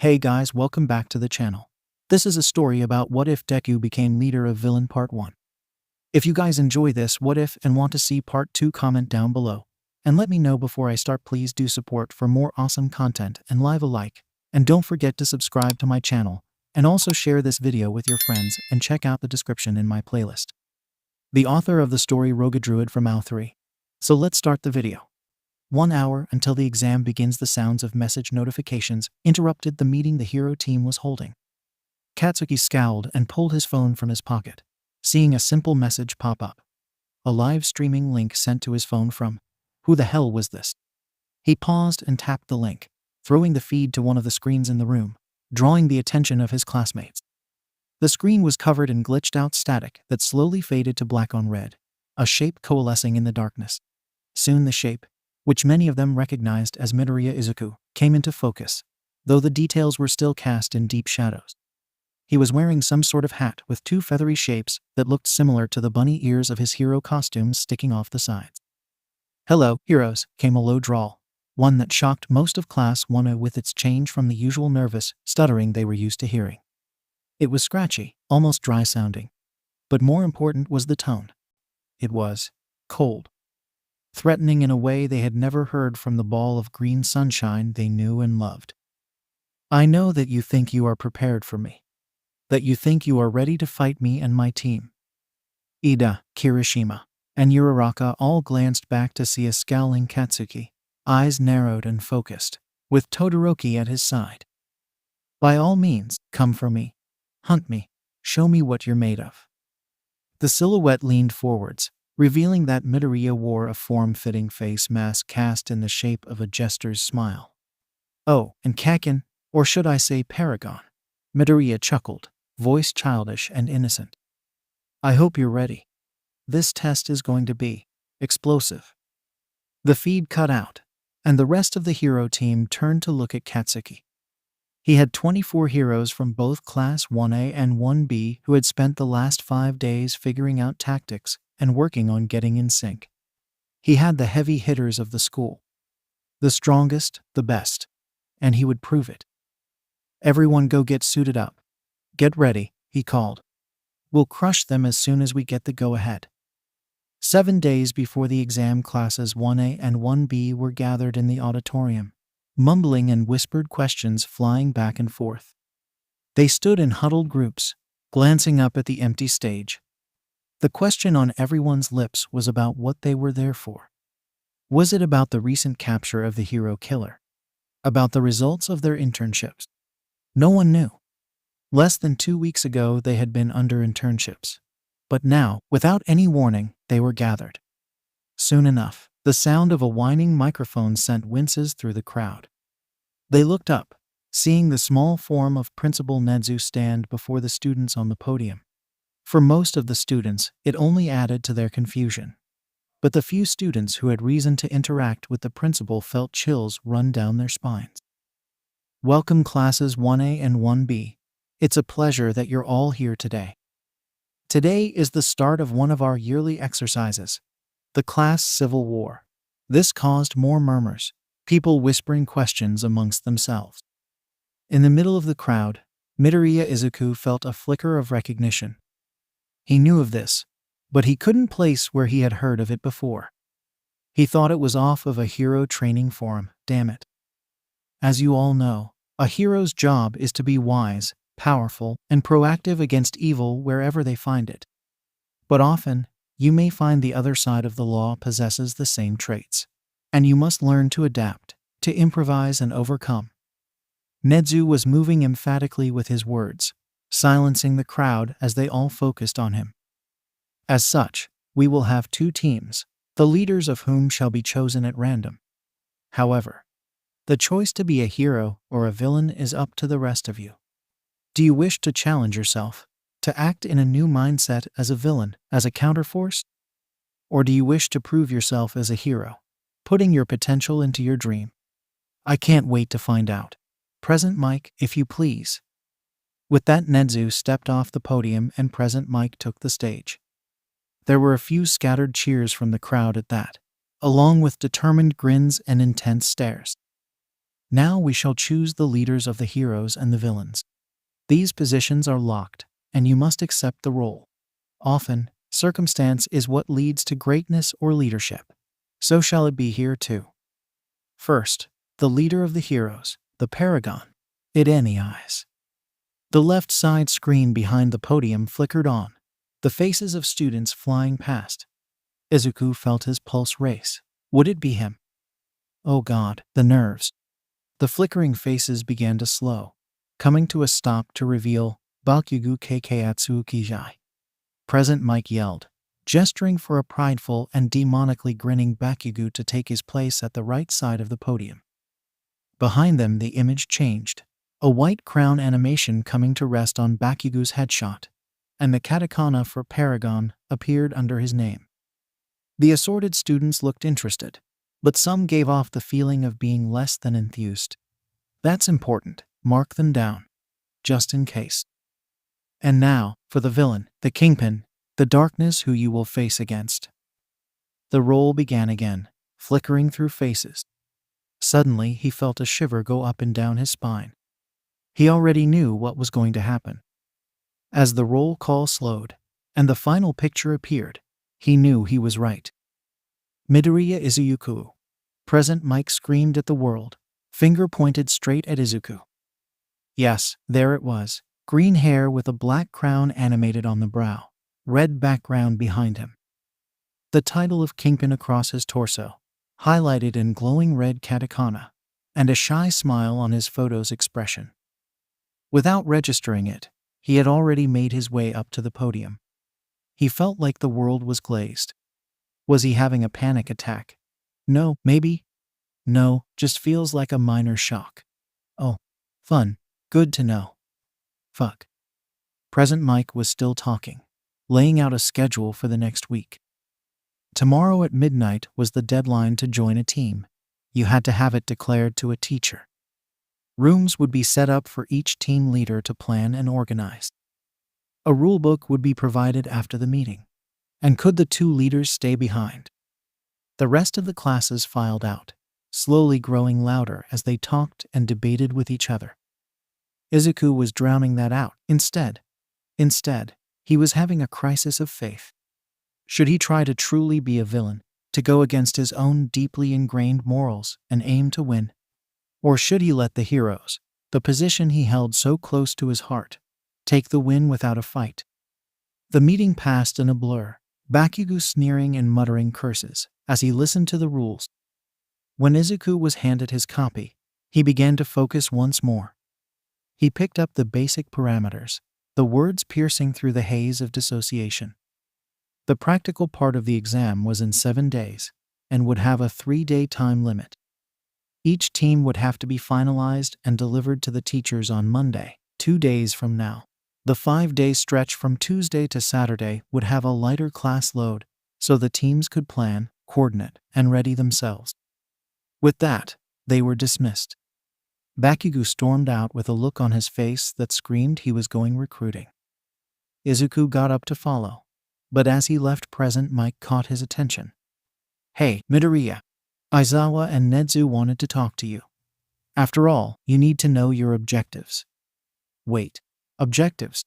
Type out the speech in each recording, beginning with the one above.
Hey guys, welcome back to the channel. This is a story about what if Deku became leader of villain part 1. If you guys enjoy this what if and want to see part 2, comment down below. And let me know before I start. Please do support for more awesome content and leave a like. And don't forget to subscribe to my channel. And also share this video with your friends and check out the description in my playlist. The author of the story RogueDruid from 𝐴𝐿3. So let's start the video. 1 hour until the exam begins. The sounds of message notifications interrupted the meeting the hero team was holding. Katsuki scowled and pulled his phone from his pocket, seeing a simple message pop up. A live streaming link sent to his phone from, who the hell was this? He paused and tapped the link, throwing the feed to one of the screens in the room, drawing the attention of his classmates. The screen was covered in glitched out static that slowly faded to black on red, a shape coalescing in the darkness. Soon the shape, which many of them recognized as Midoriya Izuku, came into focus, though the details were still cast in deep shadows. He was wearing some sort of hat with 2 feathery shapes that looked similar to the bunny ears of his hero costumes sticking off the sides. "Hello, heroes," came a low drawl, one that shocked most of Class 1A with its change from the usual nervous stuttering they were used to hearing. It was scratchy, almost dry sounding. But more important was the tone. It was cold. Threatening in a way they had never heard from the ball of green sunshine they knew and loved. "I know that you think you are prepared for me. That you think you are ready to fight me and my team." Ida, Kirishima, and Uraraka all glanced back to see a scowling Katsuki, eyes narrowed and focused, with Todoroki at his side. "By all means, come for me. Hunt me. Show me what you're made of." The silhouette leaned forwards, revealing that Midoriya wore a form-fitting face mask cast in the shape of a jester's smile. "Oh, and Kakin, or should I say Paragon?" Midoriya chuckled, voice childish and innocent. "I hope you're ready. This test is going to be explosive." The feed cut out, and the rest of the hero team turned to look at Katsuki. He had 24 heroes from both Class 1A and 1B who had spent the last 5 days figuring out tactics and working on getting in sync. He had the heavy hitters of the school. The strongest, the best. And he would prove it. "Everyone go get suited up. Get ready," he called. "We'll crush them as soon as we get the go-ahead." 7 days before the exam, Classes 1A and 1B were gathered in the auditorium, mumbling and whispered questions flying back and forth. They stood in huddled groups, glancing up at the empty stage. The question on everyone's lips was about what they were there for. Was it about the recent capture of the hero killer? About the results of their internships? No one knew. Less than 2 weeks ago they had been under internships. But now, without any warning, they were gathered. Soon enough, the sound of a whining microphone sent winces through the crowd. They looked up, seeing the small form of Principal Nezu stand before the students on the podium. For most of the students, it only added to their confusion. But the few students who had reason to interact with the principal felt chills run down their spines. "Welcome Classes 1A and 1B. It's a pleasure that you're all here today. Today is the start of one of our yearly exercises, the class civil war." This caused more murmurs, people whispering questions amongst themselves. In the middle of the crowd, Midoriya Izuku felt a flicker of recognition. He knew of this, but he couldn't place where he had heard of it before. He thought it was off of a hero training forum, damn it. As you all know, a hero's job is to be wise, powerful, and proactive against evil wherever they find it. But often, you may find the other side of the law possesses the same traits, and you must learn to adapt, to improvise and overcome. Nezu was moving emphatically with his words, silencing the crowd as they all focused on him. "As such, we will have 2 teams, the leaders of whom shall be chosen at random. However, the choice to be a hero or a villain is up to the rest of you. Do you wish to challenge yourself, to act in a new mindset as a villain, as a counterforce? Or do you wish to prove yourself as a hero, putting your potential into your dream? I can't wait to find out. Present mic, if you please." With that, Nezu stepped off the podium and Present Mike took the stage. There were a few scattered cheers from the crowd at that, along with determined grins and intense stares. Now we shall choose the leaders of the heroes and the villains. These positions are locked, and you must accept the role. Often, circumstance is what leads to greatness or leadership. So shall it be here too. First, the leader of the heroes, the paragon, 𝐀𝐦. The left side screen behind the podium flickered on, the faces of students flying past. Izuku felt his pulse race. Would it be him? Oh God, the nerves. The flickering faces began to slow, coming to a stop to reveal 𝐴𝐴𝑘𝐦 𝐍𝐴𝐭 President Mike yelled, gesturing for a prideful and demonically grinning 𝐵𝑃𝑃𝐻 to take his place at the right side of the podium. Behind them the image changed, a white crown animation coming to rest on 𝐵𝑃𝑃𝐻's headshot, and the katakana for paragon appeared under his name. The assorted students looked interested, but some gave off the feeling of being less than enthused. That's important, mark them down, just in case. And now, for the villain, the kingpin, the darkness who you will face against. The roll began again, flickering through faces. Suddenly he felt a shiver go up and down his spine. He already knew what was going to happen. As the roll call slowed, and the final picture appeared, he knew he was right. Midoriya Izuku. President Mike screamed at the world, finger pointed straight at Izuku. Yes, there it was, green hair with a black crown animated on the brow, red background behind him. The title of Kingpin across his torso, highlighted in glowing red katakana, and a shy smile on his photo's expression. Without registering it, he had already made his way up to the podium. He felt like the world was glazed. Was he having a panic attack? No, maybe. No, just feels like a minor shock. Oh, fun, good to know. Fuck. President Mike was still talking, laying out a schedule for the next week. Tomorrow at midnight was the deadline to join a team. You had to have it declared to a teacher. Rooms would be set up for each team leader to plan and organize. A rulebook would be provided after the meeting. And could the two leaders stay behind? The rest of the classes filed out, slowly growing louder as they talked and debated with each other. Izuku was drowning that out. Instead, he was having a crisis of faith. Should he try to truly be a villain, to go against his own deeply ingrained morals and aim to win? Or should he let the heroes, the position he held so close to his heart, take the win without a fight? The meeting passed in a blur, 𝐵𝑃𝑃𝐻 sneering and muttering curses as he listened to the rules. When Izuku was handed his copy, he began to focus once more. He picked up the basic parameters, the words piercing through the haze of dissociation. The practical part of the exam was in 7 days, and would have a 3-day time limit. Each team would have to be finalized and delivered to the teachers on Monday, 2 days from now. The 5-day stretch from Tuesday to Saturday would have a lighter class load, so the teams could plan, coordinate, and ready themselves. With that, they were dismissed. 𝐵𝑃𝑃𝐻 stormed out with a look on his face that screamed he was going recruiting. Izuku got up to follow, but as he left, President Mike caught his attention. Hey, Midoriya. Aizawa and Nezu wanted to talk to you. After all, you need to know your objectives. Wait. Objectives.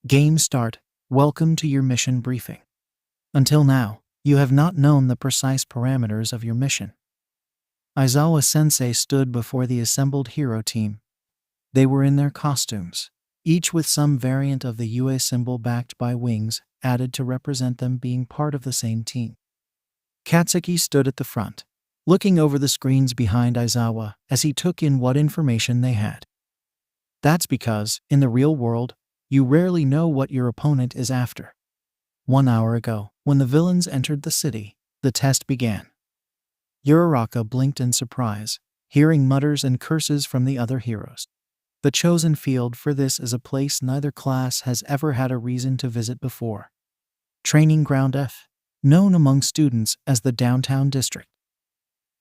Game start. Welcome to your mission briefing. Until now, you have not known the precise parameters of your mission. Aizawa-sensei stood before the assembled hero team. They were in their costumes, each with some variant of the UA symbol backed by wings added to represent them being part of the same team. Katsuki stood at the front, looking over the screens behind Aizawa as he took in what information they had. That's because, in the real world, you rarely know what your opponent is after. 1 hour ago, when the villains entered the city, the test began. Uraraka blinked in surprise, hearing mutters and curses from the other heroes. The chosen field for this is a place neither class has ever had a reason to visit before. Training Ground F, known among students as the Downtown District.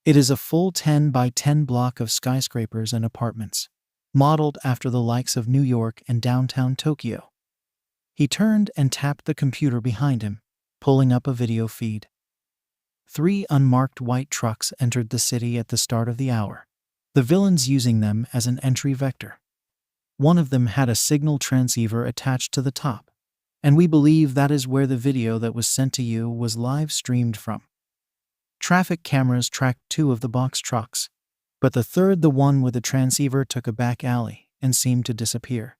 It is a full 10 by 10 block of skyscrapers and apartments, modeled after the likes of New York and downtown Tokyo. He turned and tapped the computer behind him, pulling up a video feed. 3 unmarked white trucks entered the city at the start of the hour. the villains using them as an entry vector. One of them had a signal transceiver attached to the top, and we believe that is where the video that was sent to you was live streamed from. Traffic cameras tracked 2 of the box trucks, but the third, the one with the transceiver, took a back alley and seemed to disappear.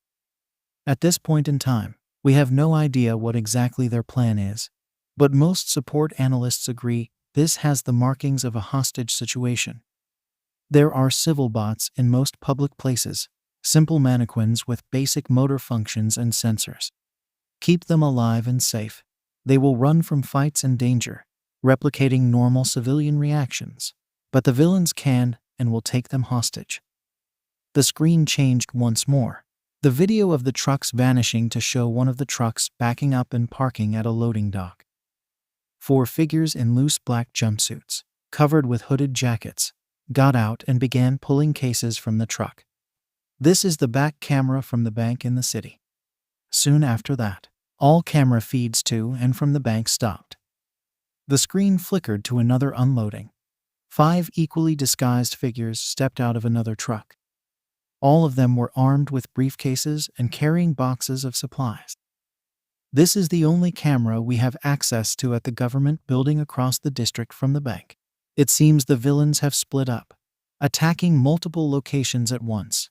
At this point in time, we have no idea what exactly their plan is, but most support analysts agree this has the markings of a hostage situation. There are civil bots in most public places, simple mannequins with basic motor functions and sensors. Keep them alive and safe. They will run from fights and danger, replicating normal civilian reactions, but the villains can and will take them hostage. The screen changed once more, the video of the trucks vanishing to show one of the trucks backing up and parking at a loading dock. 4 figures in loose black jumpsuits, covered with hooded jackets, got out and began pulling cases from the truck. This is the back camera from the bank in the city. Soon after that, all camera feeds to and from the bank stopped. The screen flickered to another unloading. 5 equally disguised figures stepped out of another truck. All of them were armed with briefcases and carrying boxes of supplies. This is the only camera we have access to at the government building across the district from the bank. It seems the villains have split up, attacking multiple locations at once.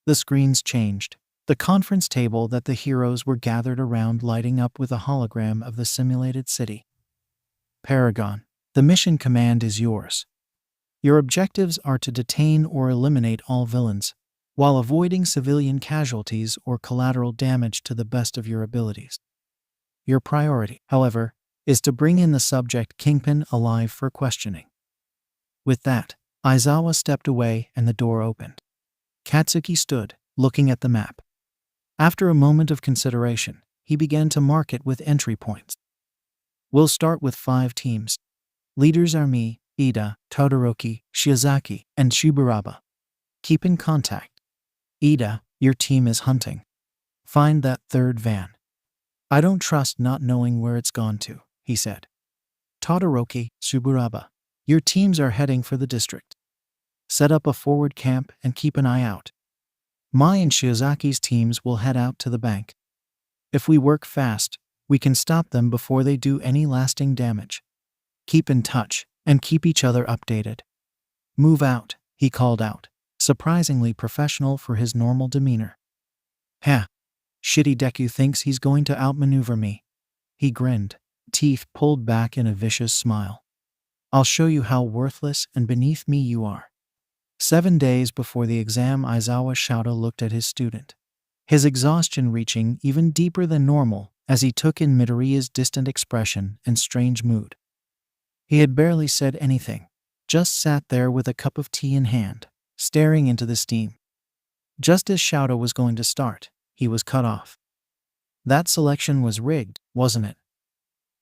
The screens changed, the conference table that the heroes were gathered around lighting up with a hologram of the simulated city. Paragon, the mission command is yours. Your objectives are to detain or eliminate all villains, while avoiding civilian casualties or collateral damage to the best of your abilities. Your priority, however, is to bring in the subject Kingpin alive for questioning. With that, Aizawa stepped away and the door opened. Katsuki stood, looking at the map. After a moment of consideration, he began to mark it with entry points. We'll start with 5 teams. Leaders are me, Ida, Todoroki, Shiozaki, and Tsuburaba. Keep in contact. Ida, your team is hunting. Find that third van. I don't trust not knowing where it's gone to, he said. Todoroki, Tsuburaba, your teams are heading for the district. Set up a forward camp and keep an eye out. Mai and Shiozaki's teams will head out to the bank. If we work fast, we can stop them before they do any lasting damage. Keep in touch and keep each other updated. Move out, he called out, surprisingly professional for his normal demeanor. Heh, shitty Deku thinks he's going to outmaneuver me. He grinned, teeth pulled back in a vicious smile. I'll show you how worthless and beneath me you are. 7 days before the exam, Aizawa 𝐬𝐴 looked at his student, his exhaustion reaching even deeper than normal as he took in Midoriya's distant expression and strange mood. He had barely said anything, just sat there with a cup of tea in hand, staring into the steam. Just as 𝐬𝐴 was going to start, he was cut off. That selection was rigged, wasn't it?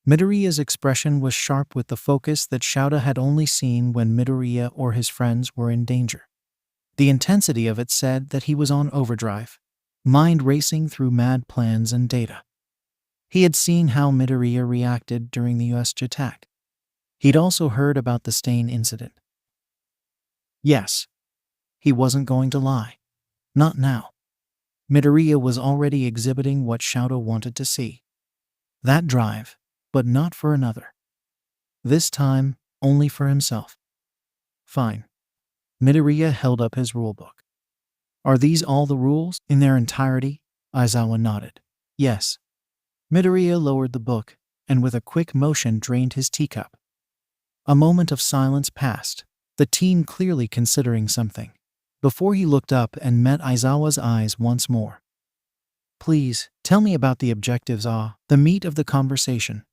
Midoriya's expression was sharp with the focus that 𝐬𝐴 had only seen when Midoriya or his friends were in danger. The intensity of it said that he was on overdrive, mind racing through mad plans and data. He had seen how Midoriya reacted during the USG attack. He'd also heard about the stain incident. Yes, he wasn't going to lie. Not now. Midoriya was already exhibiting what 𝐬𝐴 wanted to see. That drive, but not for another. This time, only for himself. Fine. Midoriya held up his rulebook. Are these all the rules, in their entirety? Aizawa nodded. Yes. Midoriya lowered the book, and with a quick motion drained his teacup. A moment of silence passed, the teen clearly considering something, before he looked up and met Aizawa's eyes once more. Please, tell me about the objectives, the meat of the conversation.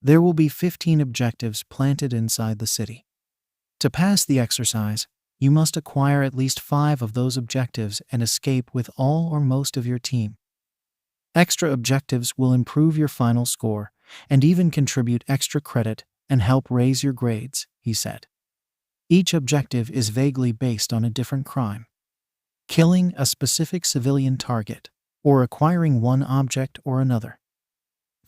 There will be 15 objectives planted inside the city. To pass the exercise, you must acquire at least 5 of those objectives and escape with all or most of your team. Extra objectives will improve your final score and even contribute extra credit and help raise your grades, he said. Each objective is vaguely based on a different crime. Killing a specific civilian target, or acquiring one object or another.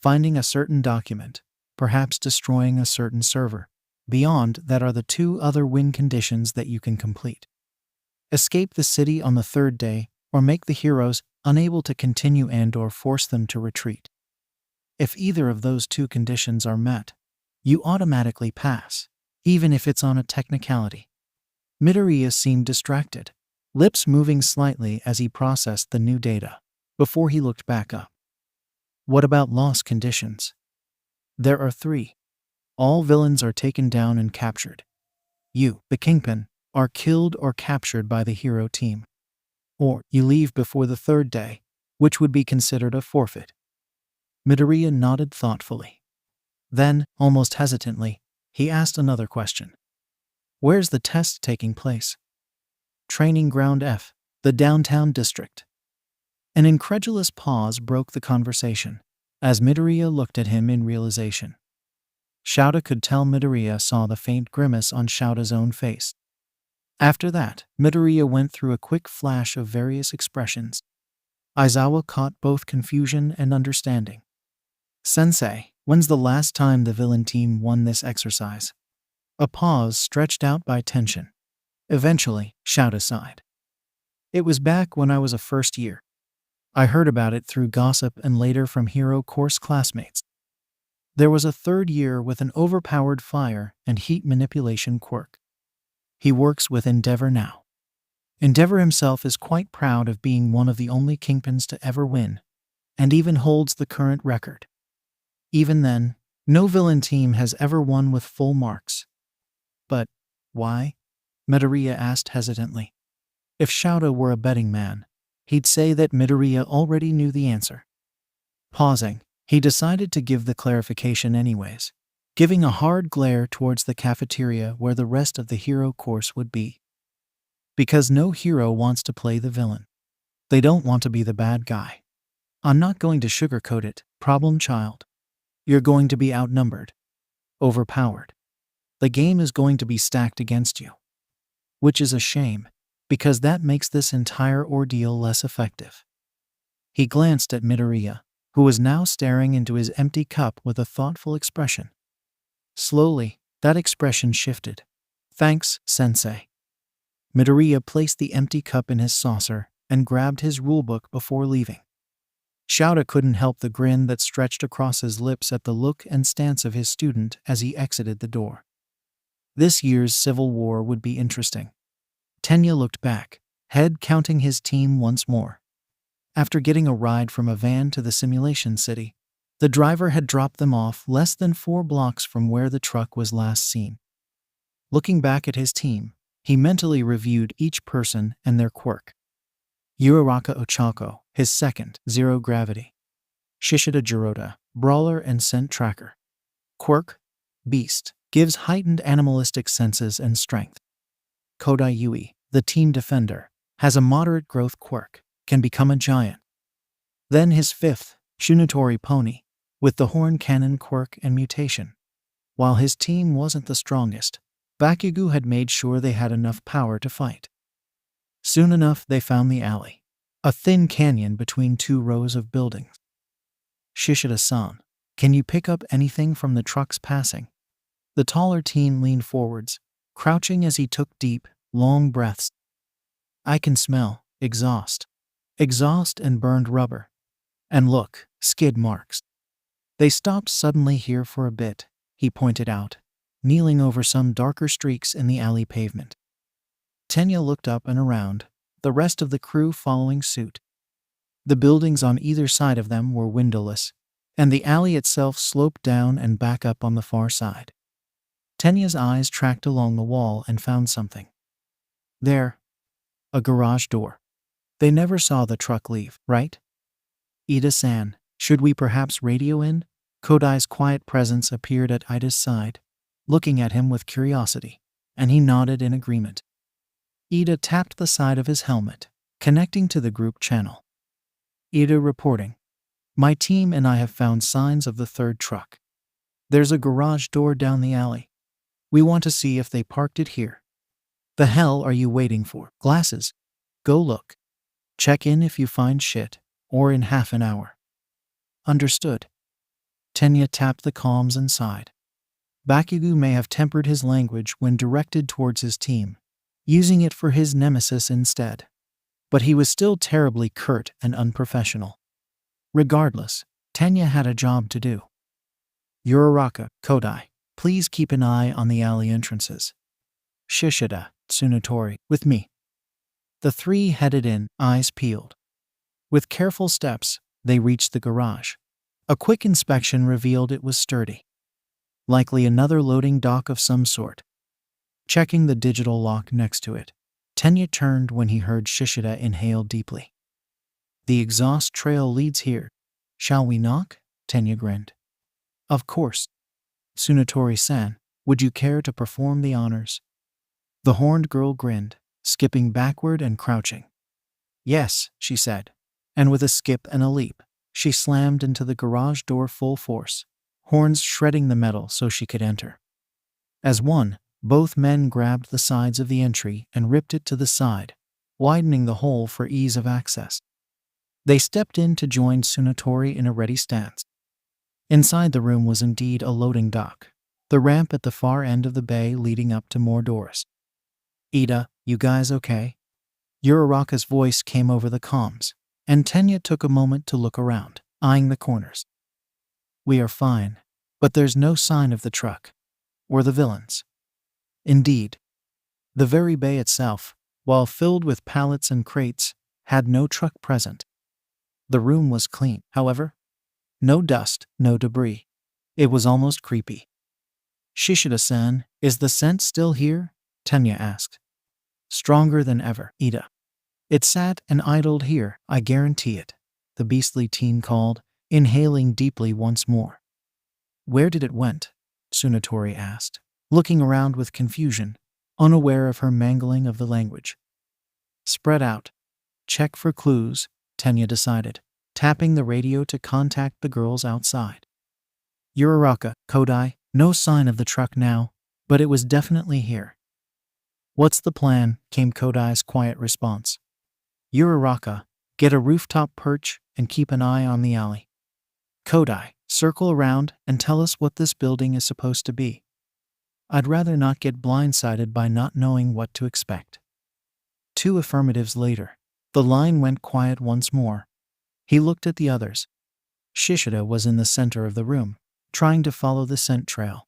Finding a certain document, perhaps destroying a certain server. Beyond that are the 2 other win conditions that you can complete. escape the city on the third day, or make the heroes unable to continue and/or force them to retreat. If either of those two conditions are met, you automatically pass, even if it's on a technicality. Midoriya seemed distracted, lips moving slightly as he processed the new data, before he looked back up. What about loss conditions? There are 3. All villains are taken down and captured. You, the Kingpin, are killed or captured by the hero team. Or you leave before the third day, which would be considered a forfeit. Midoriya nodded thoughtfully. Then, almost hesitantly, he asked another question. Where's the test taking place? Training Ground F, the downtown district. An incredulous pause broke the conversation, as Midoriya looked at him in realization. 𝐲𝐸 could tell Midoriya saw the faint grimace on 𝐲𝐸's own face. After that, Midoriya went through a quick flash of various expressions. Aizawa caught both confusion and understanding. Sensei, when's the last time the villain team won this exercise? A pause stretched out by tension. Eventually, 𝐲𝐸 sighed. It was back when I was a first year. I heard about it through gossip and later from hero course classmates. There was a third year with an overpowered fire and heat manipulation quirk. He works with 𝗫𝗫𝗏 now. 𝗫𝗫𝗏 himself is quite proud of being one of the only kingpins to ever win, and even holds the current record. Even then, no villain team has ever won with full marks. But why? Midoriya asked hesitantly. If 𝐲𝐸 were a betting man, he'd say that Midoriya already knew the answer. Pausing, he decided to give the clarification anyways, giving a hard glare towards the cafeteria where the rest of the hero course would be. Because no hero wants to play the villain. They don't want to be the bad guy. I'm not going to sugarcoat it, problem child. You're going to be outnumbered. Overpowered. The game is going to be stacked against you. Which is a shame, because that makes this entire ordeal less effective. He glanced at Midoriya, who was now staring into his empty cup with a thoughtful expression. Slowly, that expression shifted. Thanks, sensei. Midoriya placed the empty cup in his saucer and grabbed his rulebook before leaving. 𝐲𝐸 couldn't help the grin that stretched across his lips at the look and stance of his student as he exited the door. This year's Civil War would be interesting. 𝗫𝐻 looked back, head counting his team once more. After getting a ride from a van to the simulation city, the driver had dropped them off less than 4 blocks from where the truck was last seen. Looking back at his team, he mentally reviewed each person and their quirk. Uraraka Ochako, his second, 0 gravity. Shishida Jiroda, brawler and scent tracker. Quirk, beast, gives heightened animalistic senses and strength. Kodai Yui, the team defender, has a moderate growth quirk, can become a giant. Then his fifth, Shunitori Pony, with the horn cannon quirk and mutation. While his team wasn't the strongest, Bakugo had made sure they had enough power to fight. Soon enough they found the alley, a thin canyon between 2 rows of buildings. Shishida-san, can you pick up anything from the trucks passing? The taller teen leaned forwards, crouching as he took deep, long breaths. I can smell exhaust. Exhaust and burned rubber. And look, skid marks. They stopped suddenly here for a bit, he pointed out, kneeling over some darker streaks in the alley pavement. 𝗫𝐻 looked up and around, the rest of the crew following suit. The buildings on either side of them were windowless, and the alley itself sloped down and back up on the far side. 𝗫𝐻's eyes tracked along the wall and found something. There. A garage door. They never saw the truck leave, right? Ida-san, should we perhaps radio in? Kodai's quiet presence appeared at Ida's side, looking at him with curiosity, and he nodded in agreement. Ida tapped the side of his helmet, connecting to the group channel. Ida reporting. My team and I have found signs of the third truck. There's a garage door down the alley. We want to see if they parked it here. The hell are you waiting for? Glasses. Go look. Check in if you find shit, or in half an hour. Understood. 𝗫𝐻 tapped the comms and sighed. Bakugo may have tempered his language when directed towards his team, using it for his nemesis instead. But he was still terribly curt and unprofessional. Regardless, Tenya had a job to do. Uraraka, Kodai, please keep an eye on the alley entrances. Shishida, Tsunotori, with me. The three headed in, eyes peeled. With careful steps, they reached the garage. A quick inspection revealed it was sturdy. Likely another loading dock of some sort. Checking the digital lock next to it, Tenya turned when he heard Shishida inhale deeply. The exhaust trail leads here. Shall we knock? Tenya grinned. Of course. Tsunotori-san, would you care to perform the honors? The horned girl grinned, skipping backward and crouching. Yes, she said, and with a skip and a leap, she slammed into the garage door full force, horns shredding the metal so she could enter. As one, both men grabbed the sides of the entry and ripped it to the side, widening the hole for ease of access. They stepped in to join Tsunotori in a ready stance. Inside the room was indeed a loading dock, the ramp at the far end of the bay leading up to more doors. Ida, you guys okay? Uraraka's voice came over the comms, and Tenya took a moment to look around, eyeing the corners. We are fine, but there's no sign of the truck, or the villains. Indeed, the very bay itself, while filled with pallets and crates, had no truck present. The room was clean, however. No dust, no debris. It was almost creepy. Shishida-san, is the scent still here? Tenya asked. Stronger than ever, Ida. It sat and idled here, I guarantee it, the beastly teen called, inhaling deeply once more. Where did it went? Tsunotori asked, looking around with confusion, unaware of her mangling of the language. Spread out. Check for clues, Tenya decided, tapping the radio to contact the girls outside. Uraraka, Kodai, no sign of the truck now, but it was definitely here. What's the plan? Came Kodai's quiet response. Uraraka, get a rooftop perch and keep an eye on the alley. Kodai, circle around and tell us what this building is supposed to be. I'd rather not get blindsided by not knowing what to expect. 2 affirmatives later, the line went quiet once more. He looked at the others. Shishida was in the center of the room, trying to follow the scent trail.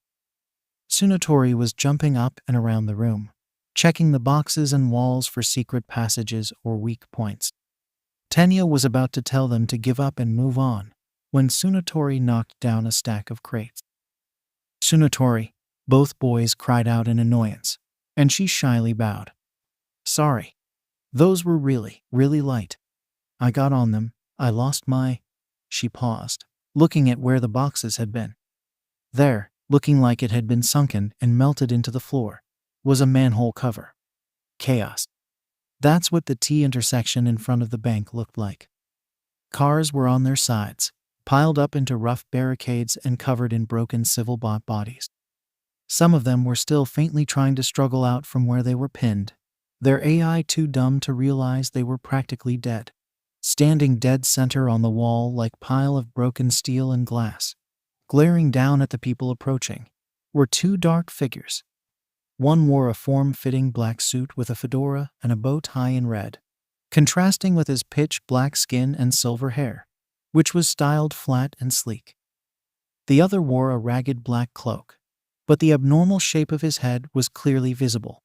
Tsunotori was jumping up and around the room, checking the boxes and walls for secret passages or weak points. Tenya was about to tell them to give up and move on, when Tsunotori knocked down a stack of crates. Tsunotori, both boys cried out in annoyance, and she shyly bowed. Sorry. Those were really, really light. I got on them. I lost my... She paused, looking at where the boxes had been. There, looking like it had been sunken and melted into the floor, was a manhole cover. Chaos. That's what the T intersection in front of the bank looked like. Cars were on their sides, piled up into rough barricades and covered in broken civil bot bodies. Some of them were still faintly trying to struggle out from where they were pinned, their AI too dumb to realize they were practically dead. Standing dead center on the wall like pile of broken steel and glass, glaring down at the people approaching, were 2 dark figures. One wore a form-fitting black suit with a fedora and a bow tie in red, contrasting with his pitch-black skin and silver hair, which was styled flat and sleek. The other wore a ragged black cloak, but the abnormal shape of his head was clearly visible.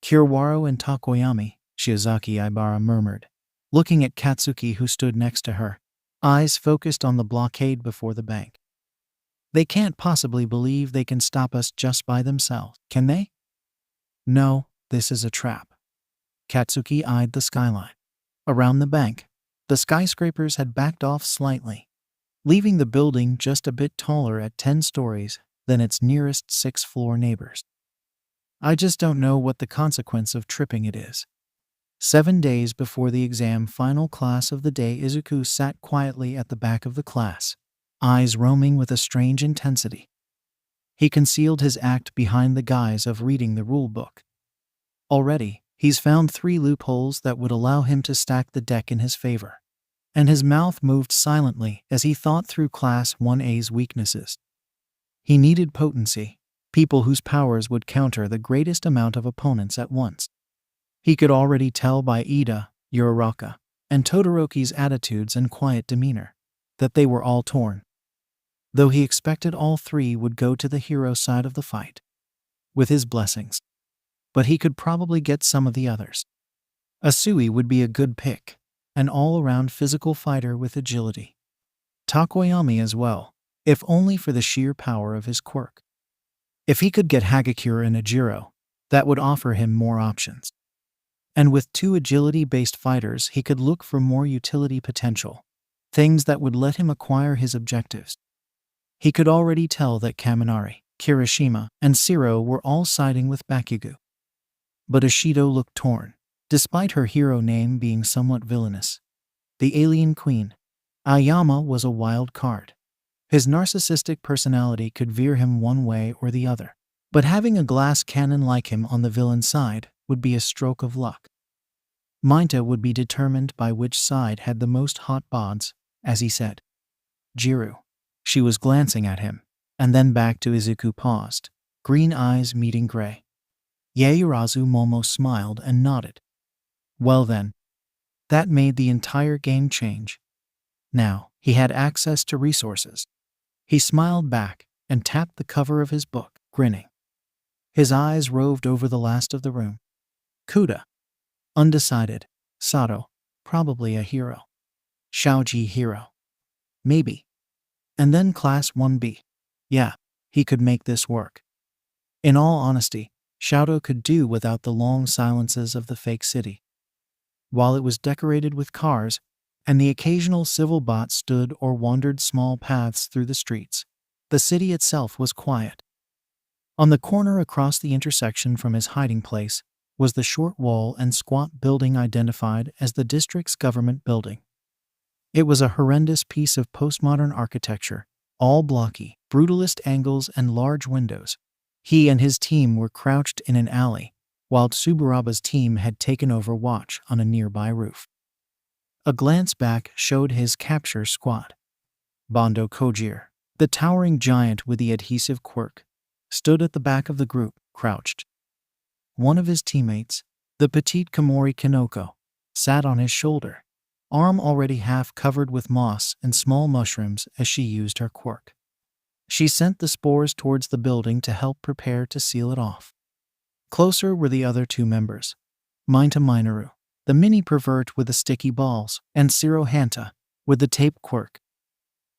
Kirawaro and Takoyami, Shiozaki Ibara murmured, looking at Katsuki who stood next to her, eyes focused on the blockade before the bank. They can't possibly believe they can stop us just by themselves, can they? No, this is a trap. Katsuki eyed the skyline. Around the bank, the skyscrapers had backed off slightly, leaving the building just a bit taller at 10 stories than its nearest 6th-floor neighbors. I just don't know what the consequence of tripping it is. 7 days before the exam, final class of the day, Izuku sat quietly at the back of the class, eyes roaming with a strange intensity. He concealed his act behind the guise of reading the rule book. Already, he's found 3 loopholes that would allow him to stack the deck in his favor, and his mouth moved silently as he thought through Class 1A's weaknesses. He needed potency, people whose powers would counter the greatest amount of opponents at once. He could already tell by Iida, Uraraka, and Todoroki's attitudes and quiet demeanor that they were all torn, though he expected all three would go to the hero side of the fight, with his blessings. But he could probably get some of the others. Asui would be a good pick, an all-around physical fighter with agility. Tokoyami as well, if only for the sheer power of his quirk. If he could get Hagakure and Ejiro, that would offer him more options. And with two agility-based fighters, he could look for more utility potential, things that would let him acquire his objectives. He could already tell that Kaminari, Kirishima, and Shiro were all siding with Bakugo. But Ishido looked torn, despite her hero name being somewhat villainous. The alien queen, Ayama, was a wild card. His narcissistic personality could veer him one way or the other, but having a glass cannon like him on the villain side would be a stroke of luck. Mayuta would be determined by which side had the most hot bods, as he said. Jiru. She was glancing at him, and then back to Izuku, paused, green eyes meeting gray. Yaoyorozu Momo smiled and nodded. Well then, that made the entire game change. Now, he had access to resources. He smiled back and tapped the cover of his book, grinning. His eyes roved over the last of the room. Kuda. Undecided. Sato. Probably a hero. Shoji hero. Maybe. And then Class 1B. Yeah, he could make this work. In all honesty, Shoto could do without the long silences of the fake city. While it was decorated with cars, and the occasional civil bot stood or wandered small paths through the streets, the city itself was quiet. On the corner across the intersection from his hiding place was the short wall and squat building identified as the district's government building. It was a horrendous piece of postmodern architecture, all blocky, brutalist angles and large windows. He and his team were crouched in an alley, while Tsuburaba's team had taken over watch on a nearby roof. A glance back showed his capture squad. Bondo Kojir, the towering giant with the adhesive quirk, stood at the back of the group, crouched. One of his teammates, the petite Komori Kinoko, sat on his shoulder, arm already half covered with moss and small mushrooms as she used her quirk. She sent the spores towards the building to help prepare to seal it off. Closer were the other two members, Mayuta Minoru, the mini pervert with the sticky balls, and Shiro Hanta, with the tape quirk.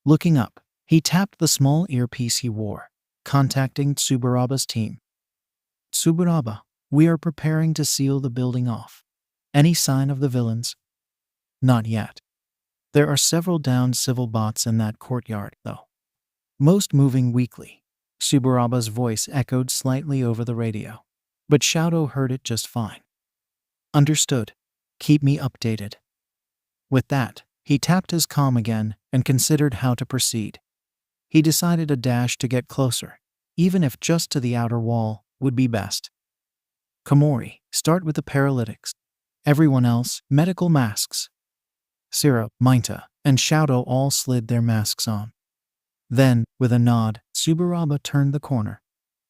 Looking up, he tapped the small earpiece he wore, contacting Tsuburaba's team. Tsuburaba, we are preparing to seal the building off. Any sign of the villains? Not yet. There are several downed civil bots in that courtyard, though. Most moving weakly. Tsuburaba's voice echoed slightly over the radio, but Shoto heard it just fine. Understood. Keep me updated. With that, he tapped his comm again and considered how to proceed. He decided a dash to get closer, even if just to the outer wall, would be best. Komori, start with the paralytics. Everyone else, medical masks. Shiro, Mayuta, and Shoto all slid their masks on. Then, with a nod, Tsuburaba turned the corner.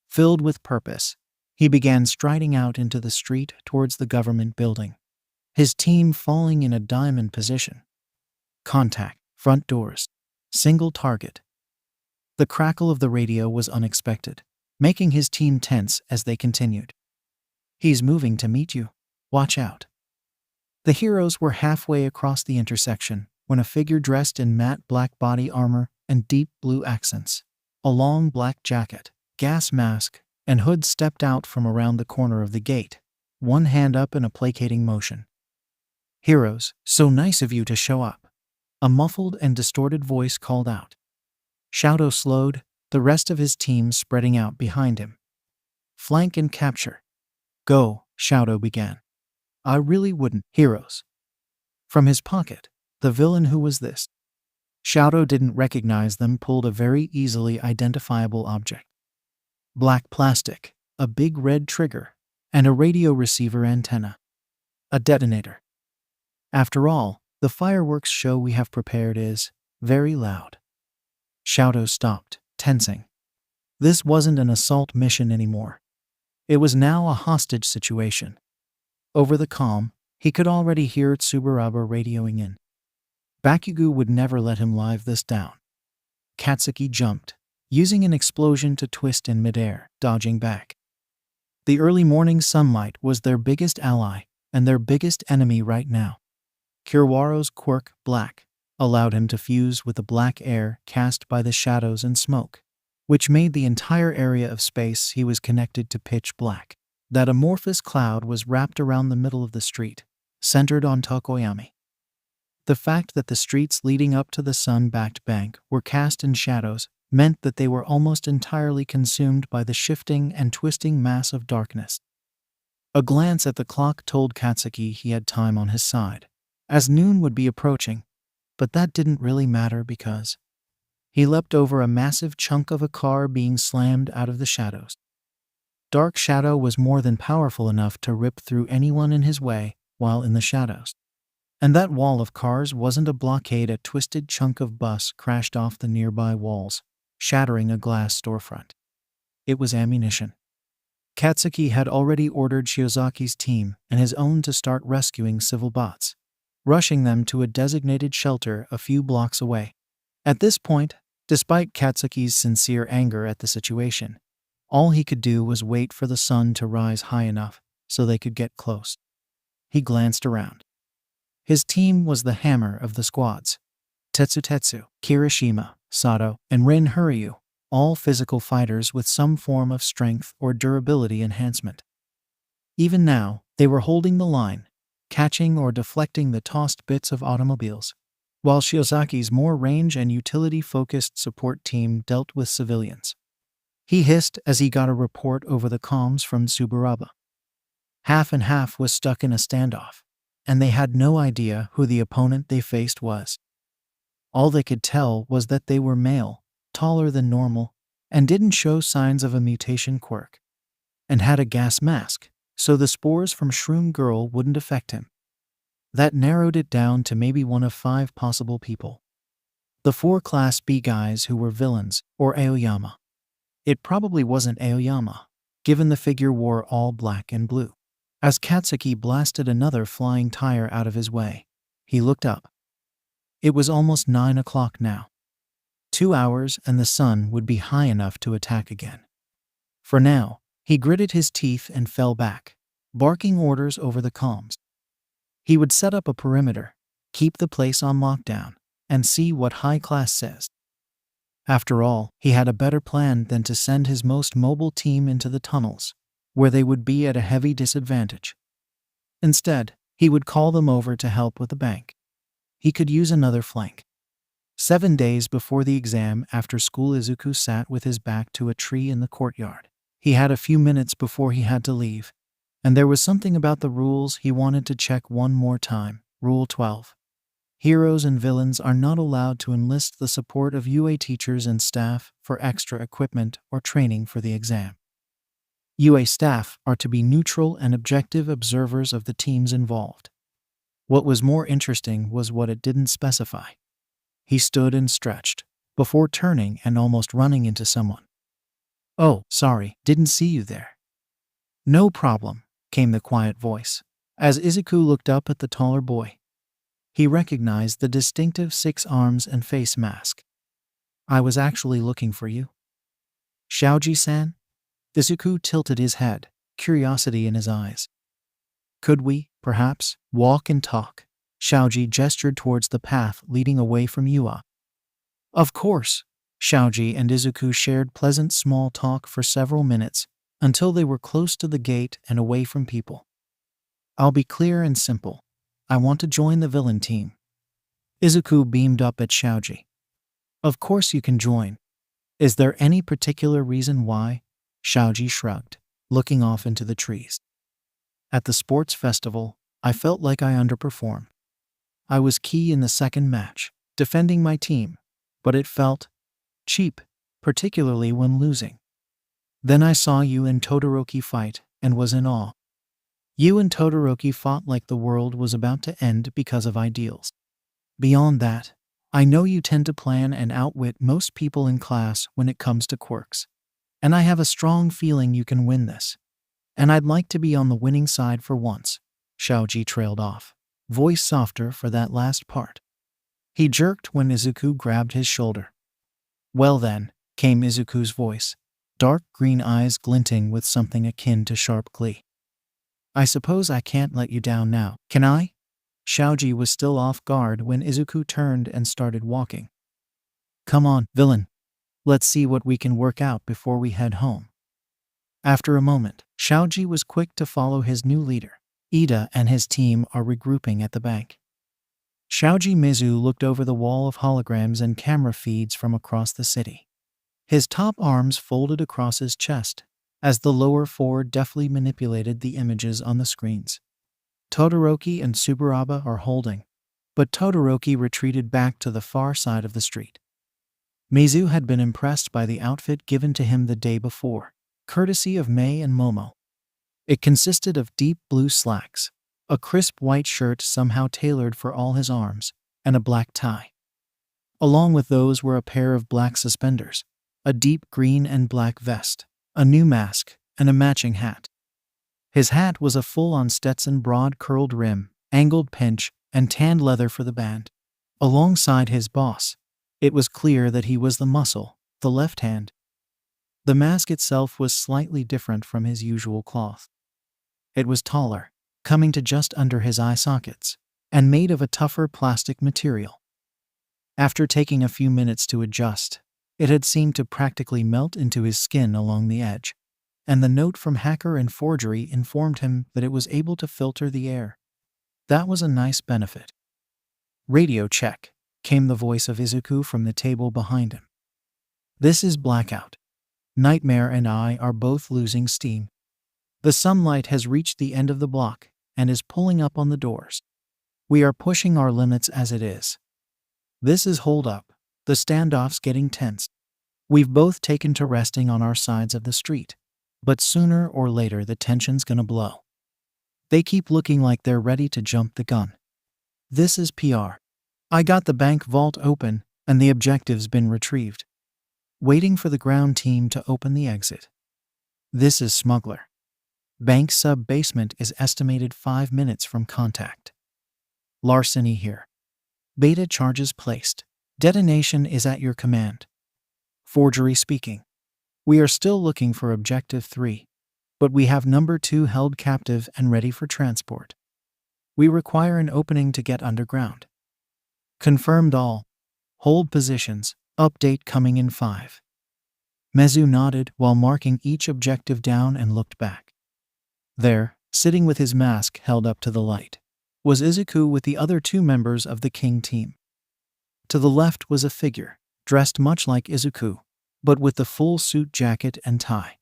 Filled with purpose, he began striding out into the street towards the government building, his team falling in a diamond position. Contact, front doors, single target. The crackle of the radio was unexpected, making his team tense as they continued. He's moving to meet you. Watch out. The heroes were halfway across the intersection when a figure dressed in matte black body armor and deep blue accents, a long black jacket, gas mask, and hood stepped out from around the corner of the gate, one hand up in a placating motion. Heroes, so nice of you to show up. A muffled and distorted voice called out. Shoto slowed, the rest of his team spreading out behind him. Flank and capture. Go, Shoto began. I really wouldn't, heroes. From his pocket, the villain who was this? Shoto didn't recognize them pulled a very easily identifiable object. Black plastic, a big red trigger, and a radio receiver antenna. A detonator. After all, the fireworks show we have prepared is very loud. Shoto stopped, tensing. This wasn't an assault mission anymore. It was now a hostage situation. Over the comm, he could already hear 𝗬𝗵𝗲 radioing in. Bakugo would never let him live this down. 𝐻𝐡𝐬𝐬 jumped, using an explosion to twist in midair, dodging back. The early morning sunlight was their biggest ally and their biggest enemy right now. Kiriwaro's quirk, Black, allowed him to fuse with the black air cast by the shadows and smoke, which made the entire area of space he was connected to pitch black. That amorphous cloud was wrapped around the middle of the street, centered on Tokoyami. The fact that the streets leading up to the sun-backed bank were cast in shadows meant that they were almost entirely consumed by the shifting and twisting mass of darkness. A glance at the clock told 𝐻𝐡𝐬𝐬 he had time on his side, as noon would be approaching, but that didn't really matter because he leapt over a massive chunk of a car being slammed out of the shadows. Dark shadow was more than powerful enough to rip through anyone in his way while in the shadows. And that wall of cars wasn't a blockade, a twisted chunk of bus crashed off the nearby walls, shattering a glass storefront. It was ammunition. 𝐻𝐡𝐬𝐬 had already ordered Shiozaki's team and his own to start rescuing civil bots, rushing them to a designated shelter a few blocks away. At this point, despite 𝐻𝐡𝐬𝐬's sincere anger at the situation, all he could do was wait for the sun to rise high enough so they could get close. He glanced around. His team was the hammer of the squads. Tetsu, Kirishima, Sato, and Rin Huryu, all physical fighters with some form of strength or durability enhancement. Even now, they were holding the line, catching or deflecting the tossed bits of automobiles, while Shiozaki's more range and utility-focused support team dealt with civilians. He hissed as he got a report over the comms from 𝗬𝗵𝗲. Half and half was stuck in a standoff, and they had no idea who the opponent they faced was. All they could tell was that they were male, taller than normal, and didn't show signs of a mutation quirk, and had a gas mask, so the spores from Shroom Girl wouldn't affect him. That narrowed it down to maybe one of 5 possible people. The 4 Class B guys who were villains, or Aoyama. It probably wasn't Aoyama, given the figure wore all black and blue. As 𝐻𝐡𝐬𝐬 blasted another flying tire out of his way, he looked up. It was almost 9 o'clock now. 2 hours and the sun would be high enough to attack again. For now, he gritted his teeth and fell back, barking orders over the comms. He would set up a perimeter, keep the place on lockdown, and see what High Class says. After all, he had a better plan than to send his most mobile team into the tunnels, where they would be at a heavy disadvantage. Instead, he would call them over to help with the bank. He could use another flank. 7 days before the exam after school, Izuku sat with his back to a tree in the courtyard. He had a few minutes before he had to leave, and there was something about the rules he wanted to check one more time. Rule 12. Heroes and villains are not allowed to enlist the support of UA teachers and staff for extra equipment or training for the exam. UA staff are to be neutral and objective observers of the teams involved. What was more interesting was what it didn't specify. He stood and stretched, before turning and almost running into someone. "Oh, sorry, didn't see you there." "No problem," came the quiet voice, as Izuku looked up at the taller boy. He recognized the distinctive 6 arms and face mask. "I was actually looking for you." "Xiaoji-san?" Izuku tilted his head, curiosity in his eyes. "Could we, perhaps, walk and talk?" Xiaoji gestured towards the path leading away from Yua. "Of course." Xiaoji and Izuku shared pleasant small talk for several minutes, until they were close to the gate and away from people. "I'll be clear and simple. I want to join the villain team." Izuku beamed up at Xiaoji. "Of course you can join. Is there any particular reason why?" Xiaoji shrugged, looking off into the trees. "At the sports festival, I felt like I underperformed. I was key in the second match, defending my team, but it felt cheap, particularly when losing. Then I saw you and Todoroki fight and was in awe. You and Todoroki fought like the world was about to end because of ideals. Beyond that, I know you tend to plan and outwit most people in class when it comes to quirks. And I have a strong feeling you can win this. And I'd like to be on the winning side for once. 𝐀𝐦 trailed off, voice softer for that last part. He jerked when Izuku grabbed his shoulder. Well then, came Izuku's voice, dark green eyes glinting with something akin to sharp glee. I suppose I can't let you down now, can I? 𝐀𝐦 was still off guard when Izuku turned and started walking. Come on, villain. Let's see what we can work out before we head home. After a moment, 𝐀𝐦 was quick to follow his new leader. Iida and his team are regrouping at the bank. 𝐀𝐦 looked over the wall of holograms and camera feeds from across the city. His top arms folded across his chest, as the lower four deftly manipulated the images on the screens. Todoroki and Tsuburaba are holding, but Todoroki retreated back to the far side of the street. Mizu had been impressed by the outfit given to him the day before, courtesy of Mei and Momo. It consisted of deep blue slacks, a crisp white shirt somehow tailored for all his arms, and a black tie. Along with those were a pair of black suspenders, a deep green and black vest, a new mask, and a matching hat. His hat was a full-on Stetson broad curled rim, angled pinch, and tanned leather for the band. Alongside his boss, it was clear that he was the muscle, the left hand. The mask itself was slightly different from his usual cloth. It was taller, coming to just under his eye sockets, and made of a tougher plastic material. After taking a few minutes to adjust, it had seemed to practically melt into his skin along the edge, and the note from Hacker and Forgery informed him that it was able to filter the air. That was a nice benefit. Radio check, came the voice of Izuku from the table behind him. This is Blackout. Nightmare and I are both losing steam. The sunlight has reached the end of the block and is pulling up on the doors. We are pushing our limits as it is. This is Hold Up. The standoff's getting tense. We've both taken to resting on our sides of the street, but sooner or later the tension's gonna blow. They keep looking like they're ready to jump the gun. This is PR. I got the bank vault open and the objective's been retrieved. Waiting for the ground team to open the exit. This is Smuggler. Bank sub-basement is estimated 5 minutes from contact. Larceny here. Beta charges placed. Detonation is at your command. Forgery speaking. We are still looking for Objective 3, but we have number 2 held captive and ready for transport. We require an opening to get underground. Confirmed all. Hold positions. Update coming in 5. Mizu nodded while marking each objective down and looked back. There, sitting with his mask held up to the light, was Izuku with the other 2 members of the King team. To the left was a figure, dressed much like Izuku, but with the full suit jacket and tie.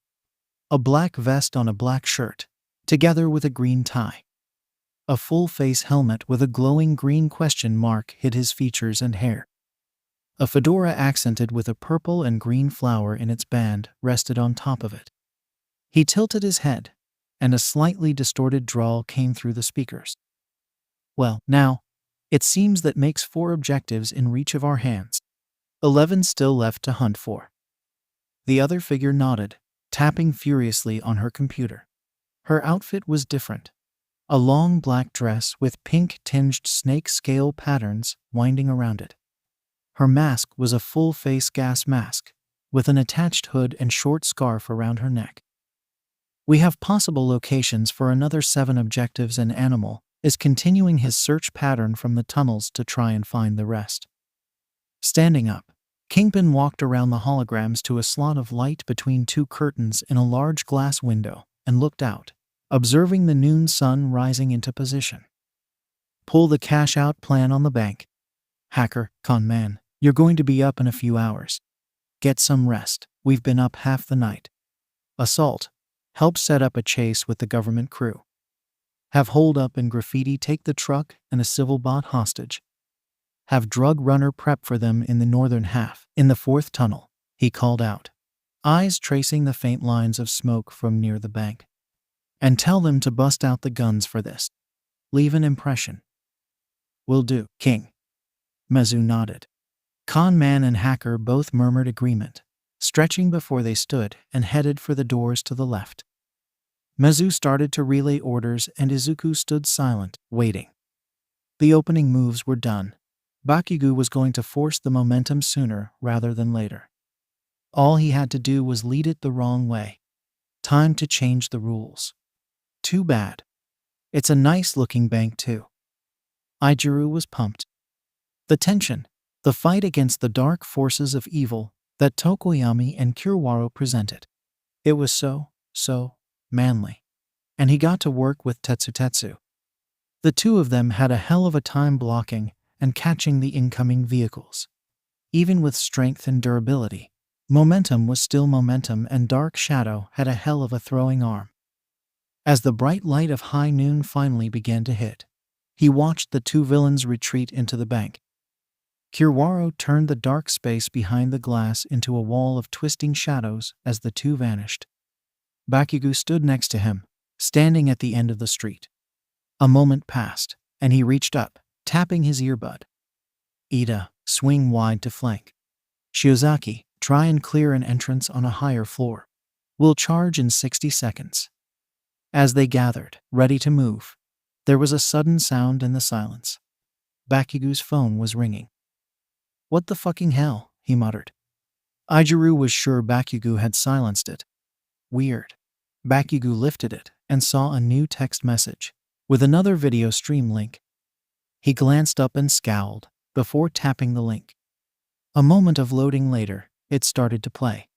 A black vest on a black shirt, together with a green tie. A full-face helmet with a glowing green question mark hid his features and hair. A fedora accented with a purple and green flower in its band rested on top of it. He tilted his head, and a slightly distorted drawl came through the speakers. Well, now, it seems that makes 4 objectives in reach of our hands. 11 still left to hunt for. The other figure nodded, tapping furiously on her computer. Her outfit was different. A long black dress with pink-tinged snake scale patterns winding around it. Her mask was a full-face gas mask, with an attached hood and short scarf around her neck. We have possible locations for another 7 objectives and Animal is continuing his search pattern from the tunnels to try and find the rest. Standing up, Kingpin walked around the holograms to a slot of light between 2 curtains in a large glass window and looked out, observing the noon sun rising into position. Pull the cash-out plan on the bank. Hacker, con man, you're going to be up in a few hours. Get some rest, we've been up half the night. Assault. Help set up a chase with the government crew. Have Hold Up and Graffiti take the truck and a civil bot hostage. Have Drug Runner prep for them in the northern half, in the 4th tunnel, he called out, eyes tracing the faint lines of smoke from near the bank. And tell them to bust out the guns for this. Leave an impression. Will do, King. Mizu nodded. Con Man and Hacker both murmured agreement, stretching before they stood and headed for the doors to the left. Mezu started to relay orders and Izuku stood silent, waiting. The opening moves were done. Bakugo was going to force the momentum sooner rather than later. All he had to do was lead it the wrong way. Time to change the rules. Too bad. It's a nice-looking bank too. Ijiru was pumped. The tension, the fight against the dark forces of evil that Tokoyami and Kiwaro presented. It was so manly. And he got to work with Tetsu. The two of them had a hell of a time blocking and catching the incoming vehicles. Even with strength and durability, momentum was still momentum and Dark Shadow had a hell of a throwing arm. As the bright light of high noon finally began to hit, he watched the two villains retreat into the bank. Kiwaro turned the dark space behind the glass into a wall of twisting shadows as the two vanished. Bakugo stood next to him, standing at the end of the street. A moment passed, and he reached up, tapping his earbud. Ida, swing wide to flank. Shiozaki, try and clear an entrance on a higher floor. We'll charge in 60 seconds. As they gathered, ready to move, there was a sudden sound in the silence. Bakugo's phone was ringing. What the fucking hell, he muttered. Ijiru was sure Bakugo had silenced it. Weird. Bakugo lifted it and saw a new text message with another video stream link. He glanced up and scowled before tapping the link. A moment of loading later, it started to play.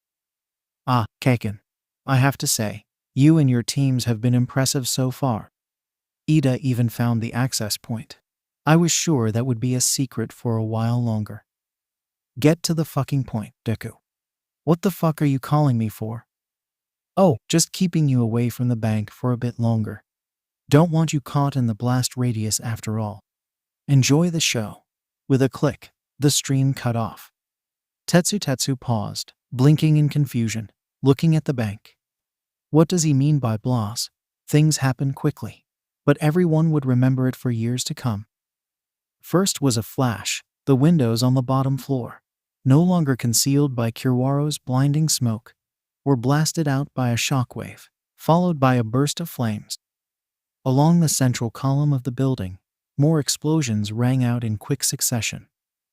Ah, Kaken. I have to say, you and your teams have been impressive so far. Ida even found the access point. I was sure that would be a secret for a while longer. Get to the fucking point, Deku. What the fuck are you calling me for? Oh, just keeping you away from the bank for a bit longer. Don't want you caught in the blast radius after all. Enjoy the show. With a click, the stream cut off. Tetsu paused, blinking in confusion, looking at the bank. What does he mean by blast? Things happen quickly, but everyone would remember it for years to come. First was a flash, the windows on the bottom floor, no longer concealed by Kiwaro's blinding smoke, were blasted out by a shockwave, followed by a burst of flames. Along the central column of the building, more explosions rang out in quick succession,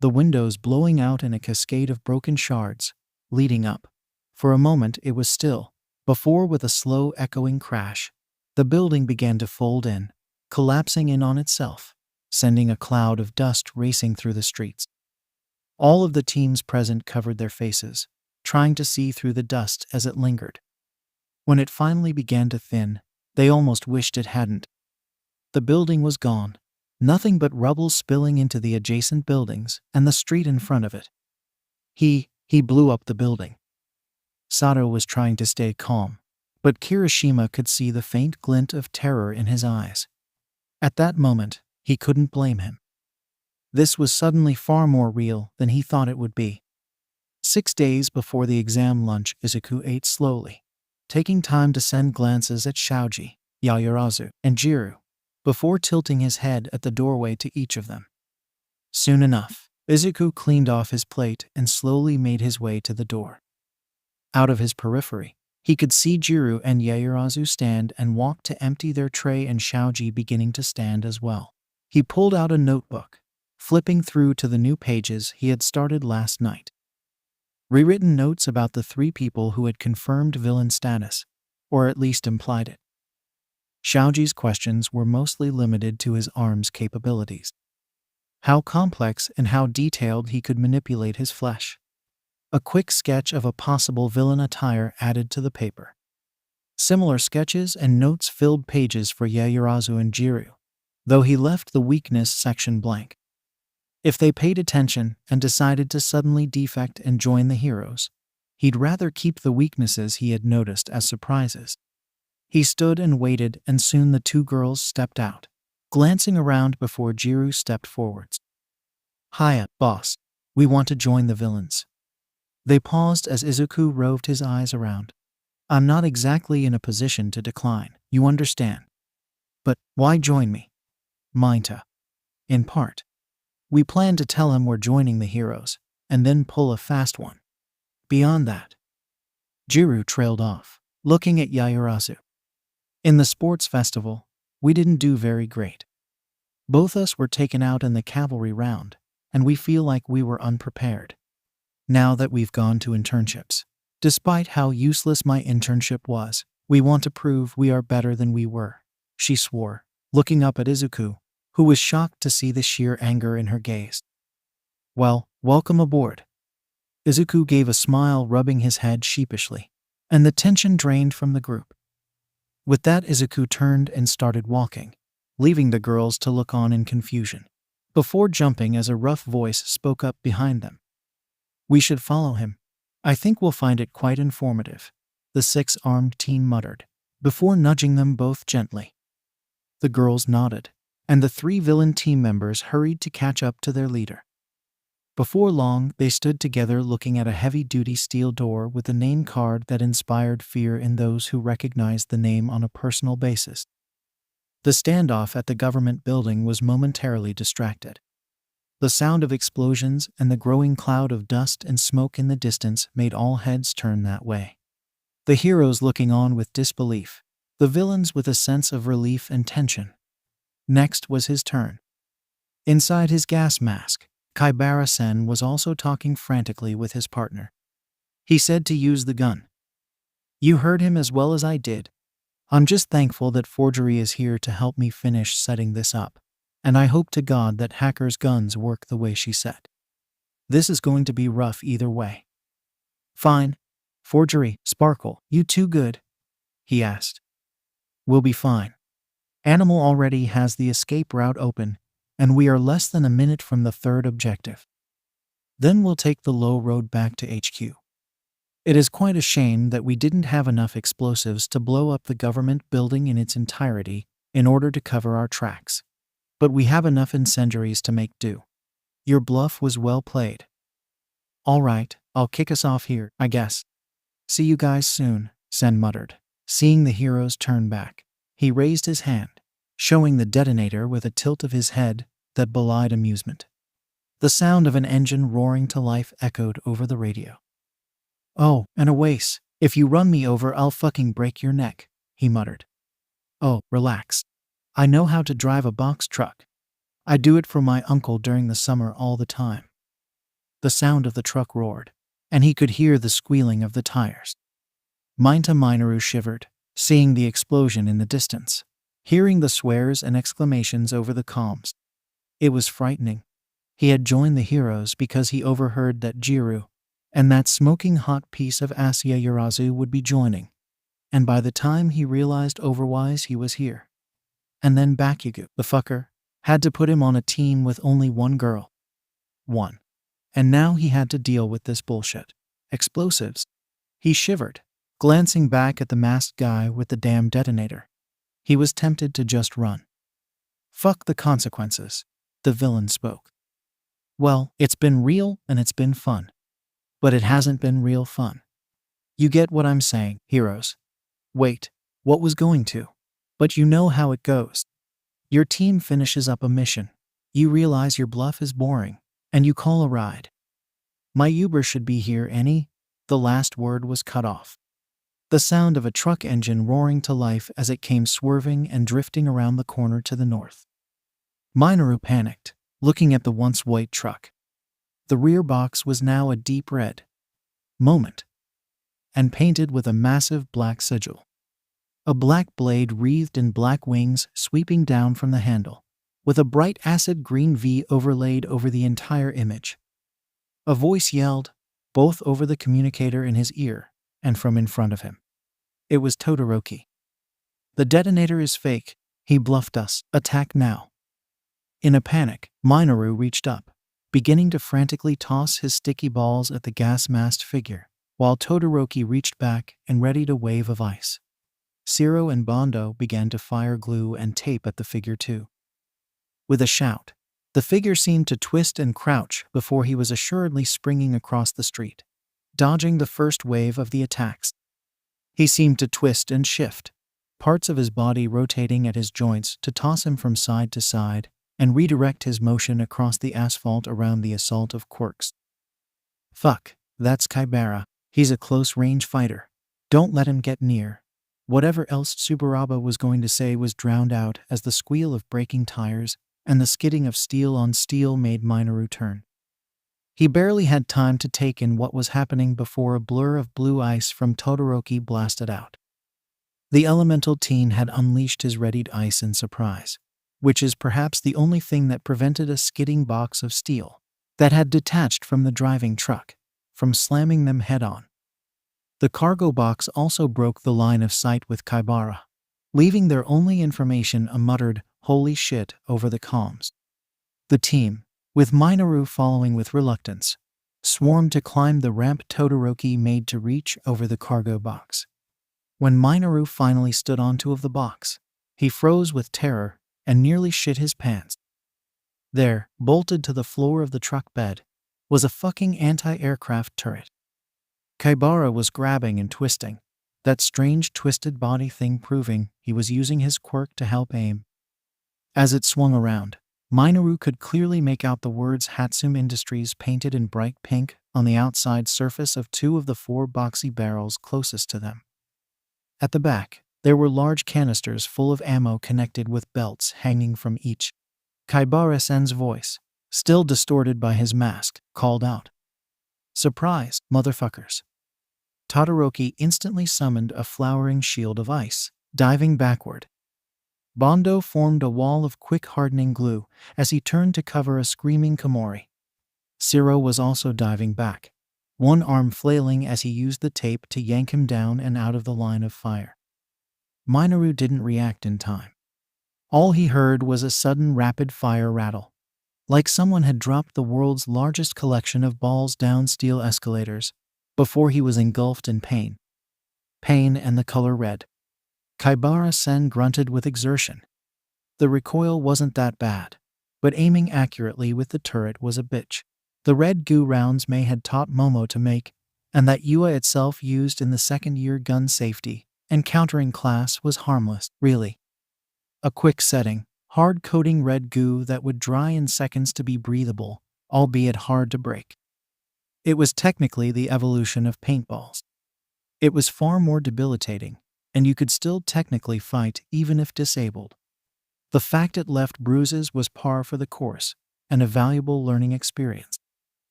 the windows blowing out in a cascade of broken shards, leading up. For a moment it was still, before with a slow echoing crash, the building began to fold in, collapsing in on itself, sending a cloud of dust racing through the streets. All of the teams present covered their faces, trying to see through the dust as it lingered. When it finally began to thin, they almost wished it hadn't. The building was gone, nothing but rubble spilling into the adjacent buildings and the street in front of it. He blew up the building. Sato was trying to stay calm, but Kirishima could see the faint glint of terror in his eyes. At that moment, he couldn't blame him. This was suddenly far more real than he thought it would be. 6 days before the exam lunch, Izuku ate slowly, taking time to send glances at Shoji, Yayurazu, and Jiru, before tilting his head at the doorway to each of them. Soon enough, Izuku cleaned off his plate and slowly made his way to the door. Out of his periphery, he could see Jiru and Yayurazu stand and walk to empty their tray and Shoji beginning to stand as well. He pulled out a notebook, flipping through to the new pages he had started last night. Rewritten notes about the 3 people who had confirmed villain status, or at least implied it. Shoji's questions were mostly limited to his arm's capabilities. How complex and how detailed he could manipulate his flesh. A quick sketch of a possible villain attire added to the paper. Similar sketches and notes filled pages for Yayurazu and Jiru, though he left the weakness section blank. If they paid attention and decided to suddenly defect and join the heroes, he'd rather keep the weaknesses he had noticed as surprises. He stood and waited, and soon the 2 girls stepped out, glancing around before Jiru stepped forwards. "Hiya, boss. We want to join the villains." They paused as Izuku roved his eyes around. "I'm not exactly in a position to decline, you understand. But why join me?" "Minta. In part. We plan to tell him we're joining the heroes, and then pull a fast one." Beyond that, Jiryu trailed off, looking at Yaoyorozu. In the sports festival, we didn't do very great. Both us were taken out in the cavalry round, and we feel like we were unprepared. Now that we've gone to internships, despite how useless my internship was, we want to prove we are better than we were, she swore, looking up at Izuku, who was shocked to see the sheer anger in her gaze. Well, welcome aboard. Izuku gave a smile, rubbing his head sheepishly, and the tension drained from the group. With that, Izuku turned and started walking, leaving the girls to look on in confusion, before jumping as a rough voice spoke up behind them. We should follow him. I think we'll find it quite informative, the six-armed teen muttered, before nudging them both gently. The girls nodded, and the three villain team members hurried to catch up to their leader. Before long, they stood together looking at a heavy-duty steel door with a name card that inspired fear in those who recognized the name on a personal basis. The standoff at the government building was momentarily distracted. The sound of explosions and the growing cloud of dust and smoke in the distance made all heads turn that way. The heroes looking on with disbelief, the villains with a sense of relief and tension. Next was his turn. Inside his gas mask, Kaibara-sen was also talking frantically with his partner. He said to use the gun. You heard him as well as I did. I'm just thankful that Forgery is here to help me finish setting this up, and I hope to God that Hacker's guns work the way she said. This is going to be rough either way. Fine. Forgery, Sparkle, you too good? He asked. We'll be fine. Animal already has the escape route open, and we are less than a minute from the third objective. Then we'll take the low road back to HQ. It is quite a shame that we didn't have enough explosives to blow up the government building in its entirety in order to cover our tracks. But we have enough incendiaries to make do. Your bluff was well played. All right, I'll kick us off here, I guess. See you guys soon, Sen muttered. Seeing the heroes turn back, he raised his hand, showing the detonator with a tilt of his head that belied amusement. The sound of an engine roaring to life echoed over the radio. Oh, and a waste. If you run me over, I'll fucking break your neck, he muttered. Oh, relax. I know how to drive a box truck. I do it for my uncle during the summer all the time. The sound of the truck roared, and he could hear the squealing of the tires. Minoru shivered, seeing the explosion in the distance, hearing the swears and exclamations over the comms. It was frightening. He had joined the heroes because he overheard that Jiryu and that smoking hot piece of Yaoyorozu would be joining, and by the time he realized Overwise he was here. And then Bakugo, the fucker, had to put him on a team with only one girl. One. And now he had to deal with this bullshit. Explosives. He shivered, glancing back at the masked guy with the damn detonator. He was tempted to just run. Fuck the consequences, the villain spoke. Well, it's been real and it's been fun. But it hasn't been real fun. You get what I'm saying, heroes. Wait, what was going to? But you know how it goes. Your team finishes up a mission. You realize your bluff is boring, and you call a ride. My Uber should be here any. The last word was cut off. The sound of a truck engine roaring to life as it came swerving and drifting around the corner to the north. Minoru panicked, looking at the once white truck. The rear box was now a deep red moment, and painted with a massive black sigil. A black blade wreathed in black wings sweeping down from the handle, with a bright acid green V overlaid over the entire image. A voice yelled, both over the communicator in his ear and from in front of him. It was Todoroki. The detonator is fake, he bluffed us, attack now. In a panic, Minoru reached up, beginning to frantically toss his sticky balls at the gas-masked figure, while Todoroki reached back and readied a wave of ice. Zero and Bondo began to fire glue and tape at the figure too. With a shout, the figure seemed to twist and crouch before he was assuredly springing across the street, dodging the first wave of the attacks. He seemed to twist and shift, parts of his body rotating at his joints to toss him from side to side and redirect his motion across the asphalt around the assault of quirks. Fuck, that's Kaibara, He's a close-range fighter. Don't let him get near. Whatever else 𝗬𝗵𝗲 was going to say was drowned out as the squeal of breaking tires and the skidding of steel on steel made Minoru turn. He barely had time to take in what was happening before a blur of blue ice from Todoroki blasted out. The elemental teen had unleashed his readied ice in surprise, which is perhaps the only thing that prevented a skidding box of steel that had detached from the driving truck from slamming them head-on. The cargo box also broke the line of sight with 𝐀𝐦, leaving their only information a muttered, "Holy shit," over the comms. The team, with Minoru following with reluctance, swarmed to climb the ramp Todoroki made to reach over the cargo box. When Minoru finally stood on top of the box, he froze with terror and nearly shit his pants. There, bolted to the floor of the truck bed, was a fucking anti-aircraft turret. 𝐀𝐦 was grabbing and twisting, that strange twisted body thing proving he was using his quirk to help aim. As it swung around, Minoru could clearly make out the words Hatsum Industries painted in bright pink on the outside surface of 2 of the 4 boxy barrels closest to them. At the back, there were large canisters full of ammo connected with belts hanging from each. 𝐀𝐦's voice, still distorted by his mask, called out, "Surprise, motherfuckers." Todoroki instantly summoned a flowering shield of ice, diving backward. Bondo formed a wall of quick hardening glue as he turned to cover a screaming Komori. 𝐍𝐸 was also diving back, one arm flailing as he used the tape to yank him down and out of the line of fire. Minoru didn't react in time. All he heard was a sudden rapid-fire rattle, like someone had dropped the world's largest collection of balls down steel escalators, before he was engulfed in pain. Pain and the color red. 𝐀𝐦 grunted with exertion. The recoil wasn't that bad, but aiming accurately with the turret was a bitch. The red goo rounds May had taught Momo to make, and that Yua itself used in the second-year gun safety and countering class was harmless, really. A quick setting, hard-coating red goo that would dry in seconds to be breathable, albeit hard to break. It was technically the evolution of paintballs. It was far more debilitating, and you could still technically fight even if disabled. The fact it left bruises was par for the course, and a valuable learning experience.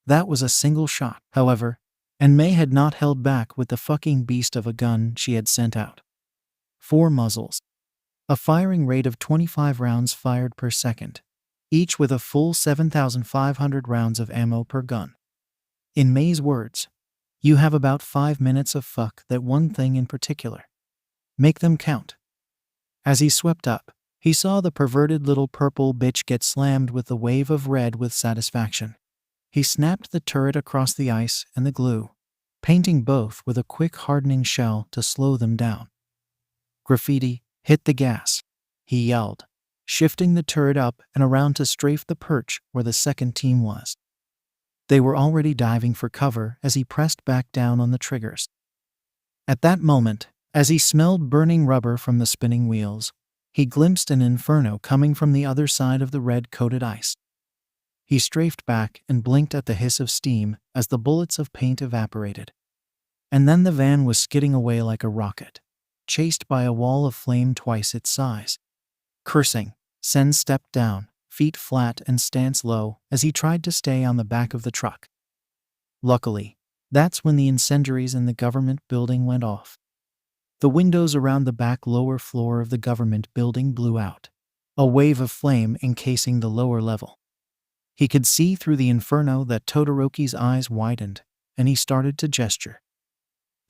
That was a single shot, however, and May had not held back with the fucking beast of a gun she had sent out. 4 muzzles. A firing rate of 25 rounds fired per second, each with a full 7,500 rounds of ammo per gun. In May's words, "You have about 5 minutes of fuck that one thing in particular. Make them count." As he swept up, he saw the perverted little purple bitch get slammed with the wave of red with satisfaction. He snapped the turret across the ice and the glue, painting both with a quick hardening shell to slow them down. "Graffiti, hit the gas," he yelled, shifting the turret up and around to strafe the perch where the second team was. They were already diving for cover as he pressed back down on the triggers. At that moment, as he smelled burning rubber from the spinning wheels, he glimpsed an inferno coming from the other side of the red-coated ice. He strafed back and blinked at the hiss of steam as the bullets of paint evaporated. And then the van was skidding away like a rocket, chased by a wall of flame twice its size. Cursing, Sen stepped down, feet flat and stance low, as he tried to stay on the back of the truck. Luckily, that's when the incendiaries in the government building went off. The windows around the back lower floor of the government building blew out, a wave of flame encasing the lower level. He could see through the inferno that Todoroki's eyes widened, and he started to gesture.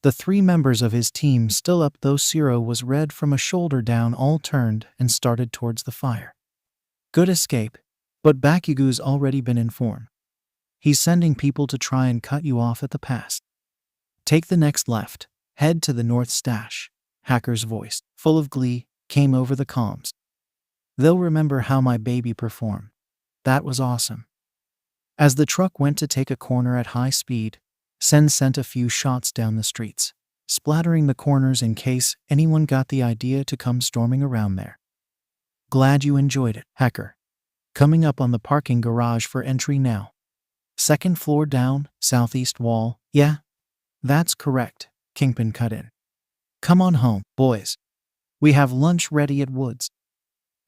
The 3 members of his team still up, though 𝐍𝐸 was red from a shoulder down, all turned and started towards the fire. Good escape, but Bakugo's already been informed. He's sending people to try and cut you off at the pass. Take the next left, head to the north stash. Hacker's voice, full of glee, came over the comms. They'll remember how my baby performed. That was awesome. As the truck went to take a corner at high speed, Sen sent a few shots down the streets, splattering the corners in case anyone got the idea to come storming around there. Glad you enjoyed it, Hacker. Coming up on the parking garage for entry now. 2nd floor down, southeast wall, yeah? That's correct, Kingpin cut in. Come on home, boys. We have lunch ready at Woods.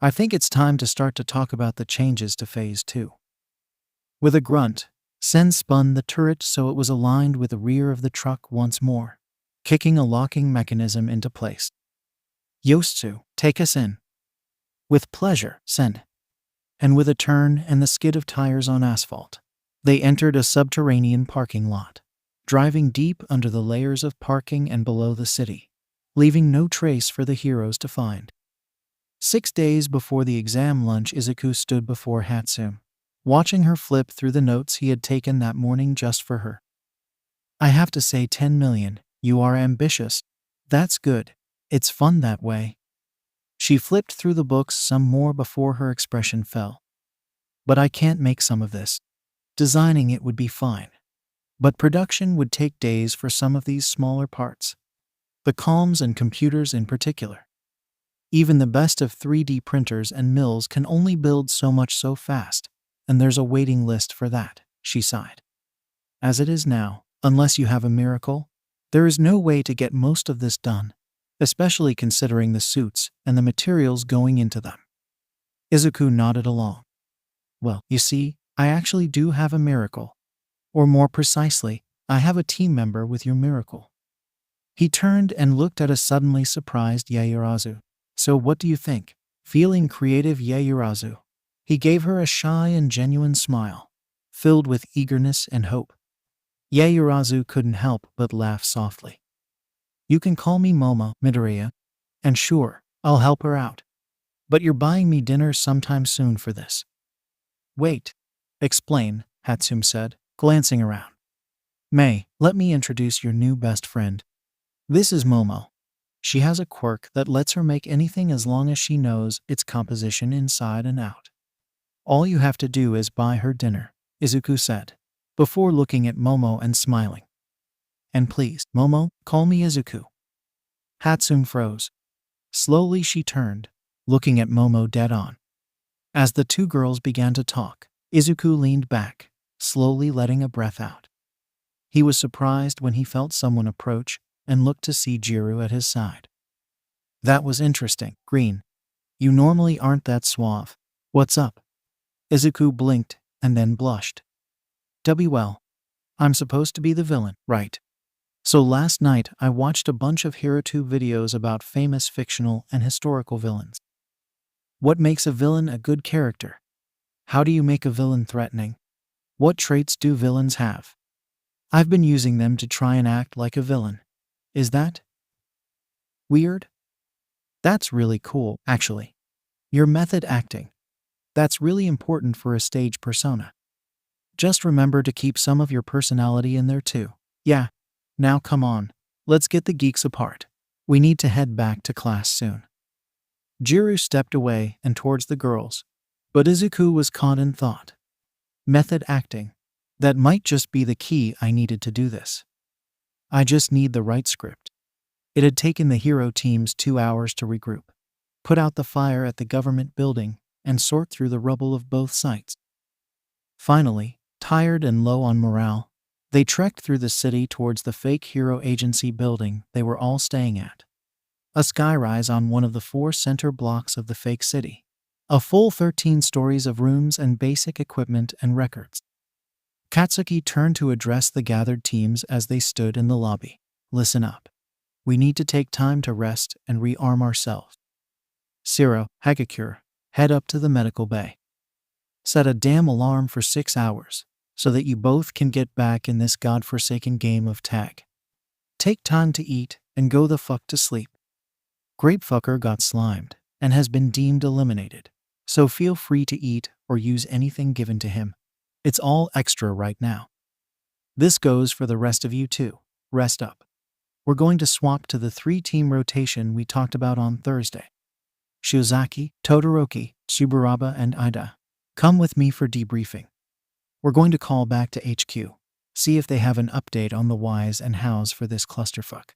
I think it's time to start to talk about the changes to Phase 2. With a grunt, Sen spun the turret so it was aligned with the rear of the truck once more, kicking a locking mechanism into place. 𝐀𝐦, take us in. With pleasure, Sen. And with a turn and the skid of tires on asphalt, they entered a subterranean parking lot, driving deep under the layers of parking and below the city, leaving no trace for the heroes to find. 6 days before the exam lunch, Izuku stood before Hatsune, watching her flip through the notes he had taken that morning just for her. I have to say, 10 million, you are ambitious. That's good. It's fun that way. She flipped through the books some more before her expression fell. But I can't make some of this. Designing it would be fine. But production would take days for some of these smaller parts. The comms and computers in particular. Even the best of 3D printers and mills can only build so much so fast, and there's a waiting list for that, she sighed. As it is now, unless you have a miracle, there is no way to get most of this done, especially considering the suits and the materials going into them. Izuku nodded along. Well, you see, I actually do have a miracle. Or more precisely, I have a team member with your miracle. He turned and looked at a suddenly surprised Yaoyorozu. So what do you think? Feeling creative, Yaoyorozu. He gave her a shy and genuine smile, filled with eagerness and hope. Yaoyorozu couldn't help but laugh softly. You can call me Momo, Midoriya, and sure, I'll help her out. But you're buying me dinner sometime soon for this. Wait. Explain, Hatsune said, glancing around. May, let me introduce your new best friend. This is Momo. She has a quirk that lets her make anything as long as she knows its composition inside and out. All you have to do is buy her dinner, Izuku said, before looking at Momo and smiling. And please, Momo, call me Izuku. Hatsune froze. Slowly she turned, looking at Momo dead on. As the two girls began to talk, Izuku leaned back, slowly letting a breath out. He was surprised when he felt someone approach and looked to see Jiro at his side. That was interesting, Green. You normally aren't that suave. What's up? Izuku blinked and then blushed. Well, I'm supposed to be the villain, right? So last night I watched a bunch of HeroTube videos about famous fictional and historical villains. What makes a villain a good character? How do you make a villain threatening? What traits do villains have? I've been using them to try and act like a villain. Is that weird? That's really cool, actually. Your method acting. That's really important for a stage persona. Just remember to keep some of your personality in there too. Yeah. Now come on, let's get the geeks apart. We need to head back to class soon. Jiro stepped away and towards the girls, but Izuku was caught in thought. Method acting. That might just be the key I needed to do this. I just need the right script. It had taken the hero teams 2 hours to regroup, put out the fire at the government building, and sort through the rubble of both sites. Finally, tired and low on morale, they trekked through the city towards the fake hero agency building they were all staying at. A skyrise on one of the 4 center blocks of the fake city. A full 13 stories of rooms and basic equipment and records. Katsuki turned to address the gathered teams as they stood in the lobby. Listen up. We need to take time to rest and rearm ourselves. Siro, Hagakure, head up to the medical bay. Set a damn alarm for 6 hours, so that you both can get back in this godforsaken game of tag. Take time to eat and go the fuck to sleep. Grapefucker got slimed and has been deemed eliminated, so feel free to eat or use anything given to him. It's all extra right now. This goes for the rest of you too. Rest up. We're going to swap to the 3-team rotation we talked about on Thursday. Shiozaki, Todoroki, Tsuburaba, and Ida, come with me for debriefing. We're going to call back to HQ, see if they have an update on the whys and hows for this clusterfuck.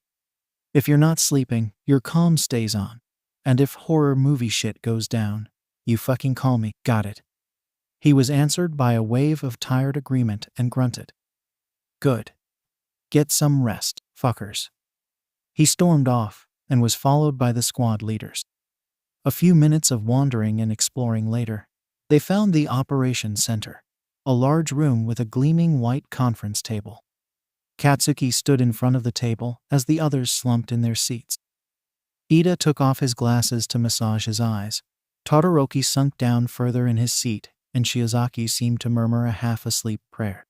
If you're not sleeping, your comm stays on. And if horror movie shit goes down, you fucking call me. Got it? He was answered by a wave of tired agreement and grunted. Good. Get some rest, fuckers. He stormed off and was followed by the squad leaders. A few minutes of wandering and exploring later, they found the operations center, a large room with a gleaming white conference table. Katsuki stood in front of the table as the others slumped in their seats. Ida took off his glasses to massage his eyes. Todoroki sunk down further in his seat, and Shiozaki seemed to murmur a half-asleep prayer.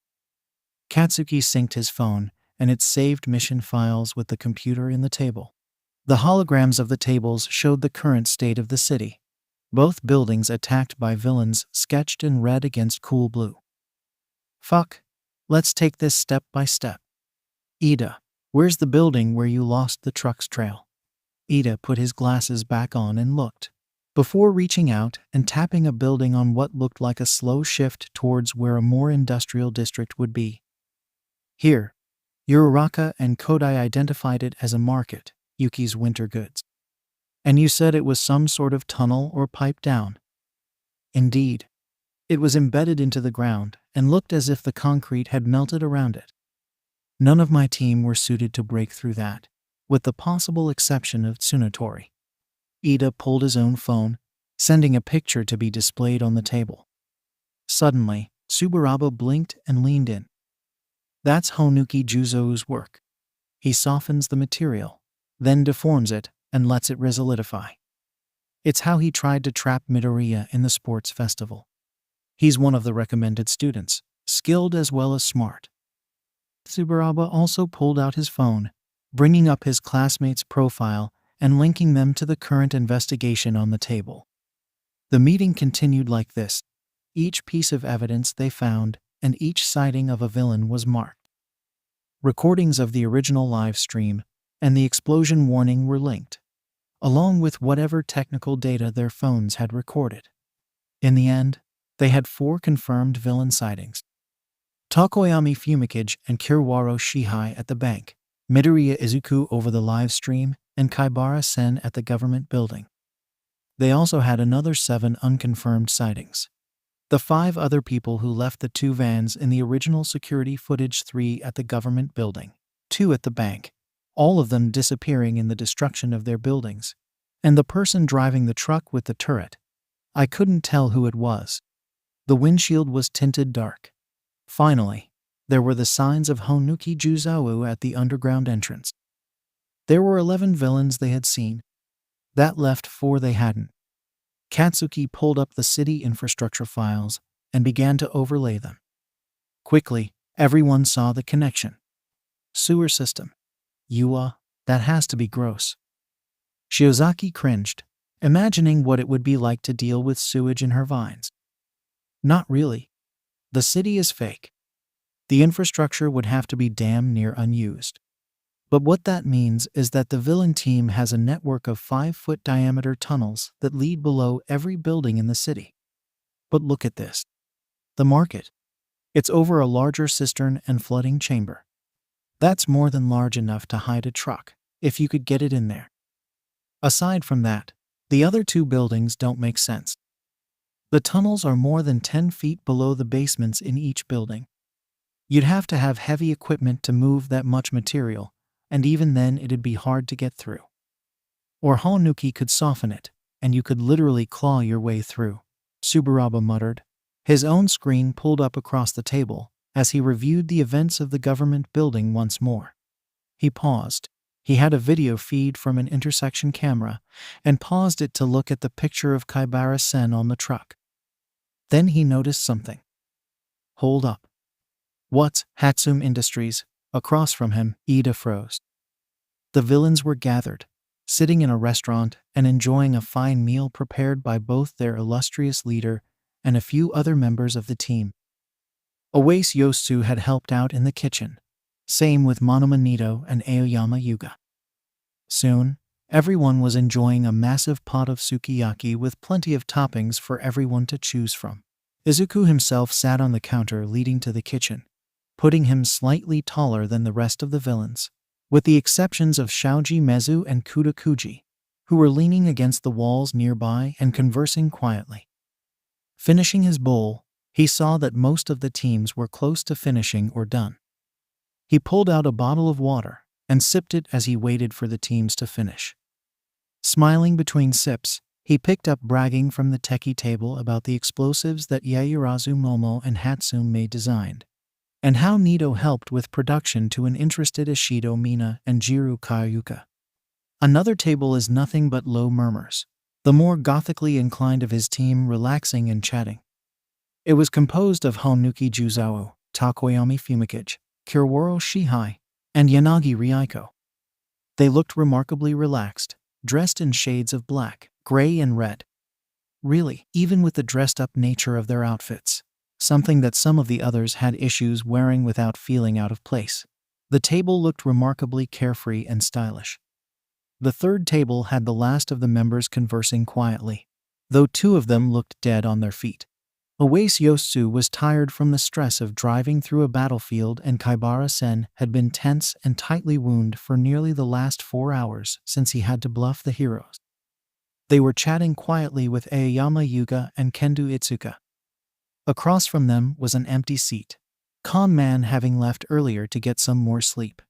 Katsuki synced his phone and its saved mission files with the computer in the table. The holograms of the tables showed the current state of the city. Both buildings attacked by villains sketched in red against cool blue. Fuck. Let's take this step by step. Ida, where's the building where you lost the truck's trail? Ida put his glasses back on and looked, before reaching out and tapping a building on what looked like a slow shift towards where a more industrial district would be. Here, Uraraka and Kodai identified it as a market, Yuki's winter goods. And you said it was some sort of tunnel or pipe down. Indeed. It was embedded into the ground and looked as if the concrete had melted around it. None of my team were suited to break through that, with the possible exception of Tsunotori. Ida pulled his own phone, sending a picture to be displayed on the table. Suddenly, Tsuburaba blinked and leaned in. That's Honuki Juzo's work. He softens the material, then deforms it and lets it resolidify. It's how he tried to trap Midoriya in the sports festival. He's one of the recommended students, skilled as well as smart. Tsuburaba also pulled out his phone, bringing up his classmate's profile and linking them to the current investigation on the table. The meeting continued like this. Each piece of evidence they found and each sighting of a villain was marked. Recordings of the original live stream and the explosion warning were linked, along with whatever technical data their phones had recorded. In the end, they had 4 confirmed villain sightings. Tokoyami Fumikage and Kirwaro Shihai at the bank, Midoriya Izuku over the live stream, and Kaibara-sen at the government building. They also had another 7 unconfirmed sightings. The 5 other people who left the 2 vans in the original security footage, 3 at the government building, 2 at the bank, all of them disappearing in the destruction of their buildings, and the person driving the truck with the turret. I couldn't tell who it was. The windshield was tinted dark. Finally, there were the signs of Honuki Juzo at the underground entrance. There were 11 villains they had seen. That left 4 they hadn't. Katsuki pulled up the city infrastructure files and began to overlay them. Quickly, everyone saw the connection. Sewer system. Yua, that has to be gross. Shiozaki cringed, imagining what it would be like to deal with sewage in her vines. Not really. The city is fake. The infrastructure would have to be damn near unused. But what that means is that the villain team has a network of 5-foot diameter tunnels that lead below every building in the city. But look at this. The market. It's over a larger cistern and flooding chamber. That's more than large enough to hide a truck, if you could get it in there. Aside from that, the other 2 buildings don't make sense. The tunnels are more than 10 feet below the basements in each building. You'd have to have heavy equipment to move that much material, and even then it'd be hard to get through. Or Honuki could soften it, and you could literally claw your way through, Tsuburaba muttered, his own screen pulled up across the table as he reviewed the events of the government building once more. He paused. He had a video feed from an intersection camera and paused it to look at the picture of Kaibara-sen on the truck. Then he noticed something. Hold up. What's Hatsum Industries? Across from him, Ida froze. The villains were gathered, sitting in a restaurant and enjoying a fine meal prepared by both their illustrious leader and a few other members of the team. Oase Yosu had helped out in the kitchen. Same with Monoma Nito and Aoyama Yuga. Soon, everyone was enjoying a massive pot of sukiyaki with plenty of toppings for everyone to choose from. Izuku himself sat on the counter leading to the kitchen, putting him slightly taller than the rest of the villains, with the exceptions of Shoji Mezu and Kudakuji, who were leaning against the walls nearby and conversing quietly. Finishing his bowl, he saw that most of the teams were close to finishing or done. He pulled out a bottle of water and sipped it as he waited for the teams to finish. Smiling between sips, he picked up bragging from the techie table about the explosives that Yaoyorozu Momo and Hatsume designed, and how Nito helped with production to an interested Ishido Mina and Jiro Kayuka. Another table is nothing but low murmurs, the more gothically inclined of his team relaxing and chatting. It was composed of Honuki Juzawa, Takoyami Fumikage, Kiraworo Shihai, and Yanagi Ryoiko. They looked remarkably relaxed, dressed in shades of black, gray and red. Really, even with the dressed-up nature of their outfits, something that some of the others had issues wearing without feeling out of place, the table looked remarkably carefree and stylish. The third table had the last of the members conversing quietly, though two of them looked dead on their feet. Uesu was tired from the stress of driving through a battlefield, and Kaibara-sen had been tense and tightly wounded for nearly the last 4 hours since he had to bluff the heroes. They were chatting quietly with Aoyama Yuga and Kendo Itsuka. Across from them was an empty seat, Con Man having left earlier to get some more sleep,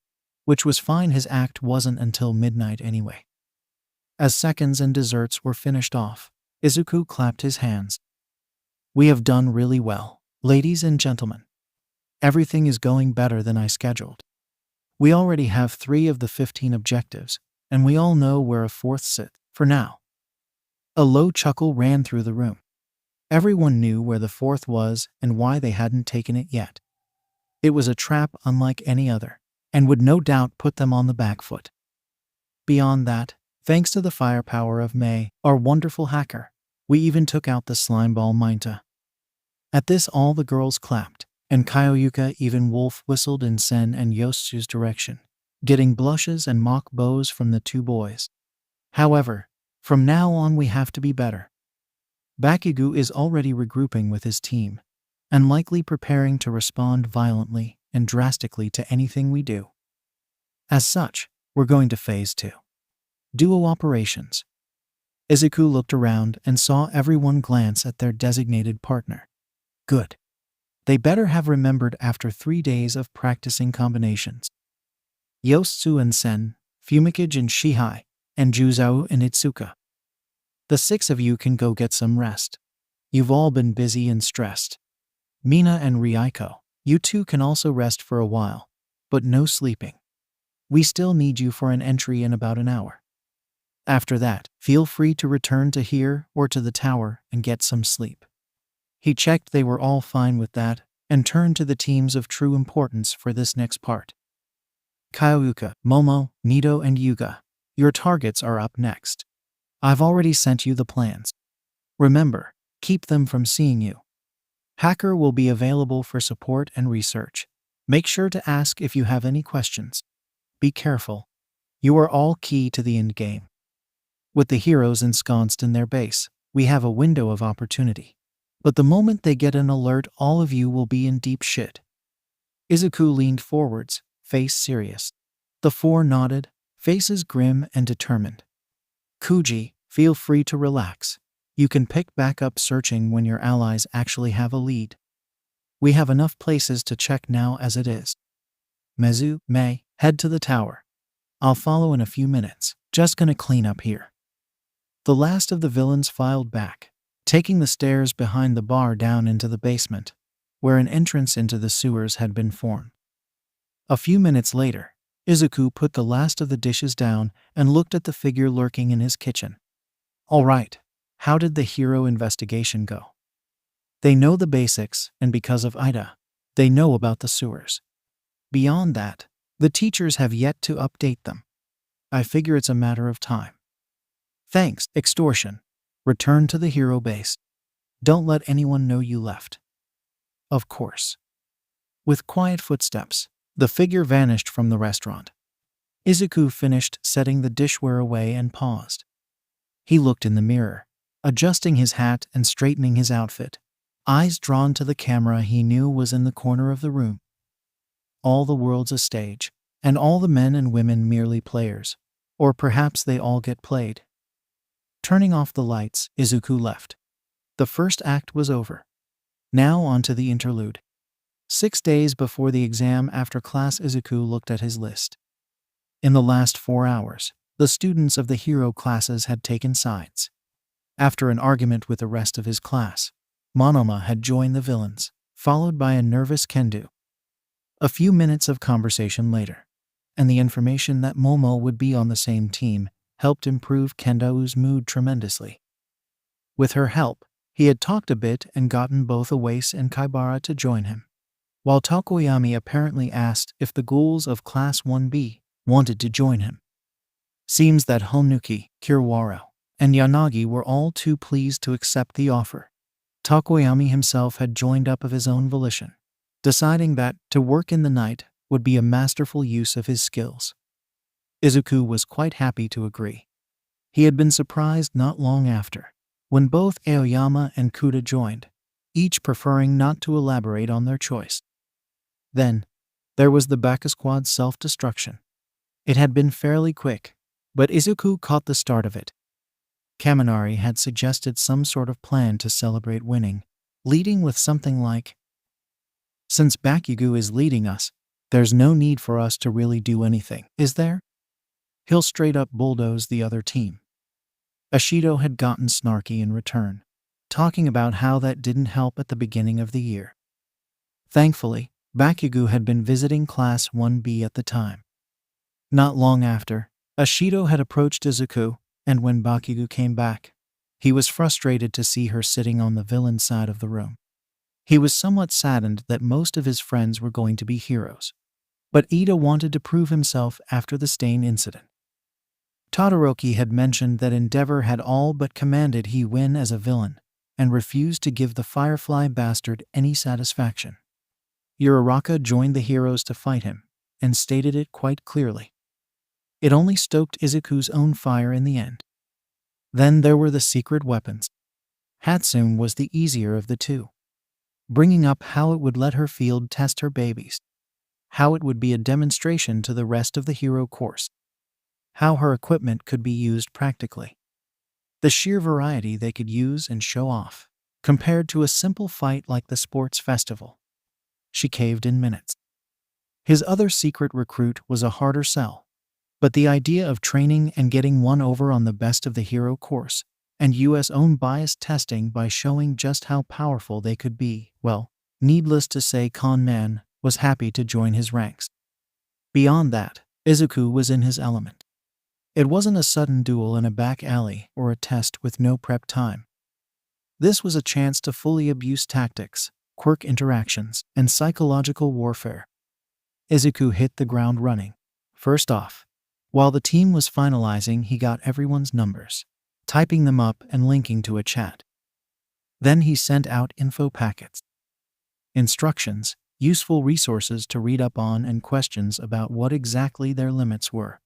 which was fine, his act wasn't until midnight anyway. As seconds and desserts were finished off, Izuku clapped his hands. "We have done really well, ladies and gentlemen. Everything is going better than I scheduled. We already have 3 of the 15 objectives, and we all know where a 4th sits, for now." A low chuckle ran through the room. Everyone knew where the 4th was and why they hadn't taken it yet. It was a trap unlike any other, and would no doubt put them on the back foot. Beyond that, thanks to the firepower of Mei, our wonderful hacker, we even took out the slimeball Minta. At this all the girls clapped, and Kyoyuka even wolf whistled in Sen and Yosu's direction, getting blushes and mock bows from the 2 boys. However, from now on we have to be better. Bakugo is already regrouping with his team, and likely preparing to respond violently and drastically to anything we do. As such, we're going to Phase 2. Duo operations. Izuku looked around and saw everyone glance at their designated partner. Good. They better have remembered after 3 days of practicing combinations. Yosu and Sen, Fumikage and Shihai, and Juzawa and Itsuka. The 6 of you can go get some rest. You've all been busy and stressed. Mina and Ryoiko, you 2 can also rest for a while, but no sleeping. We still need you for an entry in about an hour. After that, feel free to return to here or to the tower and get some sleep." He checked they were all fine with that, and turned to the teams of true importance for this next part. Kyoyuka, Momo, Nito and Yuga, your targets are up next. I've already sent you the plans. Remember, keep them from seeing you. Hacker will be available for support and research. Make sure to ask if you have any questions. Be careful. You are all key to the end game. With the heroes ensconced in their base, we have a window of opportunity. But the moment they get an alert, all of you will be in deep shit. Izuku leaned forwards, face serious. The 4 nodded, faces grim and determined. Kuji, feel free to relax. You can pick back up searching when your allies actually have a lead. We have enough places to check now as it is. Mezu, Mei, head to the tower. I'll follow in a few minutes, just gonna clean up here. The last of the villains filed back, taking the stairs behind the bar down into the basement, where an entrance into the sewers had been formed. A few minutes later, Izuku put the last of the dishes down and looked at the figure lurking in his kitchen. All right, how did the hero investigation go? They know the basics, and because of Ida, they know about the sewers. Beyond that, the teachers have yet to update them. I figure it's a matter of time. Thanks, Extortion. Return to the hero base. Don't let anyone know you left. Of course. With quiet footsteps, the figure vanished from the restaurant. Izuku finished setting the dishware away and paused. He looked in the mirror, adjusting his hat and straightening his outfit, eyes drawn to the camera he knew was in the corner of the room. All the world's a stage, and all the men and women merely players, or perhaps they all get played. Turning off the lights, Izuku left. The first act was over. Now on to the interlude. 6 days before the exam after class, Izuku looked at his list. In the last 4 hours, the students of the hero classes had taken sides. After an argument with the rest of his class, Monoma had joined the villains, followed by a nervous Kendo. A few minutes of conversation later, and the information that Momo would be on the same team helped improve Kendo's mood tremendously. With her help, he had talked a bit and gotten both 𝐻𝐻 and Kaibara to join him, while Tokoyami apparently asked if the ghouls of Class 1B wanted to join him. Seems that Honuki, Kiriwara, and Yanagi were all too pleased to accept the offer. Tokoyami himself had joined up of his own volition, deciding that to work in the night would be a masterful use of his skills. Izuku was quite happy to agree. He had been surprised not long after, when both Aoyama and Kuta joined, each preferring not to elaborate on their choice. Then, there was the Baka Squad's self-destruction. It had been fairly quick, but Izuku caught the start of it. Kaminari had suggested some sort of plan to celebrate winning, leading with something like, "Since Bakugo is leading us, there's no need for us to really do anything, is there? He'll straight up bulldoze the other team." Ashido had gotten snarky in return, talking about how that didn't help at the beginning of the year. Thankfully, Bakugo had been visiting Class 1B at the time. Not long after, Ashido had approached Izuku, and when Bakugo came back, he was frustrated to see her sitting on the villain side of the room. He was somewhat saddened that most of his friends were going to be heroes, but Ida wanted to prove himself after the stain incident. Todoroki had mentioned that Endeavor had all but commanded he win as a villain, and refused to give the Firefly bastard any satisfaction. Uraraka joined the heroes to fight him, and stated it quite clearly. It only stoked Izuku's own fire in the end. Then there were the secret weapons. Hatsune was the easier of the two, bringing up how it would let her field test her babies, how it would be a demonstration to the rest of the hero course, how her equipment could be used practically, the sheer variety they could use and show off, compared to a simple fight like the sports festival. She caved in minutes. His other secret recruit was a harder sell, but the idea of training and getting one over on the best of the hero course, and US own bias testing by showing just how powerful they could be, well, needless to say Con Man was happy to join his ranks. Beyond that, Izuku was in his element. It wasn't a sudden duel in a back alley or a test with no prep time. This was a chance to fully abuse tactics, quirk interactions, and psychological warfare. Izuku hit the ground running. First off, while the team was finalizing, he got everyone's numbers, typing them up and linking to a chat. Then he sent out info packets, instructions, useful resources to read up on, and questions about what exactly their limits were.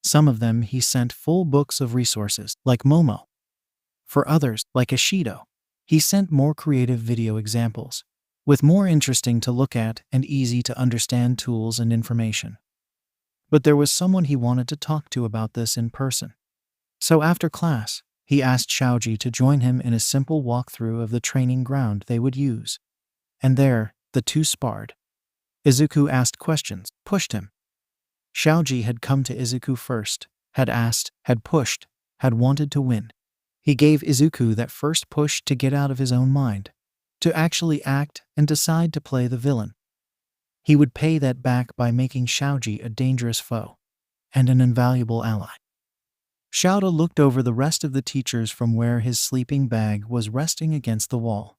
Some of them he sent full books of resources, like Momo. For others, like Ashido, he sent more creative video examples, with more interesting to look at and easy to understand tools and information. But there was someone he wanted to talk to about this in person. So after class, he asked Xiaoji to join him in a simple walkthrough of the training ground they would use. And there, the two sparred. Izuku asked questions, pushed him. Xiaoji had come to Izuku first, had asked, had pushed, had wanted to win. He gave Izuku that first push to get out of his own mind, to actually act and decide to play the villain. He would pay that back by making Xiaoji a dangerous foe and an invaluable ally. Xiaoda looked over the rest of the teachers from where his sleeping bag was resting against the wall.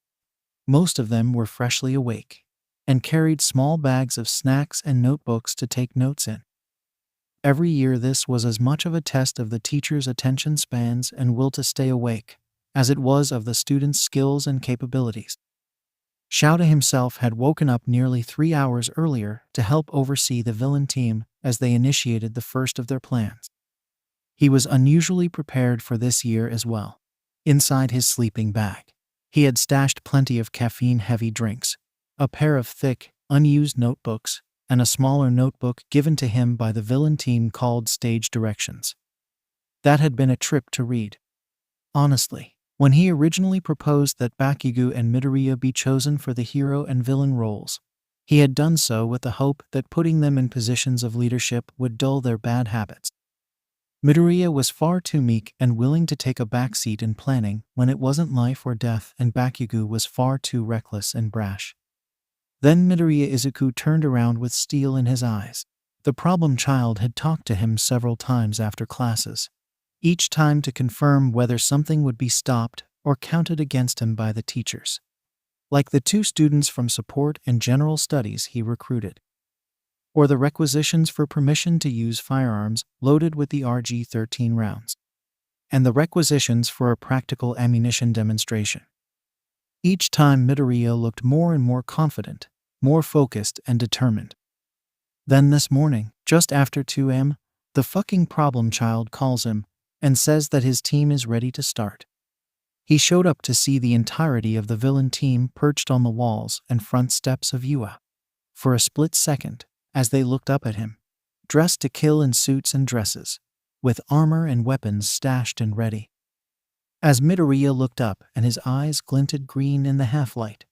Most of them were freshly awake and carried small bags of snacks and notebooks to take notes in. Every year this was as much of a test of the teachers' attention spans and will to stay awake as it was of the students' skills and capabilities. Xiaoda himself had woken up nearly 3 hours earlier to help oversee the villain team as they initiated the first of their plans. He was unusually prepared for this year as well. Inside his sleeping bag, he had stashed plenty of caffeine-heavy drinks, a pair of thick, unused notebooks, and a smaller notebook given to him by the villain team called Stage Directions. That had been a trip to read. Honestly, when he originally proposed that Bakugo and Midoriya be chosen for the hero and villain roles, He had done so with the hope that putting them in positions of leadership would dull their bad habits. Midoriya was far too meek and willing to take a backseat in planning when it wasn't life or death, and Bakugo was far too reckless and brash. Then Midoriya Izuku turned around with steel in his eyes. The problem child had talked to him several times after classes, each time to confirm whether something would be stopped or counted against him by the teachers, like the 2 students from support and general studies he recruited, or the requisitions for permission to use firearms loaded with the RG-13 rounds, and the requisitions for a practical ammunition demonstration. Each time Midoriya looked more and more confident, more focused and determined. Then this morning, just after 2 a.m., the fucking problem child calls him and says that his team is ready to start. He showed up to see the entirety of the villain team perched on the walls and front steps of UA. For a split second, as they looked up at him, dressed to kill in suits and dresses, with armor and weapons stashed and ready. As Midoriya looked up and his eyes glinted green in the half-light,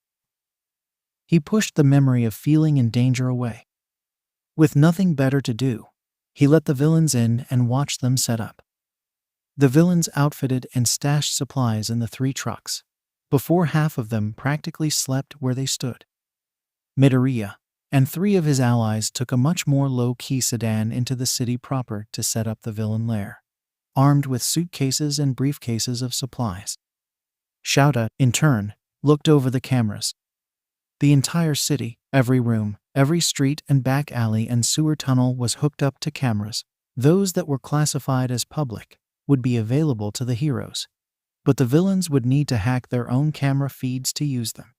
he pushed the memory of feeling in danger away. With nothing better to do, he let the villains in and watched them set up. The villains outfitted and stashed supplies in the 3 trucks, before half of them practically slept where they stood. Midoriya and 3 of his allies took a much more low-key sedan into the city proper to set up the villain lair, armed with suitcases and briefcases of supplies. 𝐲𝐸, in turn, looked over the cameras. The entire city, every room, every street and back alley and sewer tunnel was hooked up to cameras. Those that were classified as public would be available to the heroes, but the villains would need to hack their own camera feeds to use them.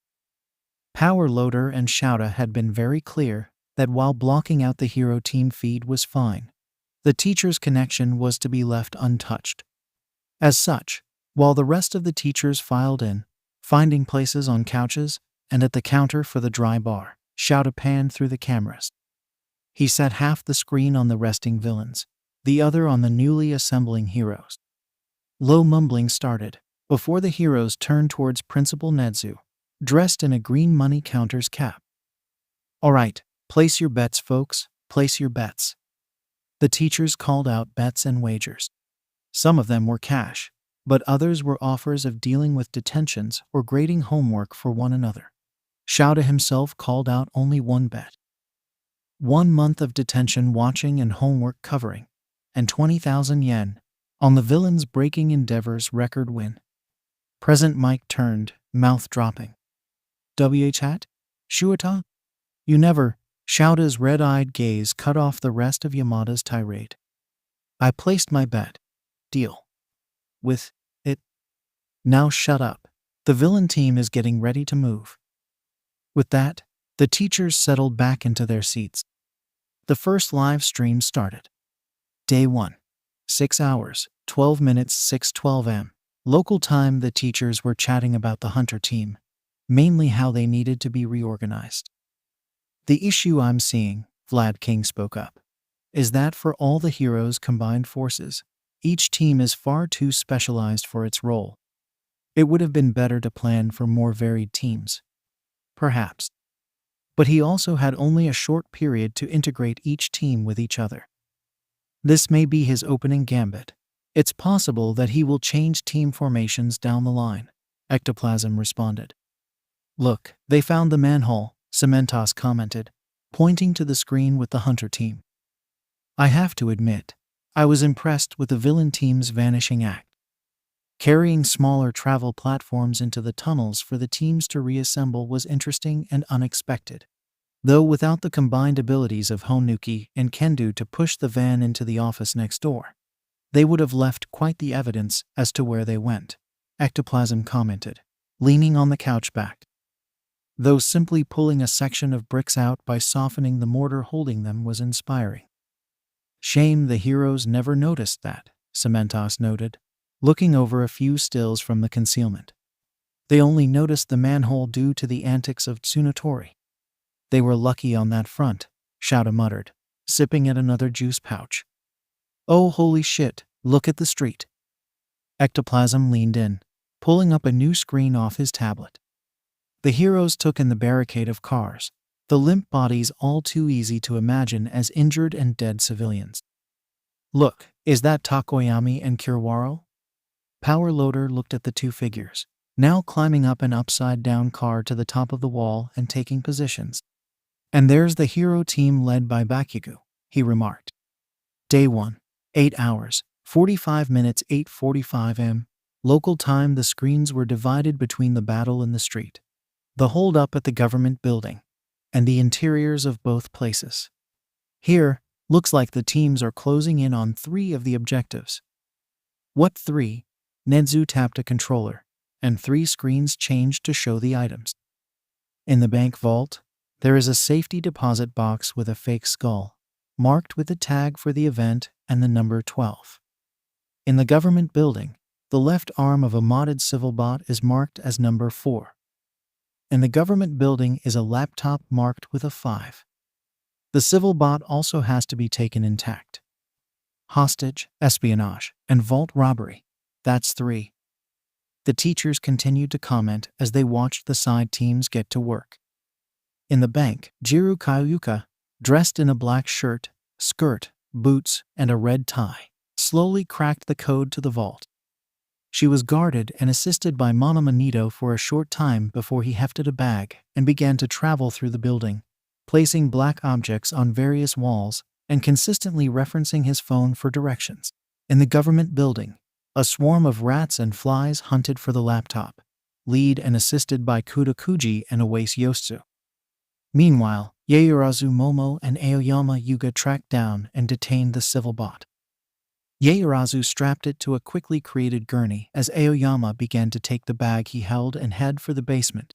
Power Loader and 𝐲𝐸 had been very clear that while blocking out the hero team feed was fine, the teacher's connection was to be left untouched. As such, while the rest of the teachers filed in, finding places on couches and at the counter for the dry bar, 𝐲𝐸 panned through the cameras. He set half the screen on the resting villains, the other on the newly assembling heroes. Low mumbling started before the heroes turned towards Principal Nezu, dressed in a green money counter's cap. "All right, place your bets, folks, place your bets." The teachers called out bets and wagers. Some of them were cash, but others were offers of dealing with detentions or grading homework for one another. 𝐲𝐸 himself called out only one bet. 1 month of detention watching and homework covering, and 20,000 yen on the villain's breaking endeavor's record win. Present Mike turned, mouth dropping. "WH? Shuata? You never." 𝐲𝐸's red-eyed gaze cut off the rest of Yamada's tirade. "I placed my bet. Deal with it. Now shut up. The villain team is getting ready to move." With that, the teachers settled back into their seats. The first live stream started. Day 1. 6 hours, 12 minutes, 6:12 am. Local time. The teachers were chatting about the Hunter team, mainly how they needed to be reorganized. "The issue I'm seeing," Vlad King spoke up, "is that for all the heroes' combined forces, each team is far too specialized for its role. It would have been better to plan for more varied teams. Perhaps." But he also had only a short period to integrate each team with each other. This may be his opening gambit. It's possible that he will change team formations down the line, Ectoplasm responded. "Look, they found the manhole," 𝐸𝐸 commented, pointing to the screen with the Hunter team. "I have to admit, I was impressed with the villain team's vanishing act. Carrying smaller travel platforms into the tunnels for the teams to reassemble was interesting and unexpected. Though without the combined abilities of Honuki and Kendo to push the van into the office next door, they would have left quite the evidence as to where they went," Ectoplasm commented, leaning on the couch back. "Though simply pulling a section of bricks out by softening the mortar holding them was inspiring. Shame the heroes never noticed that," 𝐸𝐸 noted, looking over a few stills from the concealment. "They only noticed the manhole due to the antics of Tsunotori. They were lucky on that front," 𝐲𝐸 muttered, sipping at another juice pouch. "Oh holy shit, look at the street." Ectoplasm leaned in, pulling up a new screen off his tablet. The heroes took in the barricade of cars, the limp bodies all too easy to imagine as injured and dead civilians. Look, is that Tokoyami and Kiriwaro? Power Loader looked at the two figures, now climbing up an upside-down car to the top of the wall and taking positions. And there's the hero team led by Bakugo, he remarked. Day 1, 8 hours, 45 minutes 8:45 am. Local time. The screens were divided between the battle in the street, the hold-up at the government building, and the interiors of both places. Here, looks like the teams are closing in on 3 of the objectives. What 3? Nedzu tapped a controller, and 3 screens changed to show the items. In the bank vault, there is a safety deposit box with a fake skull, marked with the tag for the event and the number 12. In the government building, the left arm of a modded civil bot is marked as number 4. In the government building is a laptop marked with a 5. The civil bot also has to be taken intact. Hostage, espionage, and vault robbery. That's 3. The teachers continued to comment as they watched the side teams get to work. In the bank, Jiru-Kayuka, dressed in a black shirt, skirt, boots, and a red tie, slowly cracked the code to the vault. She was guarded and assisted by Monoma Nito for a short time before he hefted a bag and began to travel through the building, placing black objects on various walls and consistently referencing his phone for directions. In the government building, a swarm of rats and flies hunted for the laptop, led and assisted by Kudokuji and 𝐻𝐻𝐸. Meanwhile, Yaoyorozu Momo and Aoyama Yuga tracked down and detained the civil bot. Yaoyorozu strapped it to a quickly created gurney as Aoyama began to take the bag he held and head for the basement.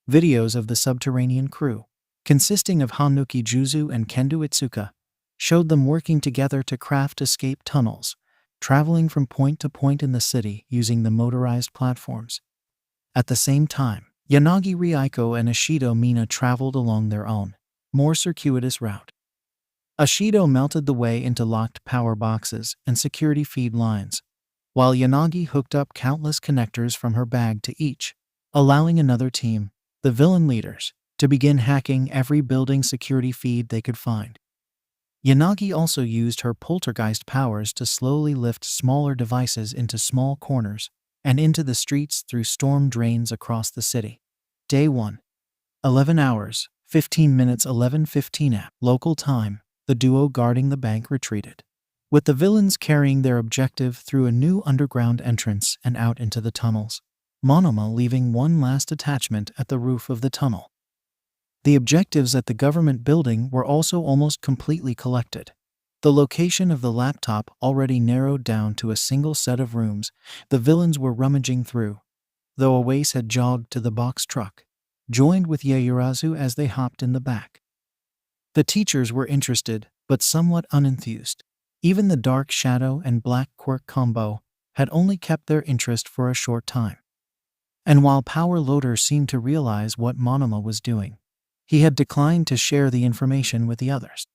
Videos of the subterranean crew, consisting of Hanuki Juzu and Kendo Itsuka, showed them working together to craft escape tunnels, traveling from point to point in the city using the motorized platforms. At the same time, Yanagi Ryuko and Ashido Mina traveled along their own, more circuitous route. Ashido melted the way into locked power boxes and security feed lines, while Yanagi hooked up countless connectors from her bag to each, allowing another team, the villain leaders, to begin hacking every building security feed they could find. Yanagi also used her poltergeist powers to slowly lift smaller devices into small corners and into the streets through storm drains across the city. Day 1. 11 hours, 15 minutes 11:15 am. Local time, the duo guarding the bank retreated, with the villains carrying their objective through a new underground entrance and out into the tunnels, Monoma leaving one last attachment at the roof of the tunnel. The objectives at the government building were also almost completely collected. The location of the laptop already narrowed down to a single set of rooms the villains were rummaging through, though 𝐻𝐻𝐸 had jogged to the box truck, joined with Yaoyorozu as they hopped in the back. The teachers were interested, but somewhat unenthused. Even the Dark Shadow and Black Quirk combo had only kept their interest for a short time. And while Power Loader seemed to realize what Monoma was doing, he had declined to share the information with the others.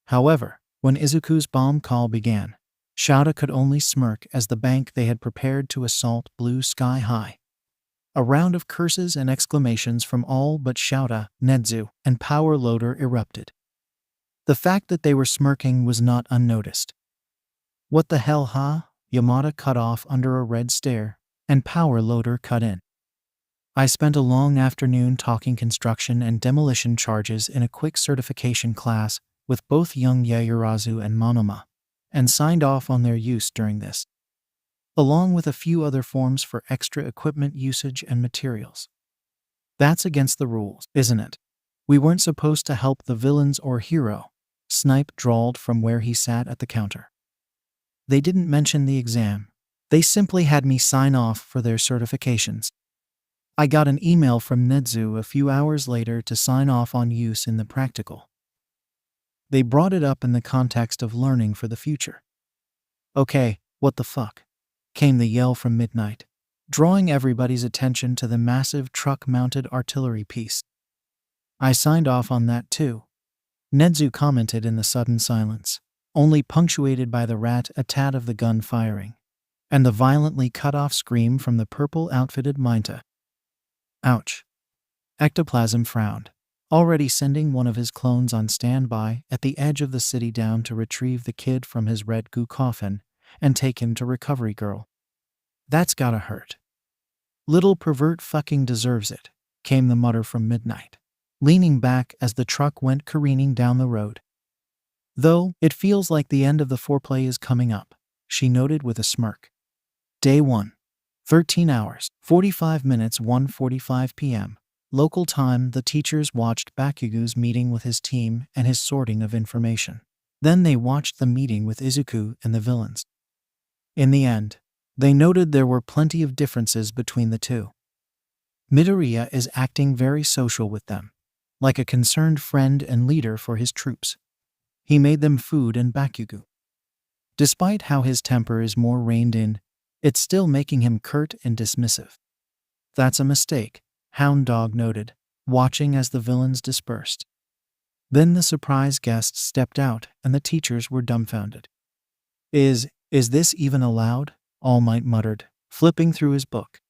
However, when Izuku's bomb call began, 𝐲𝐸𝐬 could only smirk as the bank they had prepared to assault blew sky high. A round of curses and exclamations from all but 𝐲𝐸𝐬, Nedzu, and Power Loader erupted. The fact that they were smirking was not unnoticed. What the hell, huh? Yamada cut off under a red stare, and Power Loader cut in. I spent a long afternoon talking construction and demolition charges in a quick certification class with both young Yaoyorozu and Monoma, and signed off on their use during this, along with a few other forms for extra equipment usage and materials. That's against the rules, isn't it? We weren't supposed to help the villains or hero, Snipe drawled from where he sat at the counter. They didn't mention the exam. They simply had me sign off for their certifications. I got an email from Nedzu a few hours later to sign off on use in the practical. They brought it up in the context of learning for the future. Okay, what the fuck? Came the yell from midnight, drawing everybody's attention to the massive truck-mounted artillery piece. I signed off on that too, Nedzu commented in the sudden silence, only punctuated by the rat-a-tat of the gun firing, and the violently cut-off scream from the purple-outfitted Minta. Ouch. Ectoplasm frowned, already sending one of his clones on standby at the edge of the city down to retrieve the kid from his red goo coffin and take him to Recovery Girl. That's gotta hurt. Little pervert fucking deserves it, came the mutter from Midnight, leaning back as the truck went careening down the road. Though, it feels like the end of the foreplay is coming up, she noted with a smirk. Day 1. 13 hours, 45 minutes 1:45 p.m. Local time. The teachers watched Bakugo's meeting with his team and his sorting of information. Then they watched the meeting with Izuku and the villains. In the end, they noted there were plenty of differences between the two. Midoriya is acting very social with them, like a concerned friend and leader for his troops. He made them food and Bakugo. Despite how his temper is more reined in, it's still making him curt and dismissive. That's a mistake, Hound Dog noted, watching as the villains dispersed. Then the surprise guests stepped out and the teachers were dumbfounded. Is this even allowed? All Might muttered, flipping through his book.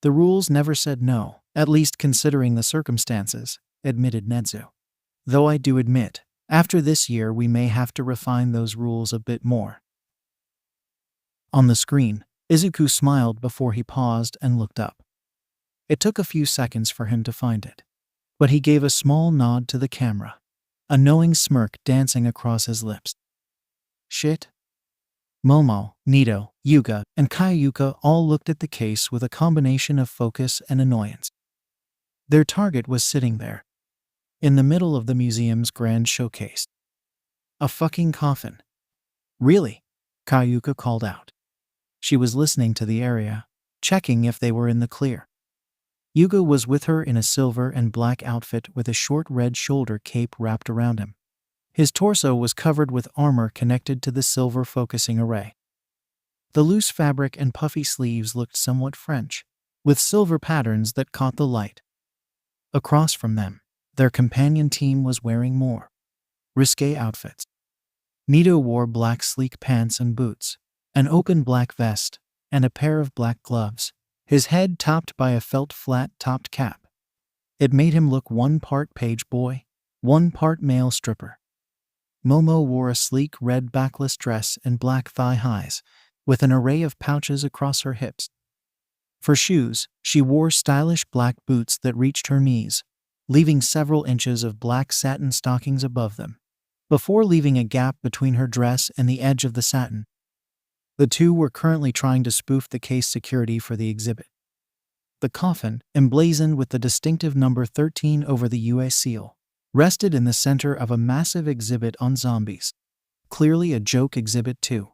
The rules never said no, at least considering the circumstances, admitted Nezu. Though I do admit, after this year we may have to refine those rules a bit more. On the screen, Izuku smiled before he paused and looked up. It took a few seconds for him to find it, but he gave a small nod to the camera, a knowing smirk dancing across his lips. Shit. Momo, Nito, Yuga, and Kayuka all looked at the case with a combination of focus and annoyance. Their target was sitting there, in the middle of the museum's grand showcase. A fucking coffin. Really? Kayuka called out. She was listening to the area, checking if they were in the clear. Yuga was with her in a silver and black outfit with a short red shoulder cape wrapped around him. His torso was covered with armor connected to the silver focusing array. The loose fabric and puffy sleeves looked somewhat French, with silver patterns that caught the light. Across from them, their companion team was wearing more risque outfits. Nito wore black sleek pants and boots, an open black vest, and a pair of black gloves, his head topped by a felt flat-topped cap. It made him look one part page boy, one part male stripper. Momo wore a sleek red backless dress and black thigh highs, with an array of pouches across her hips. For shoes, she wore stylish black boots that reached her knees, leaving several inches of black satin stockings above them, before leaving a gap between her dress and the edge of the satin. The two were currently trying to spoof the case security for the exhibit. The coffin, emblazoned with the distinctive number 13 over the UA seal, rested in the center of a massive exhibit on zombies. Clearly a joke exhibit too.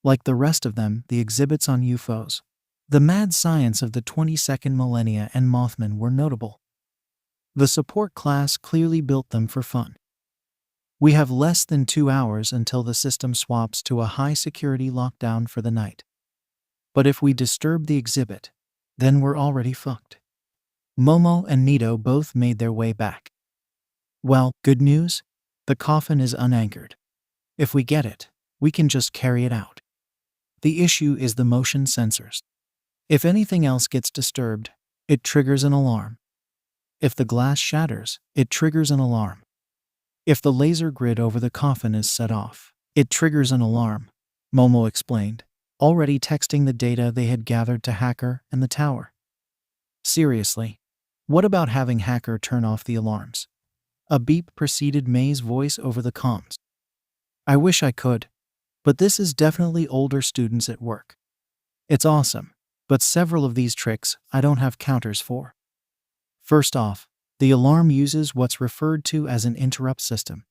Like the rest of them, the exhibits on UFOs, the mad science of the 22nd millennia and Mothman were notable. The support class clearly built them for fun. We have less than 2 hours until the system swaps to a high-security lockdown for the night. But if we disturb the exhibit, then we're already fucked. Momo and Nito both made their way back. Well, good news? The coffin is unanchored. If we get it, we can just carry it out. The issue is the motion sensors. If anything else gets disturbed, it triggers an alarm. If the glass shatters, it triggers an alarm. If the laser grid over the coffin is set off, it triggers an alarm, Momo explained, already texting the data they had gathered to Hacker and the tower. Seriously, what about having Hacker turn off the alarms? A beep preceded May's voice over the comms. I wish I could, but this is definitely older students at work. It's awesome, but several of these tricks I don't have counters for. First off, the alarm uses what's referred to as an interrupt system.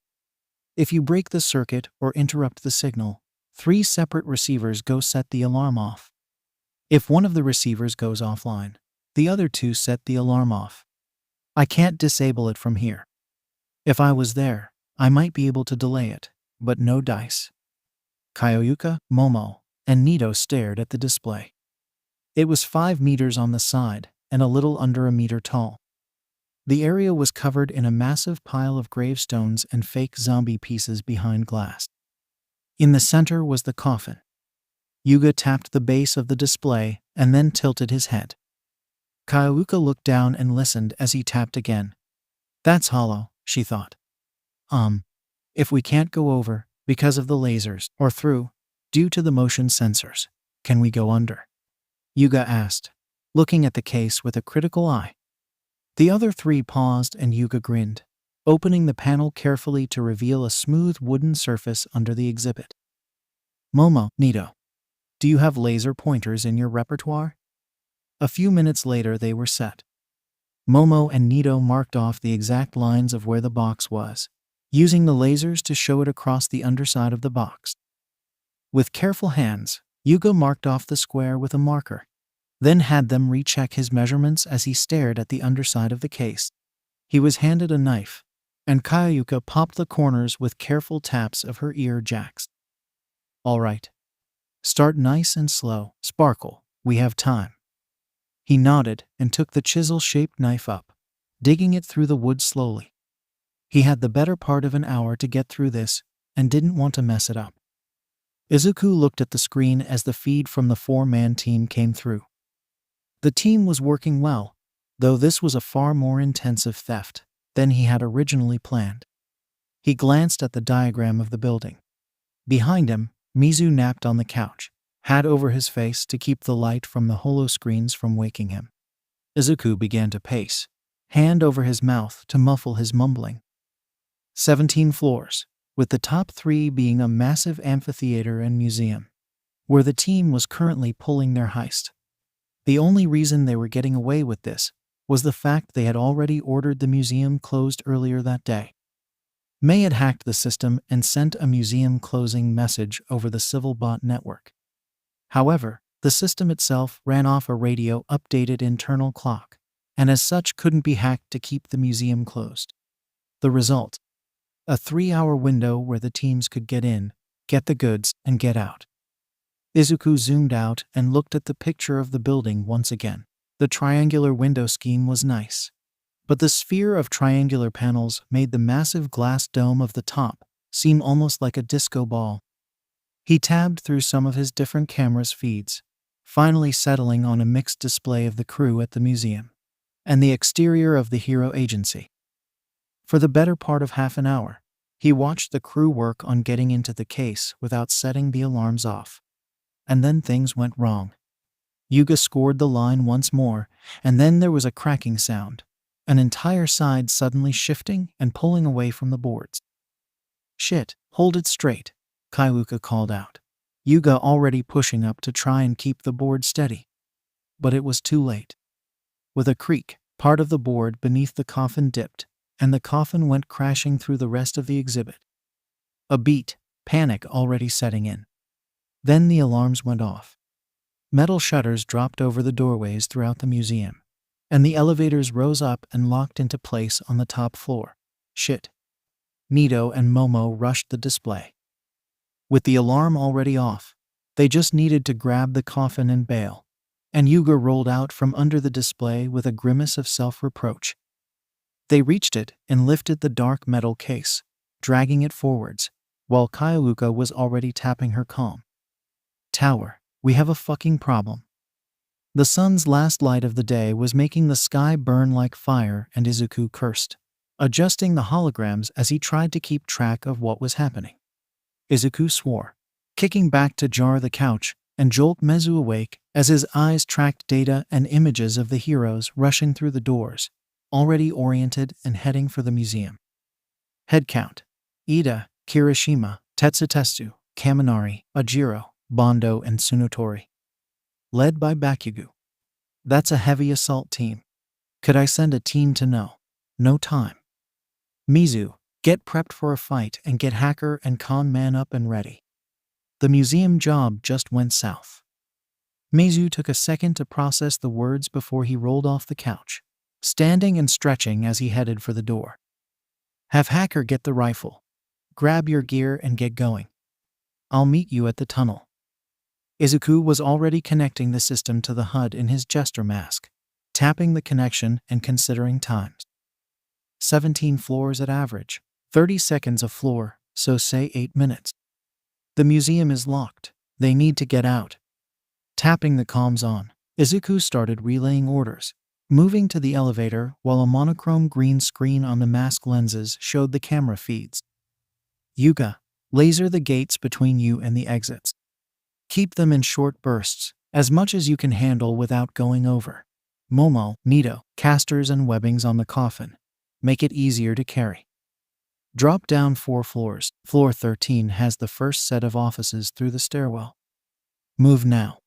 If you break the circuit or interrupt the signal, 3 separate receivers go set the alarm off. If one of the receivers goes offline, the other 2 set the alarm off. I can't disable it from here. If I was there, I might be able to delay it, but no dice. Kayuka, Momo, and Nito stared at the display. It was 5 meters on the side and a little under a meter tall. The area was covered in a massive pile of gravestones and fake zombie pieces behind glass. In the center was the coffin. Yuga tapped the base of the display and then tilted his head. Kayuka looked down and listened as he tapped again. That's hollow, she thought. If we can't go over because of the lasers or through due to the motion sensors, can we go under? Yuga asked, looking at the case with a critical eye. The other three paused and Yuga grinned, opening the panel carefully to reveal a smooth wooden surface under the exhibit. Momo, 𝐬𝐬, do you have laser pointers in your repertoire? A few minutes later they were set. Momo and 𝐬𝐬 marked off the exact lines of where the box was, using the lasers to show it across the underside of the box. With careful hands, Yuga marked off the square with a marker, then had them recheck his measurements as he stared at the underside of the case. He was handed a knife, and Kayuka popped the corners with careful taps of her ear jacks. All right. Start nice and slow, Sparkle, we have time. He nodded and took the chisel-shaped knife up, digging it through the wood slowly. He had the better part of an hour to get through this and didn't want to mess it up. Izuku looked at the screen as the feed from the 4-man team came through. The team was working well, though this was a far more intensive theft than he had originally planned. He glanced at the diagram of the building. Behind him, Mizu napped on the couch, hat over his face to keep the light from the holoscreens from waking him. Izuku began to pace, hand over his mouth to muffle his mumbling. 17 floors, with the top 3 being a massive amphitheater and museum, where the team was currently pulling their heist. The only reason they were getting away with this was the fact they had already ordered the museum closed earlier that day. May had hacked the system and sent a museum closing message over the 𝗃𝗏𝗏 network. However, the system itself ran off a radio-updated internal clock, and as such couldn't be hacked to keep the museum closed. The result? A 3-hour window where the teams could get in, get the goods, and get out. Izuku zoomed out and looked at the picture of the building once again. The triangular window scheme was nice, but the sphere of triangular panels made the massive glass dome of the top seem almost like a disco ball. He tabbed through some of his different cameras' feeds, finally settling on a mixed display of the crew at the museum and the exterior of the Hero Agency. For the better part of half an hour, he watched the crew work on getting into the case without setting the alarms off. And then things went wrong. Yuga scored the line once more, and then there was a cracking sound, an entire side suddenly shifting and pulling away from the boards. Shit, hold it straight, Kayuka called out, Yuga already pushing up to try and keep the board steady. But it was too late. With a creak, part of the board beneath the coffin dipped, and the coffin went crashing through the rest of the exhibit. A beat, panic already setting in. Then the alarms went off. Metal shutters dropped over the doorways throughout the museum, and the elevators rose up and locked into place on the top floor. Shit. 𝐬𝐬 and Momo rushed the display. With the alarm already off, they just needed to grab the coffin and bail, and Yuga rolled out from under the display with a grimace of self-reproach. They reached it and lifted the dark metal case, dragging it forwards, while Kayuka was already tapping her calm. Tower, we have a fucking problem. The sun's last light of the day was making the sky burn like fire, and Izuku cursed, adjusting the holograms as he tried to keep track of what was happening. Izuku swore, kicking back to jar the couch and jolt Mezu awake as his eyes tracked data and images of the heroes rushing through the doors, already oriented and heading for the museum. Head count: Ida, Kirishima, Tetsutetsu, Kaminari, Ajiro, Bondo, and Tsunotori. Led by Bakugo. That's a heavy assault team. Could I send a team to know? No time. Mizu, get prepped for a fight and get Hacker and Con Man up and ready. The museum job just went south. Mizu took a second to process the words before he rolled off the couch, standing and stretching as he headed for the door. Have Hacker get the rifle. Grab your gear and get going. I'll meet you at the tunnel. Izuku was already connecting the system to the HUD in his jester mask, tapping the connection and considering times. 17 floors at average, 30 seconds a floor, so say 8 minutes. The museum is locked. They need to get out. Tapping the comms on, Izuku started relaying orders, moving to the elevator while a monochrome green screen on the mask lenses showed the camera feeds. Yuga, laser the gates between you and the exits. Keep them in short bursts, as much as you can handle without going over. Momo, Nito, casters and webbings on the coffin. Make it easier to carry. Drop down 4 floors. Floor 13 has the first set of offices through the stairwell. Move now.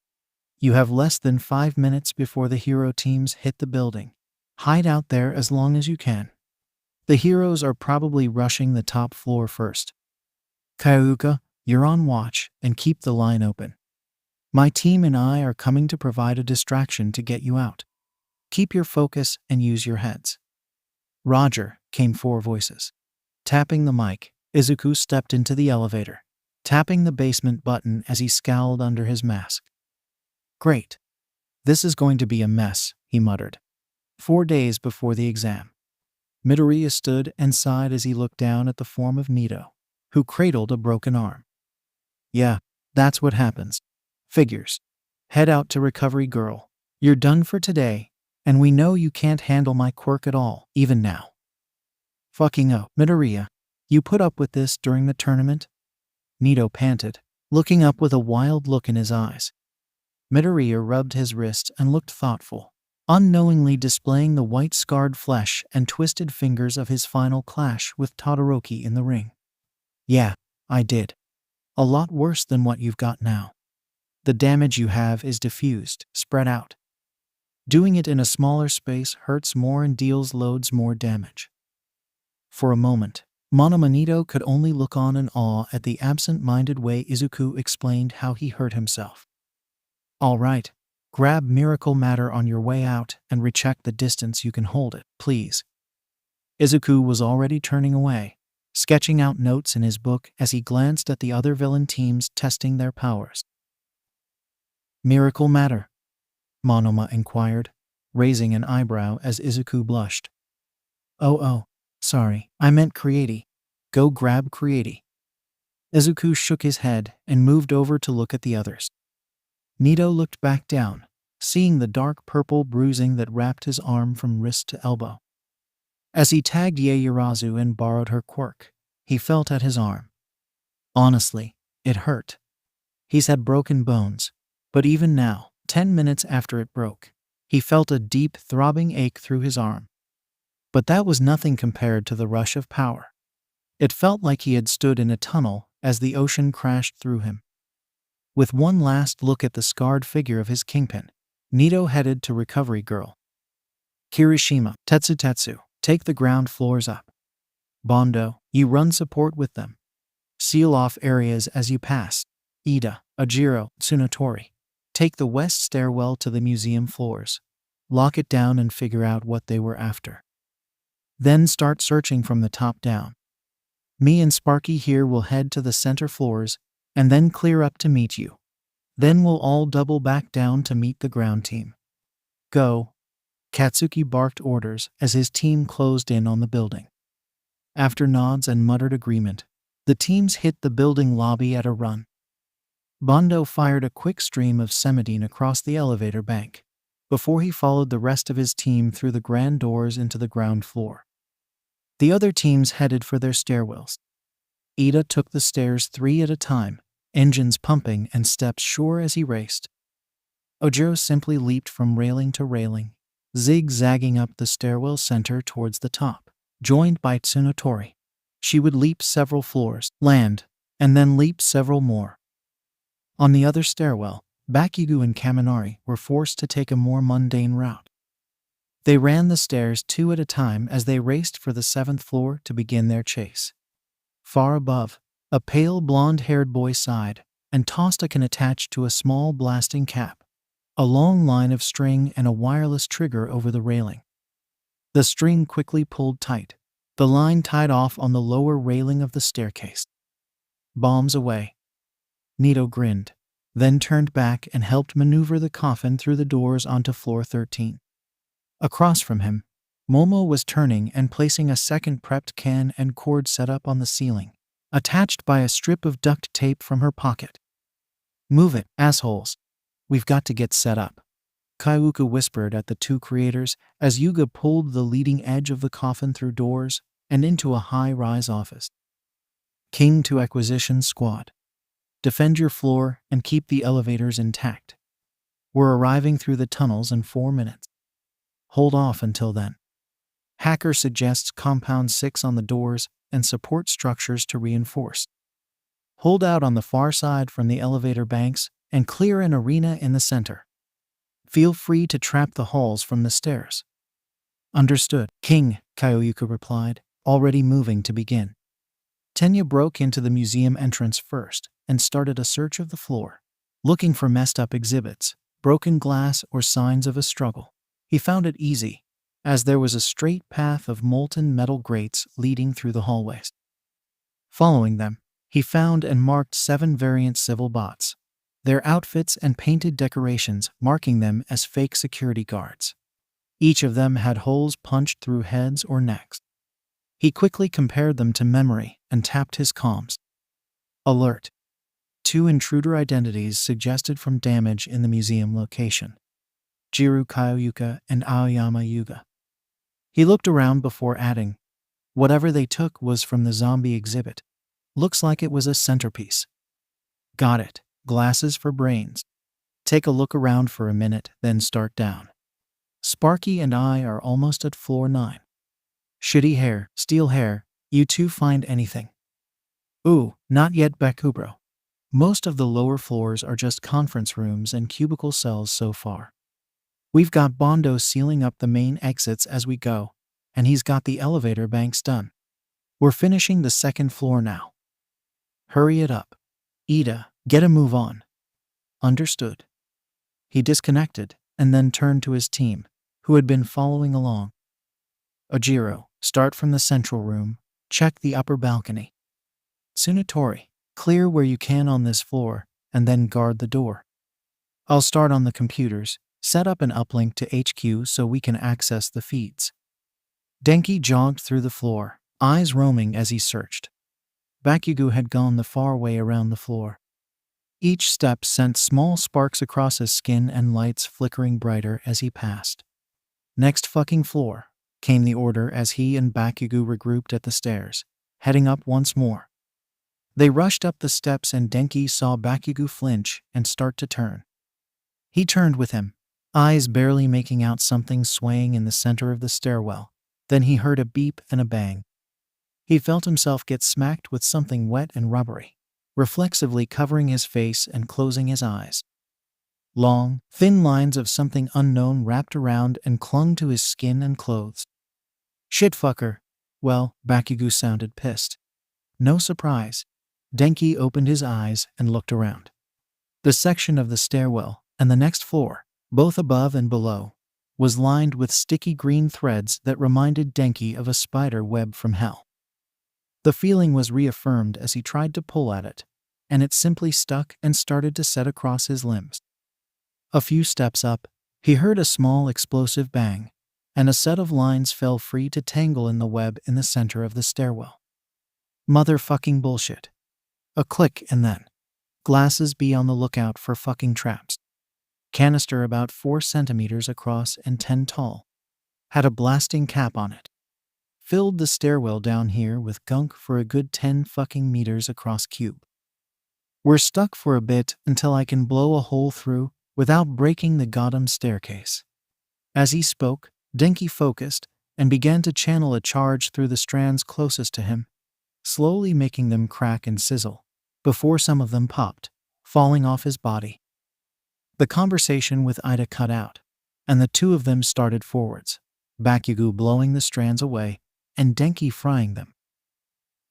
You have less than 5 minutes before the hero teams hit the building. Hide out there as long as you can. The heroes are probably rushing the top floor first. Kayuka, you're on watch and keep the line open. My team and I are coming to provide a distraction to get you out. Keep your focus and use your heads. Roger, came 4 voices. Tapping the mic, Izuku stepped into the elevator, tapping the basement button as he scowled under his mask. Great. This is going to be a mess, he muttered. 4 days before the exam. Midoriya stood and sighed as he looked down at the form of Nito, who cradled a broken arm. Yeah, that's what happens. Figures. Head out to Recovery Girl. You're done for today, and we know you can't handle my quirk at all, even now. Fucking oh, Midoriya, you put up with this during the tournament? Nito panted, looking up with a wild look in his eyes. Midoriya rubbed his wrist and looked thoughtful, unknowingly displaying the white scarred flesh and twisted fingers of his final clash with Todoroki in the ring. Yeah, I did. A lot worse than what you've got now. The damage you have is diffused, spread out. Doing it in a smaller space hurts more and deals loads more damage. For a moment, Monomanito could only look on in awe at the absent-minded way Izuku explained how he hurt himself. All right, grab Miracle Matter on your way out and recheck the distance you can hold it, please. Izuku was already turning away, sketching out notes in his book as he glanced at the other villain teams testing their powers. Miracle Matter? Monoma inquired, raising an eyebrow as Izuku blushed. Oh, sorry, I meant 𝐀𝐦. Go grab 𝐀𝐦. Izuku shook his head and moved over to look at the others. Nito looked back down, seeing the dark purple bruising that wrapped his arm from wrist to elbow. As he tagged Yaoyorozu and borrowed her quirk, he felt at his arm. Honestly, it hurt. He's had broken bones, but even now, 10 minutes after it broke, he felt a deep, throbbing ache through his arm. But that was nothing compared to the rush of power. It felt like he had stood in a tunnel as the ocean crashed through him. With one last look at the scarred figure of his kingpin, Nito headed to Recovery Girl. Kirishima, Tetsu, take the ground floors up. Bondo, you run support with them. Seal off areas as you pass. Ida, Ajiro, Tsunotori, take the west stairwell to the museum floors. Lock it down and figure out what they were after. Then start searching from the top down. Me and Sparky here will head to the center floors and then clear up to meet you. Then we'll all double back down to meet the ground team. Go. Katsuki barked orders as his team closed in on the building. After nods and muttered agreement, the teams hit the building lobby at a run. Bondo fired a quick stream of Semidine across the elevator bank before he followed the rest of his team through the grand doors into the ground floor. The other teams headed for their stairwells. Ida took the stairs 3 at a time, engines pumping and steps sure as he raced. Ojiro simply leaped from railing to railing, zigzagging up the stairwell center towards the top, joined by Tsunotori. She would leap several floors, land, and then leap several more. On the other stairwell, Bakugo and Kaminari were forced to take a more mundane route. They ran the stairs 2 at a time as they raced for the 7th floor to begin their chase. Far above, a pale blonde-haired boy sighed and tossed a can attached to a small blasting cap, a long line of string and a wireless trigger over the railing. The string quickly pulled tight, the line tied off on the lower railing of the staircase. Bombs away. Nito grinned, then turned back and helped maneuver the coffin through the doors onto floor 13. Across from him, Momo was turning and placing a second prepped can and cord set up on the ceiling, attached by a strip of duct tape from her pocket. Move it, assholes. We've got to get set up. 𝐬𝐬 whispered at the two creators as Yuga pulled the leading edge of the coffin through doors and into a high-rise office. King to Acquisition Squad. Defend your floor and keep the elevators intact. We're arriving through the tunnels in 4 minutes. Hold off until then. Hacker suggests compound 6 on the doors and support structures to reinforce. Hold out on the far side from the elevator banks and clear an arena in the center. Feel free to trap the halls from the stairs. Understood, King, 𝐬𝐬 replied, already moving to begin. 𝐁𝐦 broke into the museum entrance first and started a search of the floor, looking for messed up exhibits, broken glass, or signs of a struggle. He found it easy, as there was a straight path of molten metal grates leading through the hallways. Following them, he found and marked 7 variant civil bots, their outfits and painted decorations marking them as fake security guards. Each of them had holes punched through heads or necks. He quickly compared them to memory and tapped his comms. Alert. 2 intruder identities suggested from damage in the museum location. 𝐺𝐸 and 𝐸𝐬. He looked around before adding, whatever they took was from the zombie exhibit. Looks like it was a centerpiece. Got it. Glasses for brains. Take a look around for a minute, then start down. Sparky and I are almost at floor 9. Shitty hair, steel hair, you two find anything? Ooh, not yet, Deku bro. Most of the lower floors are just conference rooms and cubicle cells so far. We've got Bondo sealing up the main exits as we go, and he's got the elevator banks done. We're finishing the 2nd floor now. Hurry it up. Ida, get a move on. Understood. He disconnected and then turned to his team, who had been following along. Ojiro, start from the central room, check the upper balcony. Tsunatori, clear where you can on this floor, and then guard the door. I'll start on the computers, set up an uplink to HQ so we can access the feeds. Denki jogged through the floor, eyes roaming as he searched. Bakugo had gone the far way around the floor. Each step sent small sparks across his skin and lights flickering brighter as he passed. Next fucking floor, came the order as he and Bakugo regrouped at the stairs, heading up once more. They rushed up the steps and Denki saw Bakugo flinch and start to turn. He turned with him, eyes barely making out something swaying in the center of the stairwell. Then he heard a beep and a bang. He felt himself get smacked with something wet and rubbery, reflexively covering his face and closing his eyes. Long, thin lines of something unknown wrapped around and clung to his skin and clothes. Shit fucker. Well, Bakugo sounded pissed. No surprise. Denki opened his eyes and looked around. The section of the stairwell and the next floor, both above and below, was lined with sticky green threads that reminded Denki of a spider web from hell. The feeling was reaffirmed as he tried to pull at it, and it simply stuck and started to set across his limbs. A few steps up, he heard a small explosive bang, and a set of lines fell free to tangle in the web in the center of the stairwell. Motherfucking bullshit. A click and then, glasses, be on the lookout for fucking traps. Canister about 4 centimeters across and 10 tall. Had a blasting cap on it. Filled the stairwell down here with gunk for a good 10 fucking meters across cube. We're stuck for a bit until I can blow a hole through without breaking the goddamn staircase. As he spoke, Denki focused and began to channel a charge through the strands closest to him, slowly making them crack and sizzle, before some of them popped, falling off his body. The conversation with Ida cut out, and the two of them started forwards, Bakugo blowing the strands away and Denki frying them.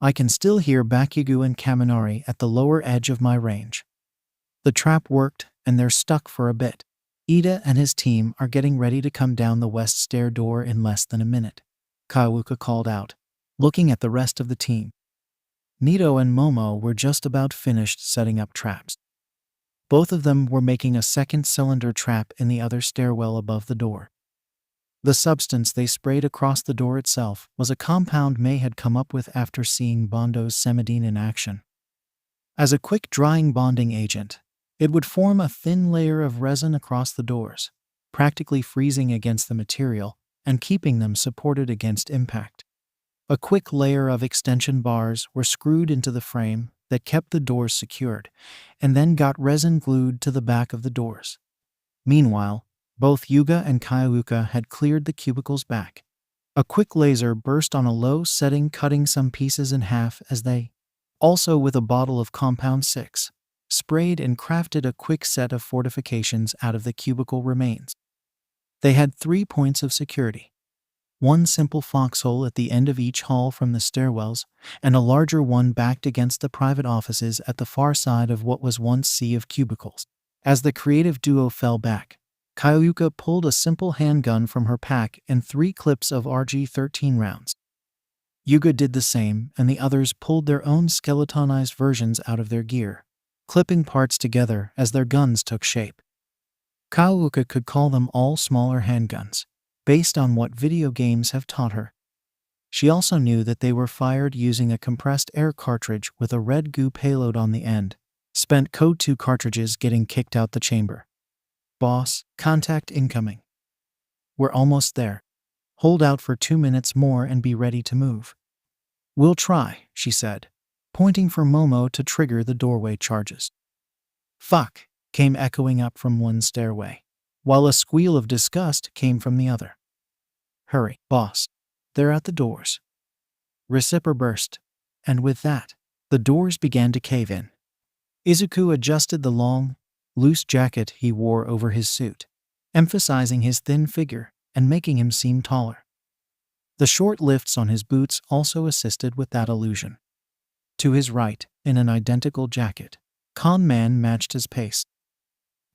I can still hear Bakugo and Kaminari at the lower edge of my range. The trap worked, and they're stuck for a bit. Ida and his team are getting ready to come down the west stair door in less than a minute, 𝐬𝐬 called out, looking at the rest of the team. Nito and Momo were just about finished setting up traps. Both of them were making a second cylinder trap in the other stairwell above the door. The substance they sprayed across the door itself was a compound May had come up with after seeing Bondo's Semidine in action. As a quick drying bonding agent, it would form a thin layer of resin across the doors, practically freezing against the material and keeping them supported against impact. A quick layer of extension bars were screwed into the frame that kept the doors secured, and then got resin glued to the back of the doors. Meanwhile, both Yuga and 𝐀𝐦 had cleared the cubicle's back. A quick laser burst on a low setting, cutting some pieces in half as they, also with a bottle of Compound 6, sprayed and crafted a quick set of fortifications out of the cubicle remains. They had 3 points of security. One simple foxhole at the end of each hall from the stairwells, and a larger one backed against the private offices at the far side of what was once sea of cubicles. As the creative duo fell back, 𝐀𝐦 pulled a simple handgun from her pack and 3 clips of RG-13 rounds. Yuga did the same, and the others pulled their own skeletonized versions out of their gear, clipping parts together as their guns took shape. 𝐀𝐦 could call them all smaller handguns, based on what video games have taught her. She also knew that they were fired using a compressed air cartridge with a red goo payload on the end, spent Code 2 cartridges getting kicked out the chamber. Boss, contact incoming. We're almost there. Hold out for 2 minutes more and be ready to move. We'll try, she said, pointing for Momo to trigger the doorway charges. Fuck, came echoing up from one stairway, while a squeal of disgust came from the other. Hurry, boss. They're at the doors. Recipro burst, and with that, the doors began to cave in. Izuku adjusted the long, loose jacket he wore over his suit, emphasizing his thin figure and making him seem taller. The short lifts on his boots also assisted with that illusion. To his right, in an identical jacket, Con Man matched his pace.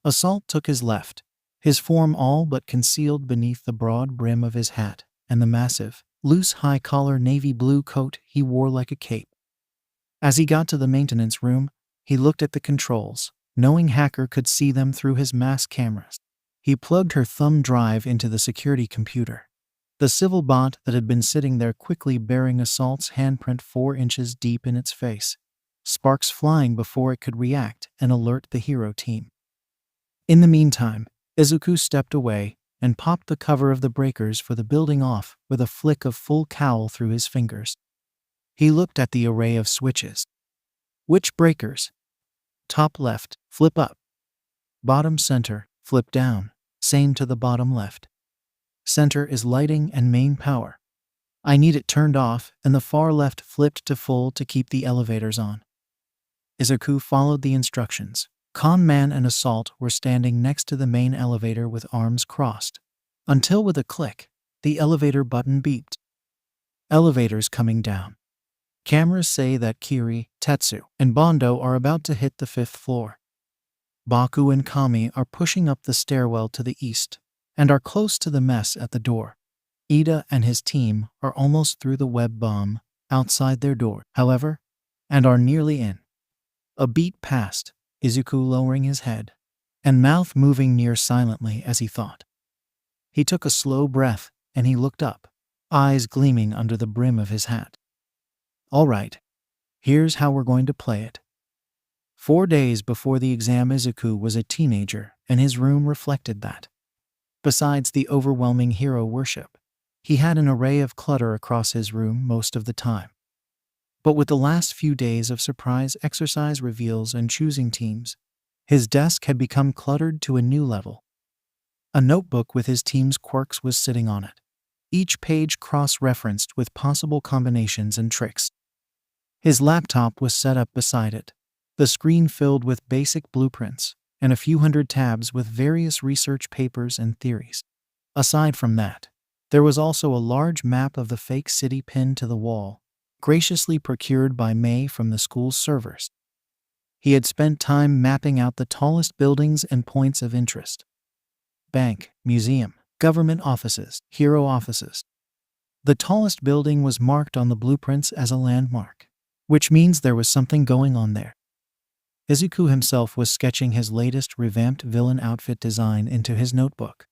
Assault took his left, his form all but concealed beneath the broad brim of his hat and the massive, loose high-collar navy blue coat he wore like a cape. As he got to the maintenance room, he looked at the controls, knowing Hacker could see them through his mass cameras. He plugged her thumb drive into the security computer. The civil bot that had been sitting there quickly bearing Assault's handprint 4 inches deep in its face, sparks flying before it could react and alert the hero team. In the meantime, Izuku stepped away and popped the cover of the breakers for the building off with a flick of full cowl through his fingers. He looked at the array of switches. Which breakers? Top left, flip up. Bottom center, flip down, same to the bottom left. Center is lighting and main power. I need it turned off, and the far left flipped to full to keep the elevators on. Izuku followed the instructions. Con Man and Assault were standing next to the main elevator with arms crossed, until with a click, the elevator button beeped. Elevators coming down. Cameras say that Kiri, Tetsu, and Bondo are about to hit the 5th floor. Baku and Kami are pushing up the stairwell to the east, and are close to the mess at the door. Ida and his team are almost through the web bomb outside their door, however, and are nearly in. A beat passed, Izuku lowering his head, and mouth moving near silently as he thought. He took a slow breath, and he looked up, eyes gleaming under the brim of his hat. All right, here's how we're going to play it. 4 days before the exam, Izuku was a teenager, and his room reflected that. Besides the overwhelming hero worship, he had an array of clutter across his room most of the time. But with the last few days of surprise exercise reveals and choosing teams, his desk had become cluttered to a new level. A notebook with his team's quirks was sitting on it, each page cross-referenced with possible combinations and tricks. His laptop was set up beside it, the screen filled with basic blueprints, and a few hundred tabs with various research papers and theories. Aside from that, there was also a large map of the fake city pinned to the wall, graciously procured by May from the school's servers. He had spent time mapping out the tallest buildings and points of interest. Bank, museum, government offices, hero offices. The tallest building was marked on the blueprints as a landmark, which means there was something going on there. Izuku himself was sketching his latest revamped villain outfit design into his notebook.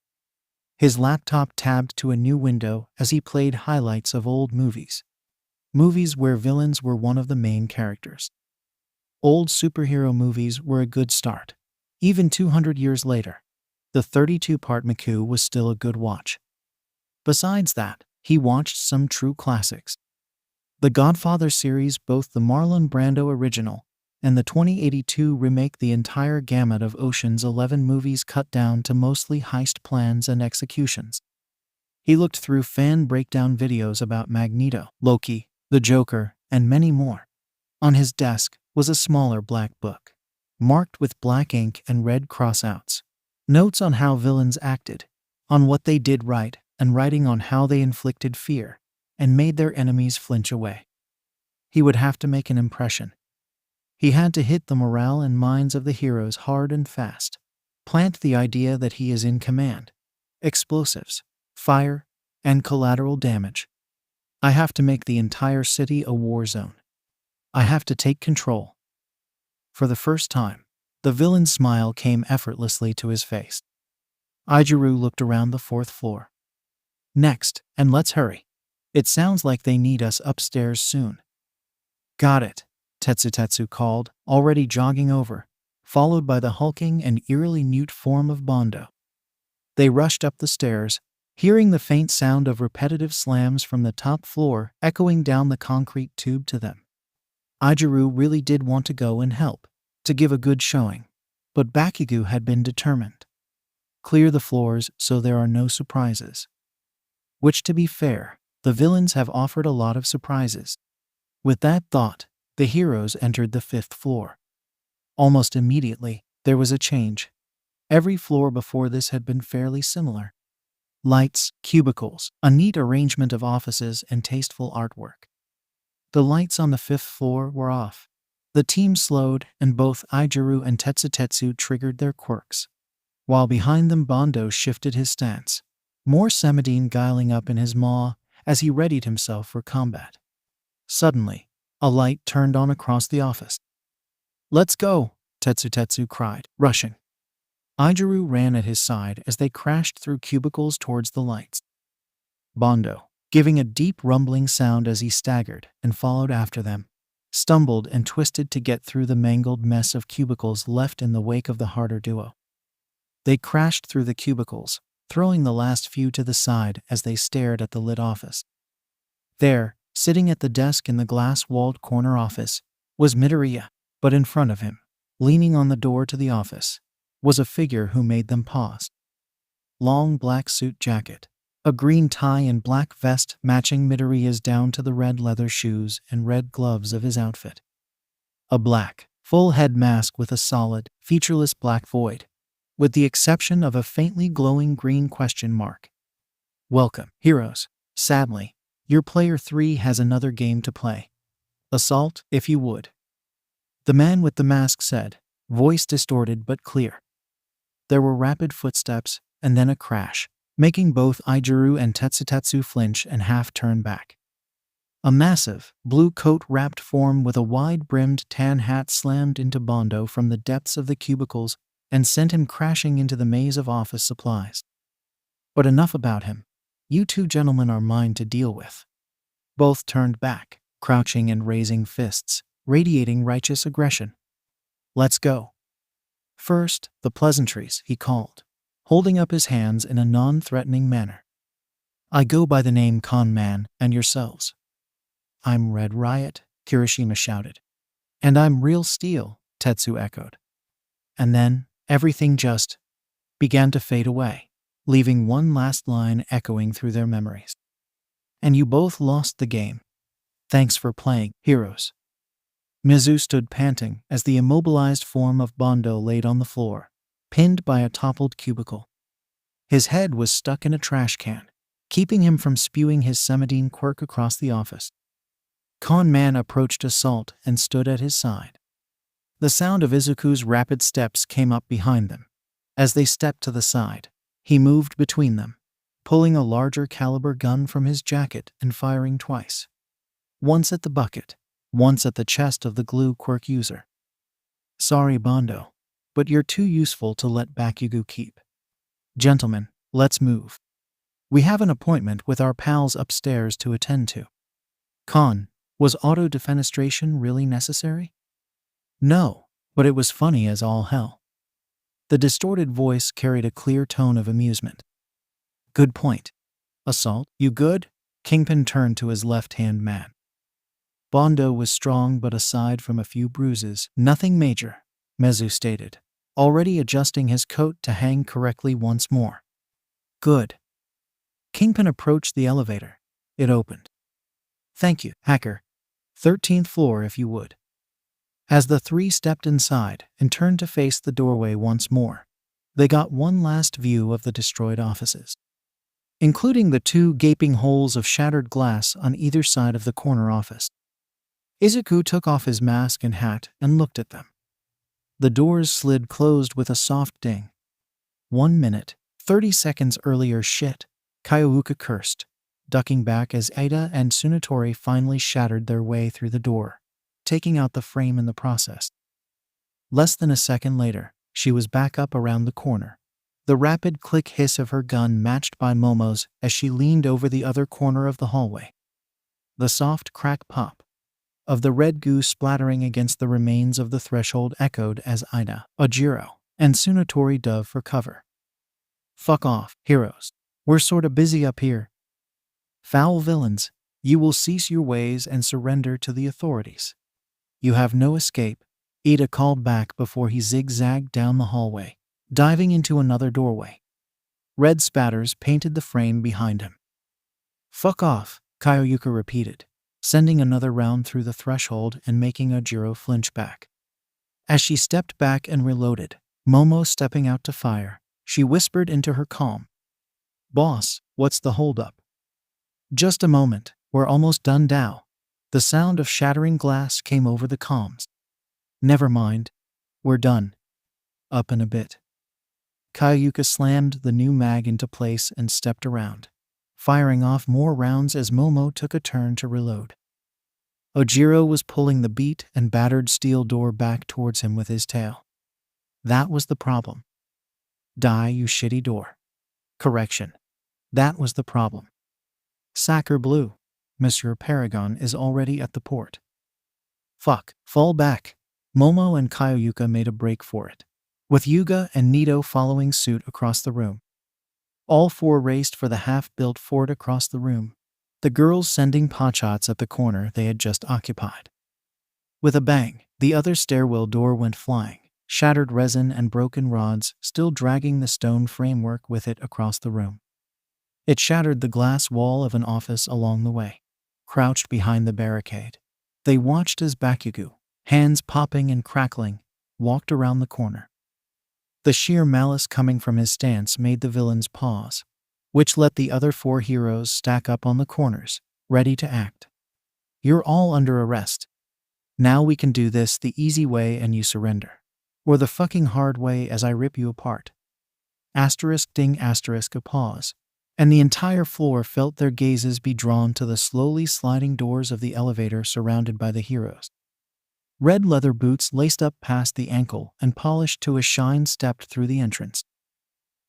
His laptop tabbed to a new window as he played highlights of old movies. Movies where villains were one of the main characters. Old superhero movies were a good start, even 200 years later. the 32-part 𝐀𝐦 was still a good watch. Besides that, he watched some true classics. The Godfather series, both the Marlon Brando original and the 2082 remake, the entire gamut of Ocean's 11 movies cut down to mostly heist plans and executions. He looked through fan breakdown videos about Magneto, Loki, the Joker, and many more. On his desk was a smaller black book, marked with black ink and red crossouts. Notes on how villains acted, on what they did right, and writing on how they inflicted fear and made their enemies flinch away. He would have to make an impression. He had to hit the morale and minds of the heroes hard and fast. Plant the idea that he is in command. Explosives, fire, and collateral damage. I have to make the entire city a war zone. I have to take control. For the first time, the villain's smile came effortlessly to his face. 𝐲𝐬 looked around the 4th floor. Next, and let's hurry. It sounds like they need us upstairs soon. Got it, 𝗧𝗧𝗧𝗧 called, already jogging over, followed by the hulking and eerily mute form of 𝗵𝗲. They rushed up the stairs, hearing the faint sound of repetitive slams from the top floor echoing down the concrete tube to them. 𝐲𝐬 really did want to go and help, to give a good showing, but Bakugo had been determined. Clear the floors so there are no surprises. Which, to be fair, the villains have offered a lot of surprises. With that thought, the heroes entered the 5th floor. Almost immediately, there was a change. Every floor before this had been fairly similar. Lights, cubicles, a neat arrangement of offices, and tasteful artwork. The lights on the 5th floor were off. The team slowed, and both 𝐲𝐬 and 𝗧𝗧𝗧𝗧 triggered their quirks. While behind them 𝗵𝗲 shifted his stance, more 𝐷𝗵𝗲 giling up in his maw as he readied himself for combat. Suddenly, a light turned on across the office. "Let's go," 𝗧𝗧𝗧𝗧 cried, rushing. 𝐲𝐬 ran at his side as they crashed through cubicles towards the lights. 𝗵𝗲, giving a deep rumbling sound as he staggered and followed after them, stumbled and twisted to get through the mangled mess of cubicles left in the wake of the harder duo. They crashed through the cubicles, throwing the last few to the side as they stared at the lit office. There, sitting at the desk in the glass-walled corner office, was Midoriya, but in front of him, leaning on the door to the office, was a figure who made them pause. Long black suit jacket, a green tie and black vest matching Midoriya's down to the red leather shoes and red gloves of his outfit. A black, full head mask with a solid, featureless black void, with the exception of a faintly glowing green question mark. "Welcome, heroes. Sadly, your player 3 has another game to play. Assault, if you would," the man with the mask said, voice distorted but clear. There were rapid footsteps, and then a crash, making both 𝐲𝐬 and 𝗧𝗧𝗧𝗧 flinch and half turn back. A massive, blue coat-wrapped form with a wide-brimmed tan hat slammed into 𝗵𝗲 from the depths of the cubicles and sent him crashing into the maze of office supplies. But enough about him. You two gentlemen are mine to deal with. Both turned back, crouching and raising fists, radiating righteous aggression. "Let's go." "First, the pleasantries," he called, holding up his hands in a non-threatening manner. "I go by the name Con Man, and yourselves?" "I'm Red Riot," Kirishima shouted. "And I'm Real Steel," Tetsu echoed. And then, everything just began to fade away, leaving one last line echoing through their memories. "And you both lost the game. Thanks for playing, heroes." Mizu stood panting as the immobilized form of 𝗵𝗲 laid on the floor, pinned by a toppled cubicle. His head was stuck in a trash can, keeping him from spewing his 𝐷𝗵𝗲 quirk across the office. Con Man approached Assault and stood at his side. The sound of Izuku's rapid steps came up behind them. As they stepped to the side, he moved between them, pulling a larger caliber gun from his jacket and firing twice. Once at the bucket, once at the chest of the glue quirk user. "Sorry, 𝗵𝗲, but you're too useful to let Bakugo keep. Gentlemen, let's move. We have an appointment with our pals upstairs to attend to." Con, was auto-defenestration really necessary? No, but it was funny as all hell. The distorted voice carried a clear tone of amusement. Good point. Assault, you good? Kingpin turned to his left-hand man. Bondo was strong, but aside from a few bruises, nothing major, 𝐀𝐦 stated, already adjusting his coat to hang correctly once more. Good. Kingpin approached the elevator. It opened. Thank you, hacker. 13th floor if you would. As the three stepped inside and turned to face the doorway once more, they got one last view of the destroyed offices, including the two gaping holes of shattered glass on either side of the corner office. Izuku took off his mask and hat and looked at them. The doors slid closed with a soft ding. 1 minute, 30 seconds earlier, shit, Kyoyuka cursed, ducking back as Ada and Tsunatori finally shattered their way through the door, taking out the frame in the process. Less than a second later, she was back up around the corner, the rapid click hiss of her gun matched by Momo's as she leaned over the other corner of the hallway. The soft crack pop of the red goo splattering against the remains of the threshold echoed as Ida, Ojiro, and Tsunatori dove for cover. Fuck off, heroes. We're sorta busy up here. Foul villains, you will cease your ways and surrender to the authorities. You have no escape, Ida called back before he zigzagged down the hallway, diving into another doorway. Red spatters painted the frame behind him. Fuck off, Kyoyuka repeated, sending another round through the threshold and making Ojiro flinch back. As she stepped back and reloaded, Momo stepping out to fire, she whispered into her calm. Boss, what's the holdup? Just a moment, we're almost done now. The sound of shattering glass came over the comms. Never mind. We're done. Up in a bit. Kyoyuka slammed the new mag into place and stepped around, firing off more rounds as Momo took a turn to reload. Ojiro was pulling the beat and battered steel door back towards him with his tail. That was the problem. Die, you shitty door. Correction. That was the problem. Sacre bleu. Monsieur Paragon is already at the port. Fuck, fall back. Momo and Kyoyuka made a break for it, with Yuga and Nito following suit across the room. All four raced for the half-built fort across the room, the girls sending potshots at the corner they had just occupied. With a bang, the other stairwell door went flying, shattered resin and broken rods still dragging the stone framework with it across the room. It shattered the glass wall of an office along the way. Crouched behind the barricade, they watched as Bakugo, hands popping and crackling, walked around the corner. The sheer malice coming from his stance made the villains pause, which let the other four heroes stack up on the corners, ready to act. You're all under arrest. Now we can do this the easy way and you surrender, or the fucking hard way as I rip you apart. Asterisk ding asterisk a pause, and the entire floor felt their gazes be drawn to the slowly sliding doors of the elevator surrounded by the heroes. Red leather boots laced up past the ankle and polished to a shine stepped through the entrance.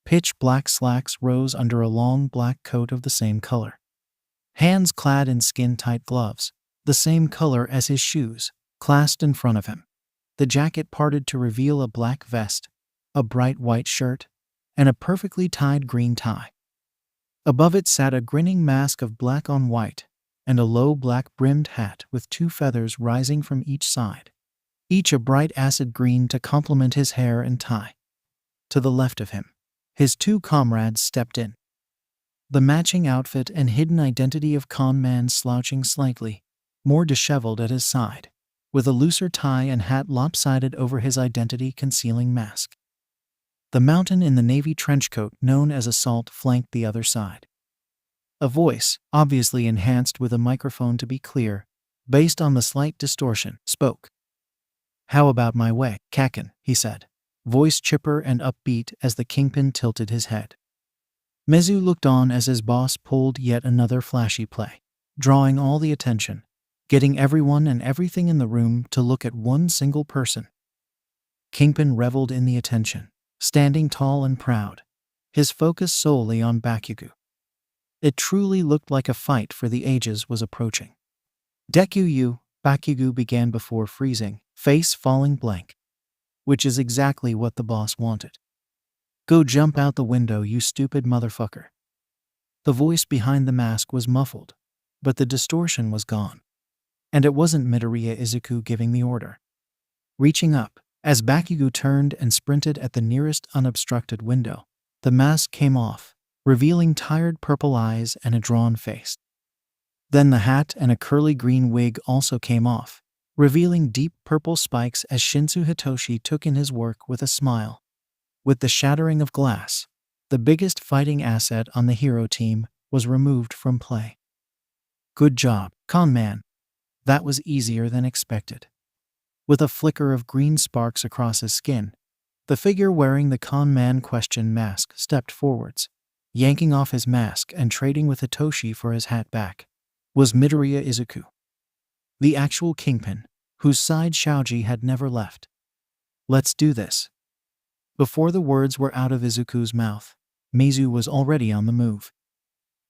Pitch black slacks rose under a long black coat of the same color. Hands clad in skin-tight gloves, the same color as his shoes, clasped in front of him. The jacket parted to reveal a black vest, a bright white shirt, and a perfectly tied green tie. Above it sat a grinning mask of black on white, and a low black-brimmed hat with two feathers rising from each side, each a bright acid green to complement his hair and tie. To the left of him, his two comrades stepped in. The matching outfit and hidden identity of con man slouching slightly, more disheveled at his side, with a looser tie and hat lopsided over his identity-concealing mask. The mountain in the navy trenchcoat known as Assault flanked the other side. A voice, obviously enhanced with a microphone to be clear, based on the slight distortion, spoke. How about my way, Kaken, he said, voice chipper and upbeat as the kingpin tilted his head. 𝐀𝐦 looked on as his boss pulled yet another flashy play, drawing all the attention, getting everyone and everything in the room to look at one single person. Kingpin reveled in the attention, standing tall and proud, his focus solely on Bakugo. It truly looked like a fight for the ages was approaching. Deku, Bakugo began before freezing, face falling blank. Which is exactly what the boss wanted. Go jump out the window, you stupid motherfucker. The voice behind the mask was muffled, but the distortion was gone. And it wasn't Midoriya Izuku giving the order. Reaching up, as Bakugo turned and sprinted at the nearest unobstructed window, the mask came off, revealing tired purple eyes and a drawn face. Then the hat and a curly green wig also came off, revealing deep purple spikes as Shinsu Hitoshi took in his work with a smile. With the shattering of glass, the biggest fighting asset on the hero team was removed from play. Good job, Con-man. That was easier than expected. With a flicker of green sparks across his skin, the figure wearing the Con-man question mask stepped forwards, yanking off his mask and trading with Hitoshi for his hat back. Was Midoriya Izuku, the actual kingpin, whose side Shoji had never left. Let's do this. Before the words were out of Izuku's mouth, Meizu was already on the move.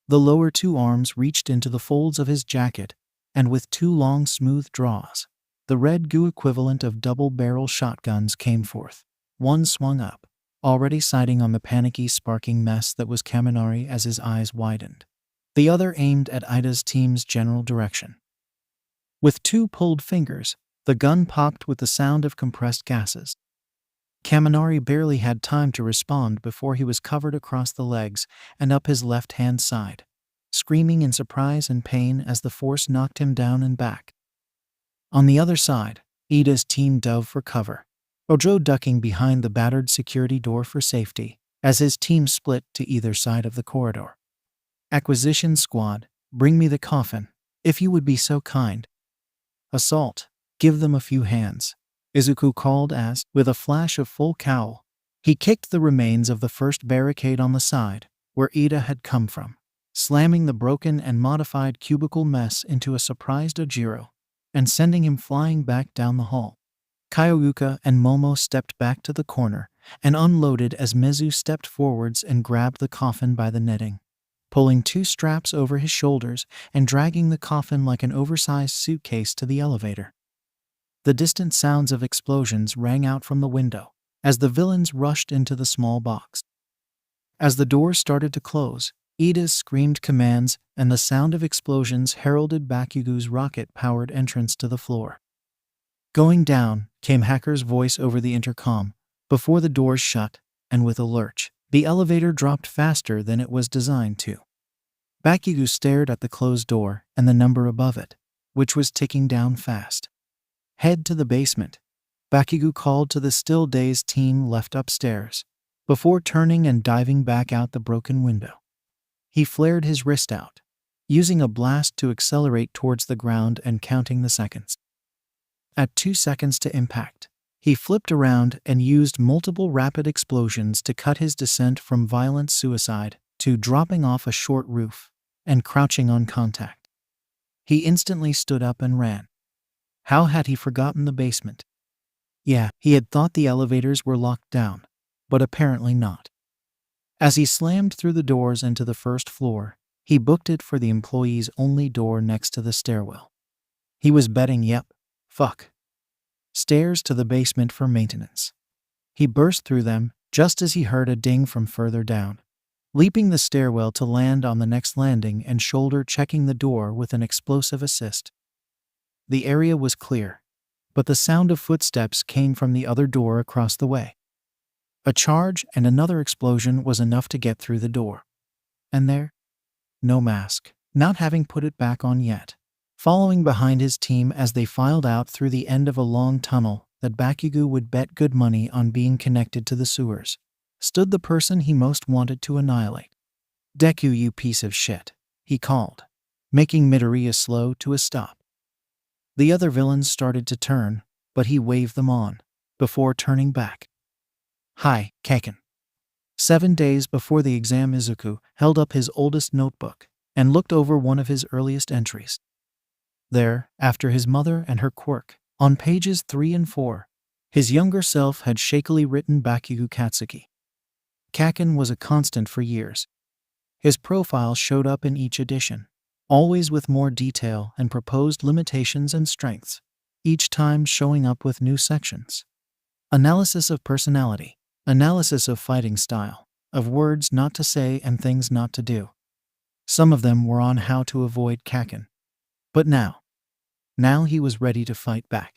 The lower two arms reached into the folds of his jacket, and with two long smooth draws, the red goo equivalent of double-barrel shotguns came forth. One swung up, already sighting on the panicky, sparking mess that was Kaminari as his eyes widened. The other aimed at Ida's team's general direction. With two pulled fingers, the gun popped with the sound of compressed gases. Kaminari barely had time to respond before he was covered across the legs and up his left-hand side, screaming in surprise and pain as the force knocked him down and back. On the other side, Ida's team dove for cover, Ojo ducking behind the battered security door for safety, as his team split to either side of the corridor. Acquisition squad, bring me the coffin, if you would be so kind. Assault, give them a few hands, Izuku called as, with a flash of full cowl, he kicked the remains of the first barricade on the side, where Ida had come from, slamming the broken and modified cubicle mess into a surprised Ojiro, and sending him flying back down the hall. Kyoyuka and Momo stepped back to the corner and unloaded as Meizu stepped forwards and grabbed the coffin by the netting, pulling two straps over his shoulders and dragging the coffin like an oversized suitcase to the elevator. The distant sounds of explosions rang out from the window as the villains rushed into the small box. As the doors started to close, Ida's screamed commands and the sound of explosions heralded Bakugo's rocket-powered entrance to the floor. Going down, came Hacker's voice over the intercom, before the doors shut, and with a lurch, the elevator dropped faster than it was designed to. Bakugo stared at the closed door and the number above it, which was ticking down fast. Head to the basement, Bakugo called to the still dazed team left upstairs, before turning and diving back out the broken window. He flared his wrist out, using a blast to accelerate towards the ground and counting the seconds. At 2 seconds to impact, he flipped around and used multiple rapid explosions to cut his descent from violent suicide to dropping off a short roof and crouching on contact. He instantly stood up and ran. How had he forgotten the basement? Yeah, he had thought the elevators were locked down, but apparently not. As he slammed through the doors into the first floor, he booked it for the employees' only door next to the stairwell. He was betting, yep, fuck. Stairs to the basement for maintenance. He burst through them just as he heard a ding from further down, leaping the stairwell to land on the next landing and shoulder-checking the door with an explosive assist. The area was clear, but the sound of footsteps came from the other door across the way. A charge and another explosion was enough to get through the door. And there? No mask, not having put it back on yet. Following behind his team as they filed out through the end of a long tunnel that Bakugo would bet good money on being connected to the sewers, stood the person he most wanted to annihilate. Deku, you piece of shit, he called, making Midoriya slow to a stop. The other villains started to turn, but he waved them on, before turning back. Hi, Kaken. 7 days before the exam, Izuku held up his oldest notebook and looked over one of his earliest entries. There, after his mother and her quirk, on pages 3 and 4, his younger self had shakily written Bakugo Katsuki. Kaken was a constant for years. His profile showed up in each edition, always with more detail and proposed limitations and strengths, each time showing up with new sections. Analysis of personality, Analysis of fighting style, of words not to say and things not to do. Some of them were on how to avoid 𝐀𝐦. But now he was ready to fight back.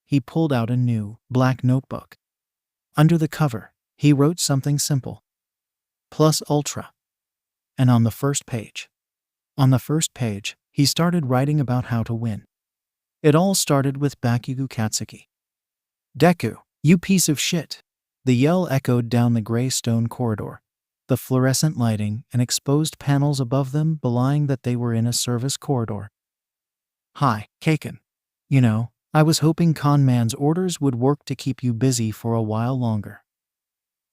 He pulled out a new, black notebook. Under the cover, he wrote something simple. Plus ultra. And on the first page, he started writing about how to win. It all started with Bakugo Katsuki. "Deku, you piece of shit." The yell echoed down the gray stone corridor, the fluorescent lighting and exposed panels above them belying that they were in a service corridor. "Hi, 𝐀𝐦. You know, I was hoping con man's orders would work to keep you busy for a while longer."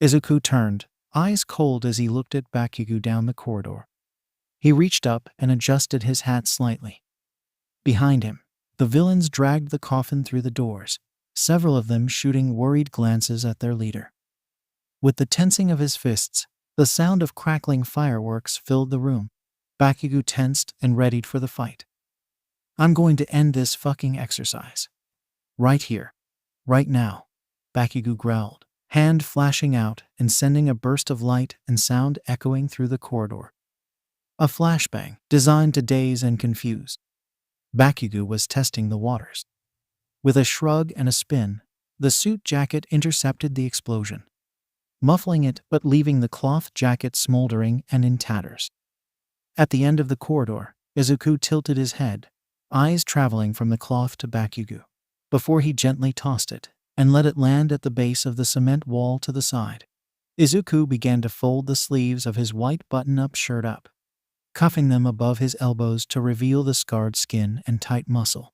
Izuku turned, eyes cold as he looked at Bakugo down the corridor. He reached up and adjusted his hat slightly. Behind him, the villains dragged the coffin through the doors, several of them shooting worried glances at their leader. With the tensing of his fists, the sound of crackling fireworks filled the room. Bakugo tensed and readied for the fight. "I'm going to end this fucking exercise. Right here. Right now," Bakugo growled, hand flashing out and sending a burst of light and sound echoing through the corridor. A flashbang designed to daze and confuse. Bakugo was testing the waters. With a shrug and a spin, the suit jacket intercepted the explosion, muffling it but leaving the cloth jacket smoldering and in tatters. At the end of the corridor, Izuku tilted his head, eyes traveling from the cloth to Bakugo, before he gently tossed it and let it land at the base of the cement wall to the side. Izuku began to fold the sleeves of his white button-up shirt up, cuffing them above his elbows to reveal the scarred skin and tight muscle.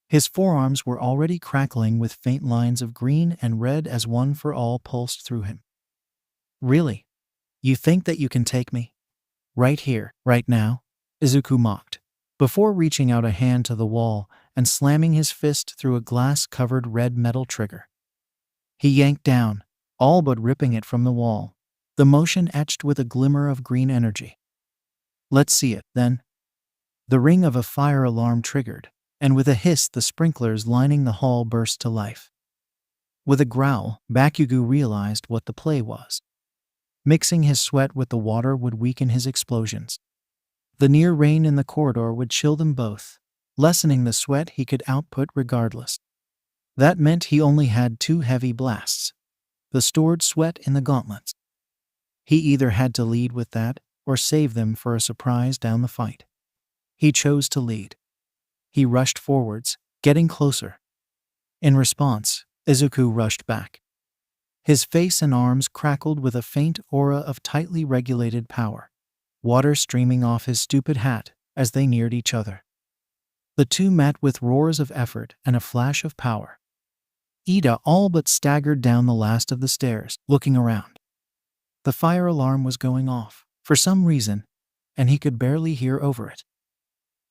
His forearms were already crackling with faint lines of green and red as One for All pulsed through him. "Really? You think that you can take me? Right here, right now?" Izuku mocked, before reaching out a hand to the wall and slamming his fist through a glass-covered red metal trigger. He yanked down, all but ripping it from the wall, the motion etched with a glimmer of green energy. "Let's see it, then." The ring of a fire alarm triggered, and with a hiss the sprinklers lining the hall burst to life. With a growl, Bakugo realized what the play was. Mixing his sweat with the water would weaken his explosions. The near rain in the corridor would chill them both, lessening the sweat he could output regardless. That meant he only had 2 heavy blasts, the stored sweat in the gauntlets. He either had to lead with that or save them for a surprise down the fight. He chose to lead. He rushed forwards, getting closer. In response, Izuku rushed back. His face and arms crackled with a faint aura of tightly regulated power, water streaming off his stupid hat as they neared each other. The two met with roars of effort and a flash of power. Ida all but staggered down the last of the stairs, looking around. The fire alarm was going off, for some reason, and he could barely hear over it.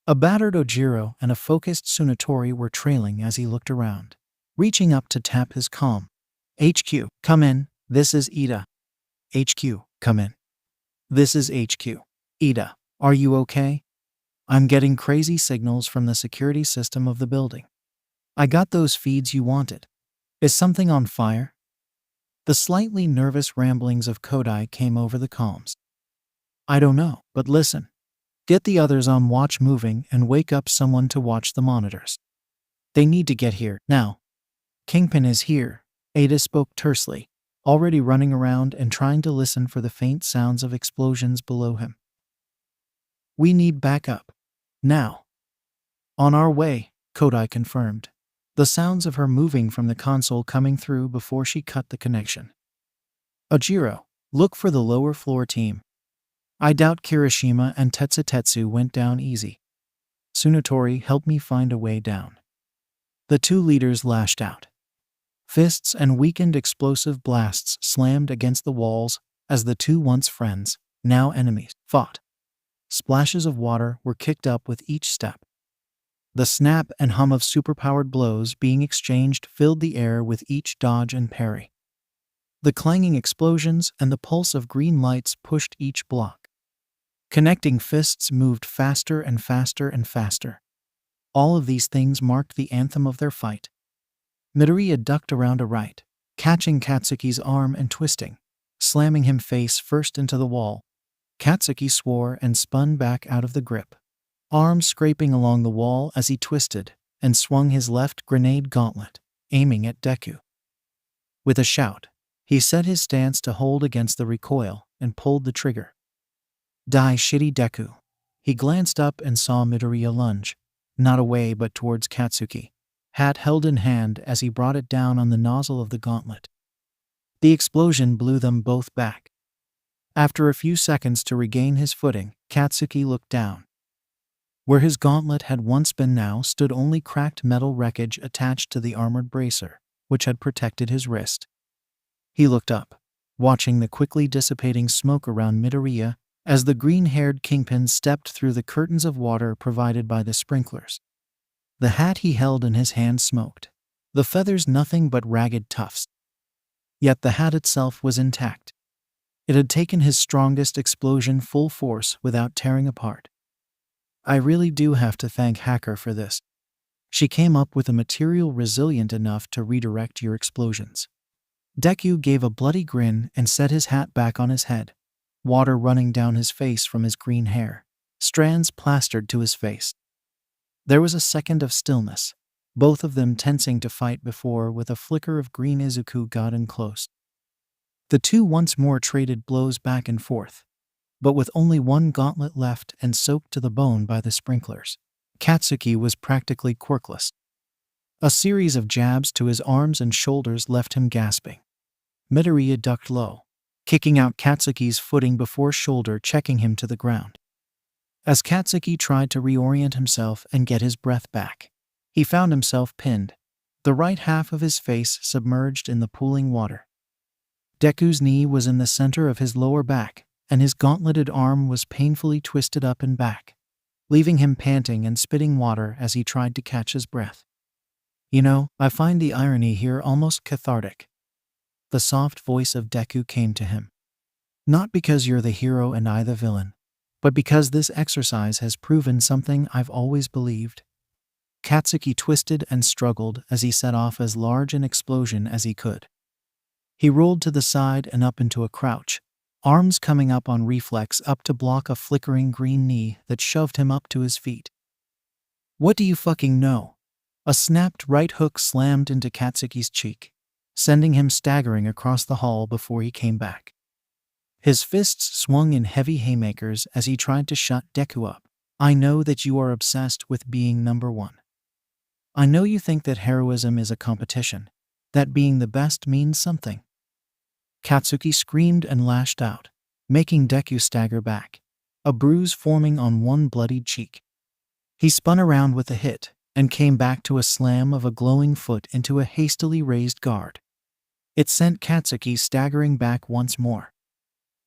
A battered Ojiro and a focused Tsunatori were trailing as he looked around, reaching up to tap his comm. "HQ, come in, this is Ida." "HQ, come in. This is HQ. Ida, are you okay? I'm getting crazy signals from the security system of the building. I got those feeds you wanted. Is something on fire?" The slightly nervous ramblings of Kodai came over the comms. "I don't know, but listen. Get the others on watch moving and wake up someone to watch the monitors. They need to get here, now." "Kingpin is here," Ada spoke tersely, already running around and trying to listen for the faint sounds of explosions below him. "We need backup. Now." "On our way," Kodai confirmed, the sounds of her moving from the console coming through before she cut the connection. "Ojiro, look for the lower floor team. I doubt Kirishima and Tetsutetsu went down easy. Tsunatori, help me find a way down." The two leaders lashed out. Fists and weakened explosive blasts slammed against the walls as the two once friends, now enemies, fought. Splashes of water were kicked up with each step. The snap and hum of superpowered blows being exchanged filled the air with each dodge and parry. The clanging explosions and the pulse of green lights pushed each block. Connecting fists moved faster and faster and faster. All of these things marked the anthem of their fight. Midoriya ducked around a right, catching 𝐀𝐦's arm and twisting, slamming him face first into the wall. 𝐀𝐦 swore and spun back out of the grip, arms scraping along the wall as he twisted and swung his left grenade gauntlet, aiming at Deku. With a shout, he set his stance to hold against the recoil and pulled the trigger. Die shitty Deku. He glanced up and saw Midoriya lunge, not away but towards 𝐀𝐦, hat held in hand as he brought it down on the nozzle of the gauntlet. The explosion blew them both back. After a few seconds to regain his footing, 𝐀𝐦 looked down. Where his gauntlet had once been now stood only cracked metal wreckage attached to the armored bracer, which had protected his wrist. He looked up, watching the quickly dissipating smoke around Midoriya as the green-haired kingpin stepped through the curtains of water provided by the sprinklers. The hat he held in his hand smoked, the feathers nothing but ragged tufts. Yet the hat itself was intact. It had taken his strongest explosion full force without tearing apart. I really do have to thank Hacker for this. She came up with a material resilient enough to redirect your explosions. Deku gave a bloody grin and set his hat back on his head, water running down his face from his green hair, strands plastered to his face. There was a second of stillness, both of them tensing to fight before with a flicker of green Izuku got in close. The two once more traded blows back and forth, but with only one gauntlet left and soaked to the bone by the sprinklers, 𝐀𝐦 was practically quirkless. A series of jabs to his arms and shoulders left him gasping. Midoriya ducked low, kicking out 𝐀𝐦's footing before shoulder checking him to the ground. As 𝐀𝐦 tried to reorient himself and get his breath back, he found himself pinned, the right half of his face submerged in the pooling water. Deku's knee was in the center of his lower back, and his gauntleted arm was painfully twisted up and back, leaving him panting and spitting water as he tried to catch his breath. You know, I find the irony here almost cathartic. The soft voice of Deku came to him. Not because you're the hero and I the villain, but because this exercise has proven something I've always believed. 𝐀𝐦 twisted and struggled as he set off as large an explosion as he could. He rolled to the side and up into a crouch, arms coming up on reflex up to block a flickering green knee that shoved him up to his feet. What do you fucking know? A snapped right hook slammed into 𝐀𝐦's cheek, sending him staggering across the hall before he came back. His fists swung in heavy haymakers as he tried to shut Deku up. I know that you are obsessed with being number one. I know you think that heroism is a competition, that being the best means something. 𝐀𝐦 screamed and lashed out, making Deku stagger back, a bruise forming on one bloodied cheek. He spun around with a hit and came back to a slam of a glowing foot into a hastily raised guard. It sent 𝐀𝐦 staggering back once more.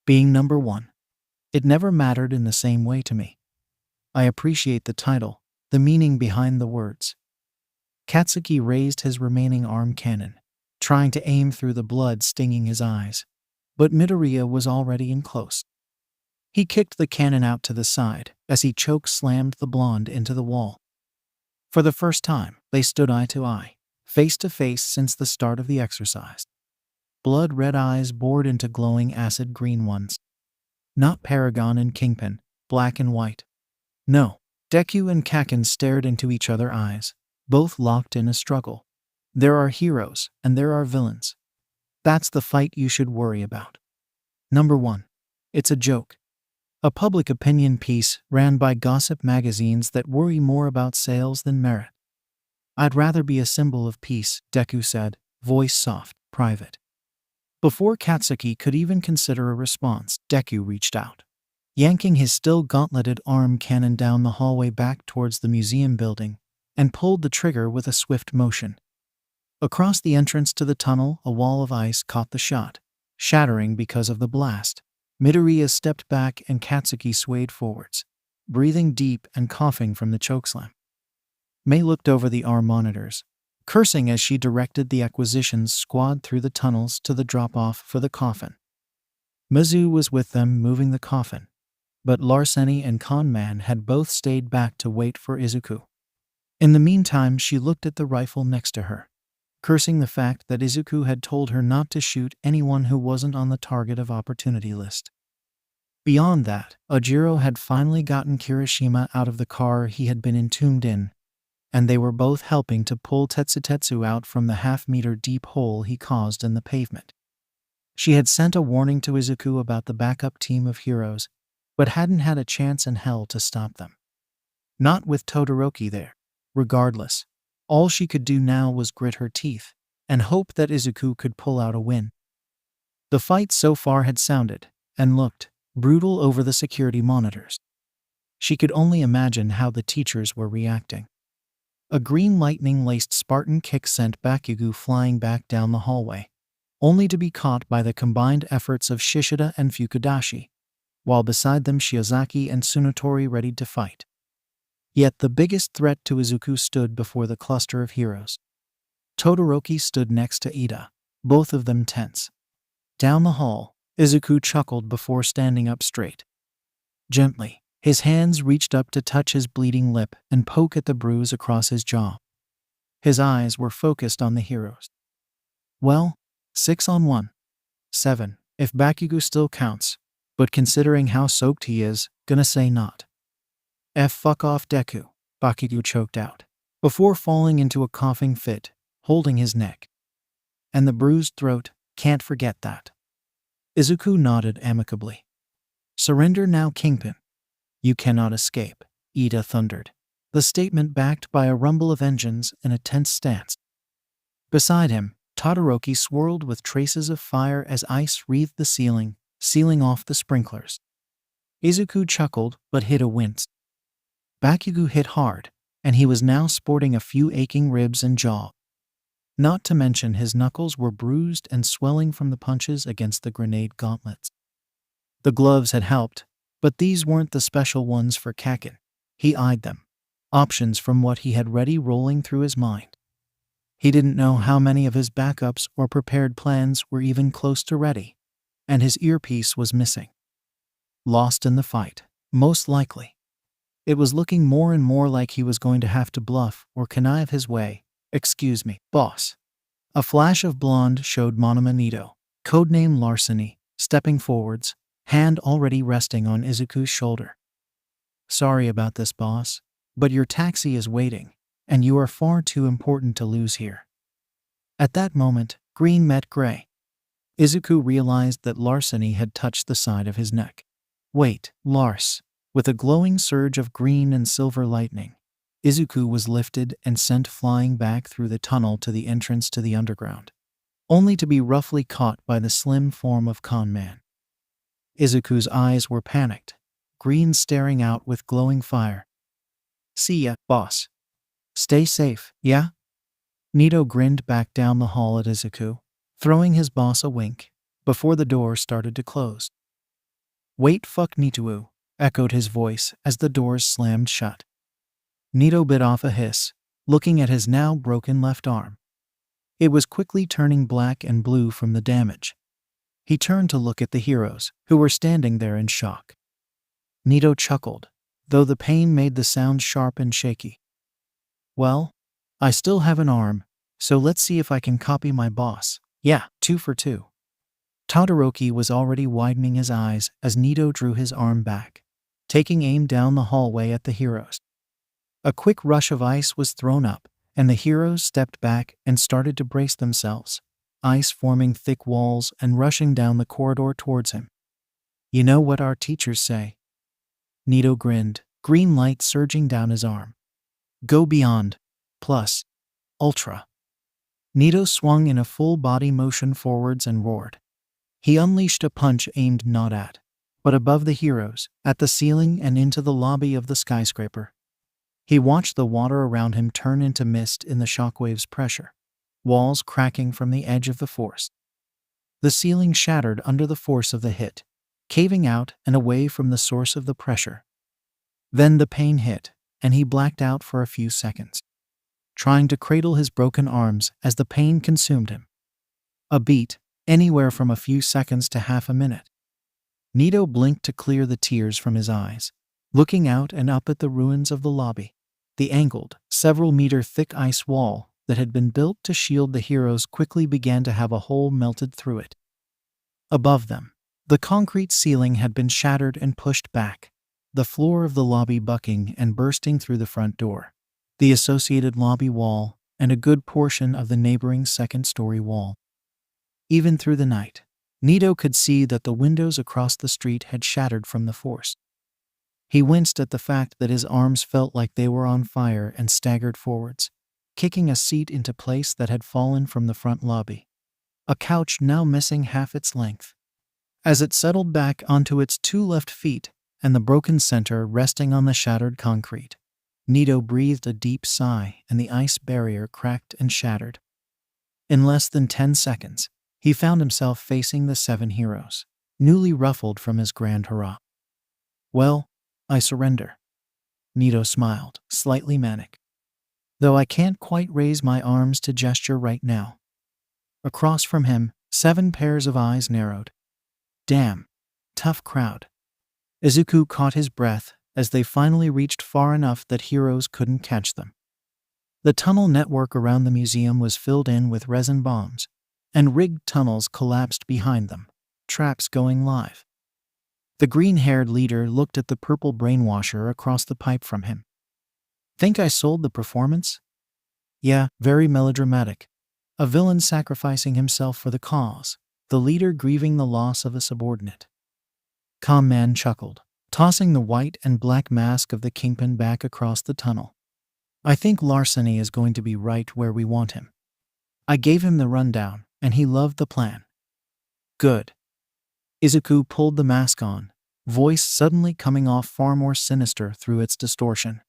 Being number one. It never mattered in the same way to me. I appreciate the title, the meaning behind the words. 𝐀𝐦 raised his remaining arm cannon, trying to aim through the blood stinging his eyes, but Midoriya was already in close. He kicked the cannon out to the side as he choke-slammed the blonde into the wall. For the first time, they stood eye to eye, face to face since the start of the exercise. Blood-red eyes bored into glowing acid-green ones. Not Paragon and Kingpin, black and white. No, Deku and Kakin stared into each other's eyes, both locked in a struggle. There are heroes and there are villains. That's the fight you should worry about. Number one. It's a joke. A public opinion piece ran by gossip magazines that worry more about sales than merit. I'd rather be a symbol of peace, Deku said, voice soft, private. Before 𝐀𝐦 could even consider a response, Deku reached out, yanking his still gauntleted arm cannon down the hallway back towards the museum building, and pulled the trigger with a swift motion. Across the entrance to the tunnel, a wall of ice caught the shot, shattering because of the blast. Midoriya stepped back and 𝐀𝐦 swayed forwards, breathing deep and coughing from the chokeslam. Mei looked over the R monitors, cursing as she directed the acquisitions squad through the tunnels to the drop-off for the coffin. Mizu was with them moving the coffin, but Larceny and Conman had both stayed back to wait for Izuku. In the meantime, she looked at the rifle next to her. cursing the fact that Izuku had told her not to shoot anyone who wasn't on the target of opportunity list. Beyond that, Ojiro had finally gotten Kirishima out of the car he had been entombed in, and they were both helping to pull Tetsutetsu out from the half-meter deep hole he caused in the pavement. She had sent a warning to Izuku about the backup team of heroes, but hadn't had a chance in hell to stop them. Not with Todoroki there. Regardless, all she could do now was grit her teeth and hope that Izuku could pull out a win. The fight so far had sounded and looked brutal over the security monitors. She could only imagine how the teachers were reacting. A green lightning-laced Spartan kick sent Bakugo flying back down the hallway, only to be caught by the combined efforts of Shishida and Fukudashi, while beside them Shiozaki and Tsunotori readied to fight. Yet the biggest threat to Izuku stood before the cluster of heroes. Todoroki stood next to Ida, both of them tense. Down the hall, Izuku chuckled before standing up straight. Gently, his hands reached up to touch his bleeding lip and poke at the bruise across his jaw. His eyes were focused on the heroes. Well, 6-on-1. 7, if Bakugo still counts, but considering how soaked he is, gonna say not. Fuck off Deku, Bakugo choked out, before falling into a coughing fit, holding his neck. And the bruised throat, can't forget that. Izuku nodded amicably. Surrender now, Kingpin. You cannot escape, Ida thundered, the statement backed by a rumble of engines and a tense stance. Beside him, Todoroki swirled with traces of fire as ice wreathed the ceiling, sealing off the sprinklers. Izuku chuckled but hid a wince. Bakugo hit hard, and he was now sporting a few aching ribs and jaw. Not to mention his knuckles were bruised and swelling from the punches against the grenade gauntlets. The gloves had helped, but these weren't the special ones for Kakin. He eyed them, options from what he had ready rolling through his mind. He didn't know how many of his backups or prepared plans were even close to ready, and his earpiece was missing. Lost in the fight, most likely. It was looking more and more like he was going to have to bluff or connive his way. Excuse me, boss. A flash of blonde showed Monoma Nito, codename Larceny, stepping forwards, hand already resting on Izuku's shoulder. Sorry about this, boss, but your taxi is waiting, and you are far too important to lose here. At that moment, green met gray. Izuku realized that Larceny had touched the side of his neck. Wait, Lars. With a glowing surge of green and silver lightning, Izuku was lifted and sent flying back through the tunnel to the entrance to the underground, only to be roughly caught by the slim form of Con Man. Izuku's eyes were panicked, green staring out with glowing fire. See ya, boss. Stay safe, yeah? Nito grinned back down the hall at Izuku, throwing his boss a wink, before the door started to close. Wait, fuck Nito, echoed his voice as the doors slammed shut. Nito bit off a hiss, looking at his now broken left arm. It was quickly turning black and blue from the damage. He turned to look at the heroes, who were standing there in shock. Nito chuckled, though the pain made the sound sharp and shaky. Well, I still have an arm, so let's see if I can copy my boss. Yeah, 2 for 2. Todoroki was already widening his eyes as Nito drew his arm back, taking aim down the hallway at the heroes. A quick rush of ice was thrown up, and the heroes stepped back and started to brace themselves, ice forming thick walls and rushing down the corridor towards him. You know what our teachers say? Nito grinned, green light surging down his arm. Go beyond. Plus. Ultra. Nito swung in a full body motion forwards and roared. He unleashed a punch aimed not at, but above the heroes, at the ceiling and into the lobby of the skyscraper. He watched the water around him turn into mist in the shockwave's pressure, walls cracking from the edge of the force. The ceiling shattered under the force of the hit, caving out and away from the source of the pressure. Then the pain hit, and he blacked out for a few seconds, trying to cradle his broken arms as the pain consumed him. A beat, anywhere from a few seconds to half a minute. Nito blinked to clear the tears from his eyes, looking out and up at the ruins of the lobby, the angled, several-meter-thick ice wall that had been built to shield the heroes quickly began to have a hole melted through it. Above them, the concrete ceiling had been shattered and pushed back, the floor of the lobby bucking and bursting through the front door, the associated lobby wall, and a good portion of the neighboring second-story wall. Even through the night, Nito could see that the windows across the street had shattered from the force. He winced at the fact that his arms felt like they were on fire and staggered forwards, kicking a seat into place that had fallen from the front lobby, a couch now missing half its length. As it settled back onto its two left feet and the broken center resting on the shattered concrete, Nito breathed a deep sigh and the ice barrier cracked and shattered. In less than 10 seconds, he found himself facing the 7 heroes, newly ruffled from his grand hurrah. "Well, I surrender." Nito smiled, slightly manic. "Though I can't quite raise my arms to gesture right now." Across from him, 7 pairs of eyes narrowed. "Damn, tough crowd." Izuku caught his breath as they finally reached far enough that heroes couldn't catch them. The tunnel network around the museum was filled in with resin bombs, and rigged tunnels collapsed behind them, traps going live. The green-haired leader looked at the purple brainwasher across the pipe from him. "Think I sold the performance?" "Yeah, very melodramatic. A villain sacrificing himself for the cause, the leader grieving the loss of a subordinate." Calm Man chuckled, tossing the white and black mask of the kingpin back across the tunnel. "I think larceny is going to be right where we want him. I gave him the rundown, and he loved the plan." "Good." Izuku pulled the mask on, voice suddenly coming off far more sinister through its distortion.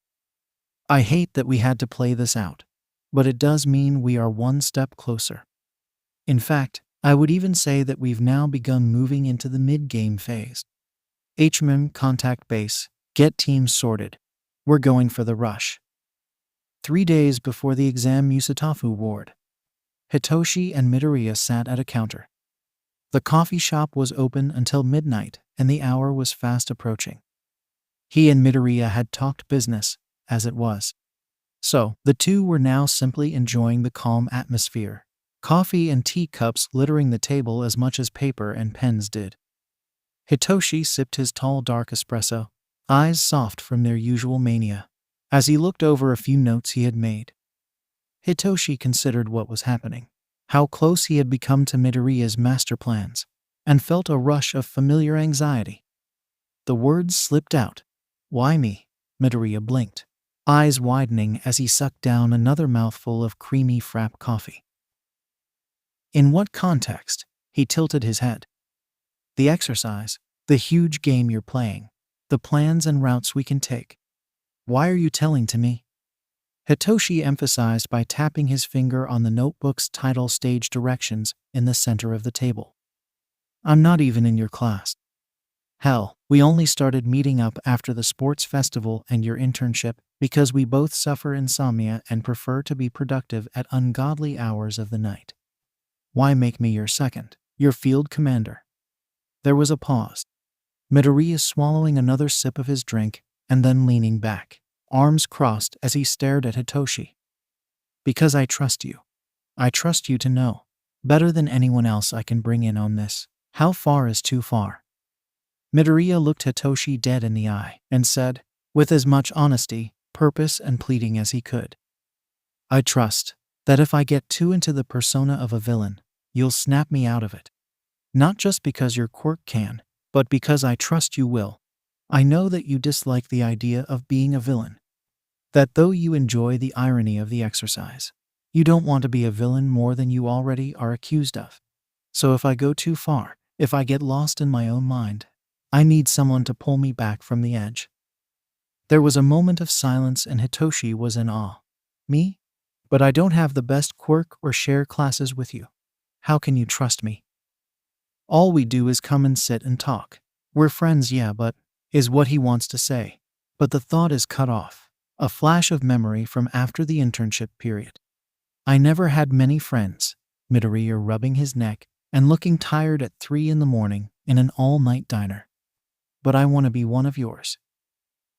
"I hate that we had to play this out, but it does mean we are one step closer. In fact, I would even say that we've now begun moving into the mid-game phase. HMM contact base, get teams sorted. We're going for the rush." 3 days before the exam Musatafu ward, Hitoshi and Midoriya sat at a counter. The coffee shop was open until midnight, and the hour was fast approaching. He and Midoriya had talked business, as it was. So, the two were now simply enjoying the calm atmosphere, coffee and tea cups littering the table as much as paper and pens did. Hitoshi sipped his tall dark espresso, eyes soft from their usual mania, as he looked over a few notes he had made. Hitoshi considered what was happening, how close he had become to Midoriya's master plans, and felt a rush of familiar anxiety. The words slipped out. "Why me?" Midoriya blinked, eyes widening as he sucked down another mouthful of creamy frap coffee. "In what context?" He tilted his head. "The exercise, the huge game you're playing, the plans and routes we can take. Why are you telling to me?" Hitoshi emphasized by tapping his finger on the notebook's title stage directions in the center of the table. "I'm not even in your class. Hell, we only started meeting up after the sports festival and your internship because we both suffer insomnia and prefer to be productive at ungodly hours of the night. Why make me your second, your field commander?" There was a pause. Midoriya swallowing another sip of his drink and then leaning back, arms crossed as he stared at Hitoshi. "Because I trust you. I trust you to know, better than anyone else I can bring in on this, how far is too far." Midoriya looked Hitoshi dead in the eye and said, with as much honesty, purpose, and pleading as he could, "I trust that if I get too into the persona of a villain, you'll snap me out of it. Not just because your quirk can, but because I trust you will. I know that you dislike the idea of being a villain. That though you enjoy the irony of the exercise, you don't want to be a villain more than you already are accused of. So if I go too far, if I get lost in my own mind, I need someone to pull me back from the edge." There was a moment of silence and Hitoshi was in awe. "Me? But I don't have the best quirk or share classes with you. How can you trust me? All we do is come and sit and talk. We're friends, yeah, but," is what he wants to say. But the thought is cut off. A flash of memory from after the internship period. "I never had many friends," Midoriya rubbing his neck and looking tired at 3 in the morning in an all-night diner. "But I want to be one of yours."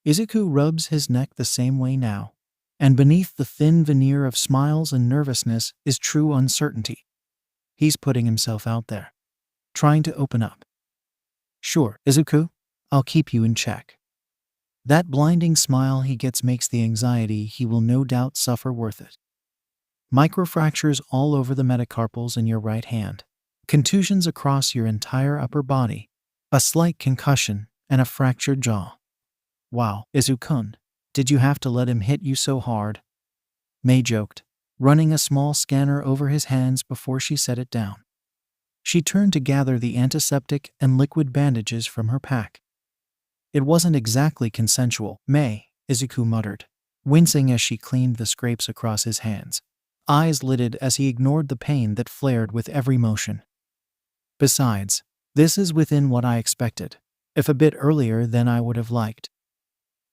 Izuku rubs his neck the same way now, And beneath the thin veneer of smiles and nervousness is true uncertainty. He's putting himself out there, trying to open up. Sure, Izuku, I'll keep you in check. That blinding smile he gets makes the anxiety he will no doubt suffer worth it. Microfractures all over the metacarpals in your right hand, contusions across your entire upper body, a slight concussion, and a fractured jaw. Wow, Izuku, did you have to let him hit you so hard? Mei joked, running a small scanner over his hands before she set it down. She turned to gather the antiseptic and liquid bandages from her pack. It wasn't exactly consensual, Mei, Izuku muttered, wincing as she cleaned the scrapes across his hands, eyes lidded as he ignored the pain that flared with every motion. Besides, this is within what I expected, if a bit earlier than I would have liked.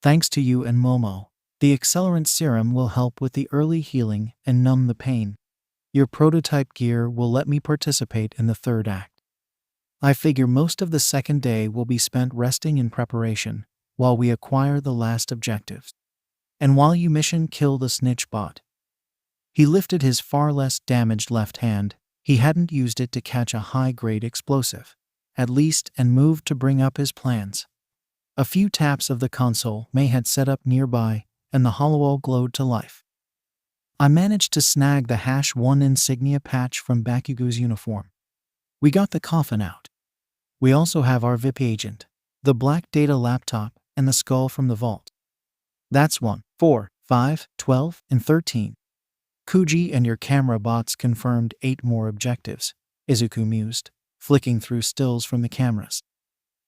Thanks to you and Momo, the accelerant serum will help with the early healing and numb the pain. Your prototype gear will let me participate in the third act. I figure most of the second day will be spent resting in preparation while we acquire the last objectives. And while you mission kill the snitch bot. He lifted his far less damaged left hand. He hadn't used it to catch a high-grade explosive, at least, and moved to bring up his plans. A few taps of the console Mei had set up nearby, and the hollow glowed to life. I managed to snag the #1 insignia patch from Bakugo's uniform. We got the coffin out. We also have our VIP agent, the black data laptop, and the skull from the vault. That's 1, 4, 5, 12, and 13. Kuji and your camera bots confirmed 8 more objectives, Izuku mused, flicking through stills from the cameras.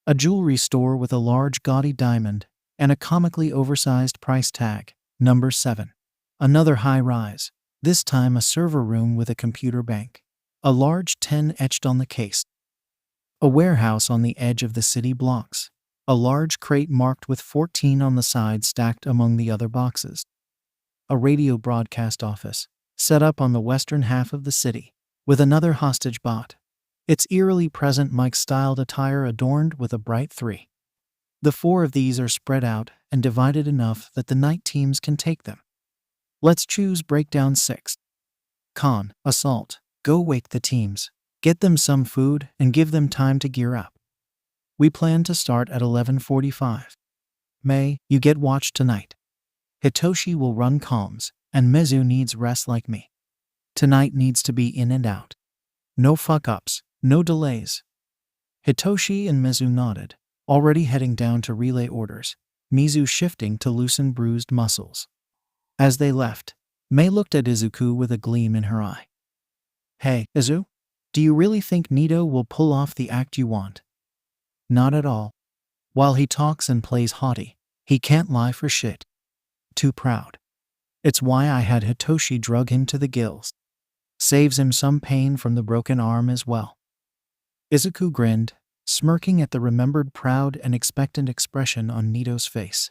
A jewelry store with a large gaudy diamond and a comically oversized price tag, number 7. Another high-rise, this time a server room with a computer bank. A large 10 etched on the case. A warehouse on the edge of the city blocks. A large crate marked with 14 on the side stacked among the other boxes. A radio broadcast office, set up on the western half of the city, with another hostage bot. Its eerily present Mike-styled attire adorned with a bright 3. The 4 of these are spread out and divided enough that the night teams can take them. Let's choose breakdown 6. Con, assault. Go wake the teams, get them some food, and give them time to gear up. We plan to start at 11:45. Mei, you get watch tonight. Hitoshi will run comms, and Mizu needs rest like me. Tonight needs to be in and out. No fuck-ups, no delays. Hitoshi and Mizu nodded, already heading down to relay orders, Mizu shifting to loosen bruised muscles. As they left, Mei looked at Izuku with a gleam in her eye. Hey, Izu, do you really think Nito will pull off the act you want? Not at all. While he talks and plays haughty, he can't lie for shit. Too proud. It's why I had Hitoshi drug him to the gills. Saves him some pain from the broken arm as well. Izuku grinned, smirking at the remembered proud and expectant expression on Nito's face.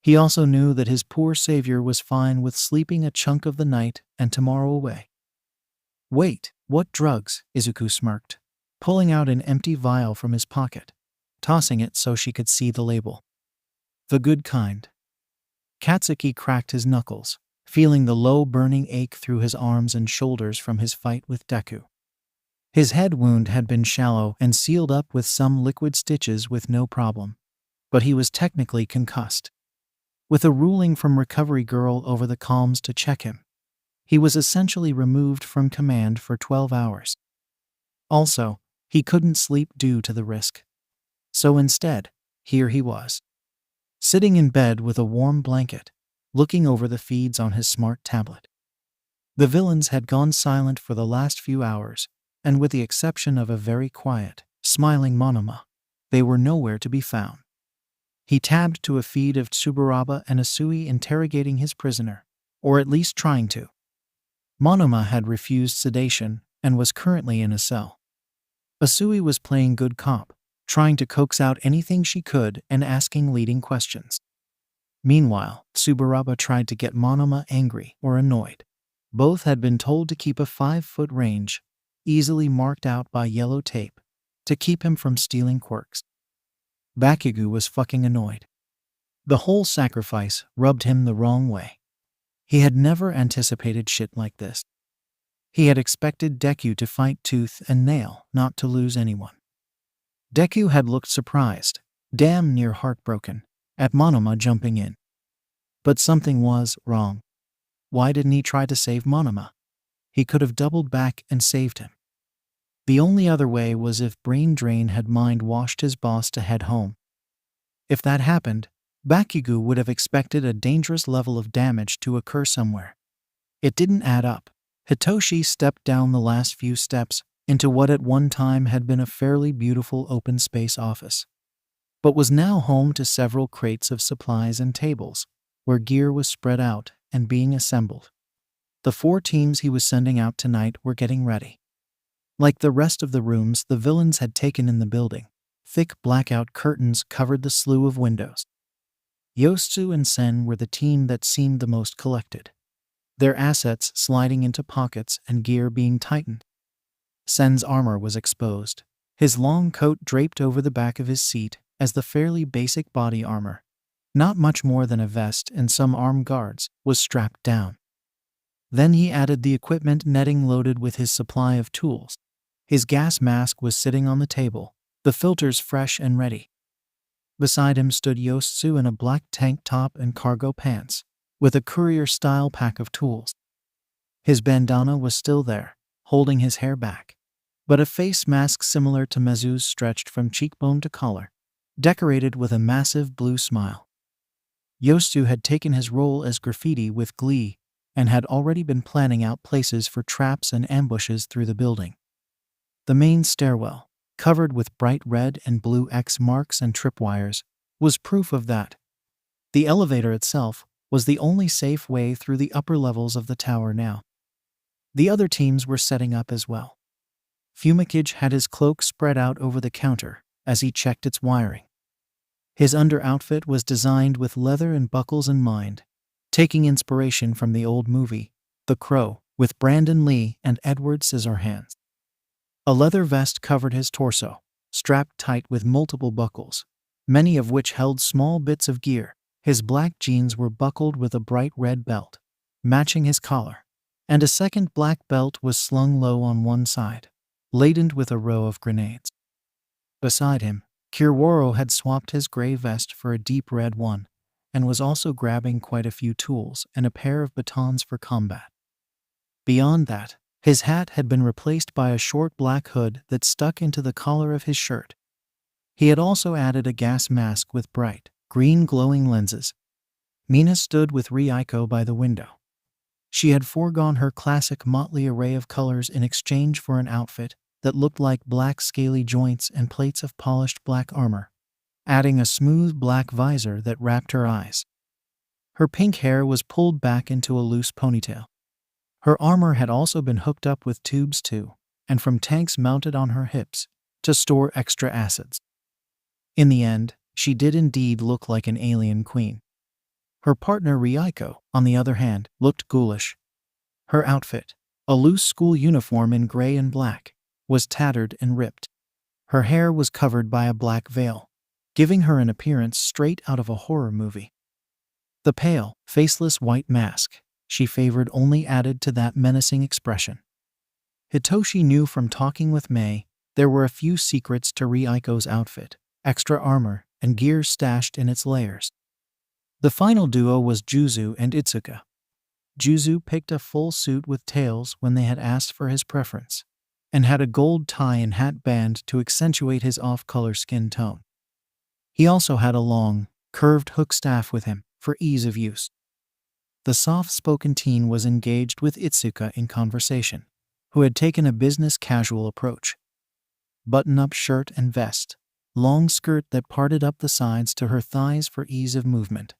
He also knew that his poor savior was fine with sleeping a chunk of the night and tomorrow away. Wait, what drugs? Izuku smirked, pulling out an empty vial from his pocket, tossing it so she could see the label. The good kind. Katsuki cracked his knuckles, feeling the low burning ache through his arms and shoulders from his fight with Deku. His head wound had been shallow and sealed up with some liquid stitches with no problem, but he was technically concussed. With a ruling from Recovery Girl over the comms to check him, he was essentially removed from command for 12 hours. Also, he couldn't sleep due to the risk. So instead, here he was, sitting in bed with a warm blanket, looking over the feeds on his smart tablet. The villains had gone silent for the last few hours, and with the exception of a very quiet, smiling Monoma, they were nowhere to be found. He tabbed to a feed of Tsuburaba and Asui interrogating his prisoner, or at least trying to. Monoma had refused sedation and was currently in a cell. Asui was playing good cop, trying to coax out anything she could and asking leading questions. Meanwhile, Tsuburaba tried to get Monoma angry or annoyed. Both had been told to keep a 5-foot range, easily marked out by yellow tape, to keep him from stealing quirks. Bakugo was fucking annoyed. The whole sacrifice rubbed him the wrong way. He had never anticipated shit like this. He had expected Deku to fight tooth and nail, not to lose anyone. Deku had looked surprised, damn near heartbroken, at Monoma jumping in. But something was wrong. Why didn't he try to save Monoma? He could have doubled back and saved him. The only other way was if Brain Drain had mind-washed his boss to head home. If that happened, Bakugo would have expected a dangerous level of damage to occur somewhere. It didn't add up. Hitoshi stepped down the last few steps into what at one time had been a fairly beautiful open space office, but was now home to several crates of supplies and tables, where gear was spread out and being assembled. The 4 teams he was sending out tonight were getting ready. Like the rest of the rooms the villains had taken in the building, thick blackout curtains covered the slew of windows. Yosu and Sen were the team that seemed the most collected, their assets sliding into pockets and gear being tightened. Sen's armor was exposed, his long coat draped over the back of his seat as the fairly basic body armor, not much more than a vest and some arm guards, was strapped down. Then he added the equipment netting loaded with his supply of tools. His gas mask was sitting on the table, the filters fresh and ready. Beside him stood Yosu in a black tank top and cargo pants, with a courier-style pack of tools. His bandana was still there, holding his hair back, but a face mask similar to Mizu's stretched from cheekbone to collar, decorated with a massive blue smile. Yosu had taken his role as graffiti with glee and had already been planning out places for traps and ambushes through the building. The main stairwell, covered with bright red and blue X marks and tripwires, was proof of that. The elevator itself was the only safe way through the upper levels of the tower now. The other teams were setting up as well. 𝐬𝐬𝐿 had his cloak spread out over the counter as he checked its wiring. His under-outfit was designed with leather and buckles in mind, taking inspiration from the old movie, The Crow, with Brandon Lee and Edward Scissorhands. A leather vest covered his torso, strapped tight with multiple buckles, many of which held small bits of gear. His black jeans were buckled with a bright red belt, matching his collar, and a second black belt was slung low on one side, laden with a row of grenades. Beside him, Kiworo had swapped his gray vest for a deep red one, and was also grabbing quite a few tools and a pair of batons for combat. Beyond that, his hat had been replaced by a short black hood that stuck into the collar of his shirt. He had also added a gas mask with bright, green glowing lenses. Mina stood with 𝐬𝐬𝐬 by the window. She had foregone her classic motley array of colors in exchange for an outfit that looked like black scaly joints and plates of polished black armor, adding a smooth black visor that wrapped her eyes. Her pink hair was pulled back into a loose ponytail. Her armor had also been hooked up with tubes too, and from tanks mounted on her hips, to store extra acids. In the end, she did indeed look like an alien queen. Her partner 𝐬𝐬𝐬, on the other hand, looked ghoulish. Her outfit, a loose school uniform in gray and black, was tattered and ripped. Her hair was covered by a black veil, giving her an appearance straight out of a horror movie. The pale, faceless white mask she favored only added to that menacing expression. Hitoshi knew from talking with Mei there were a few secrets to 𝐬𝐬𝐬's outfit, extra armor, and gear stashed in its layers. The final duo was Juzu and Itsuka. Juzu picked a full suit with tails when they had asked for his preference, and had a gold tie and hat band to accentuate his off-color skin tone. He also had a long, curved hook staff with him, for ease of use. The soft-spoken teen was engaged with Itsuka in conversation, who had taken a business-casual approach. Button-up shirt and vest, long skirt that parted up the sides to her thighs for ease of movement,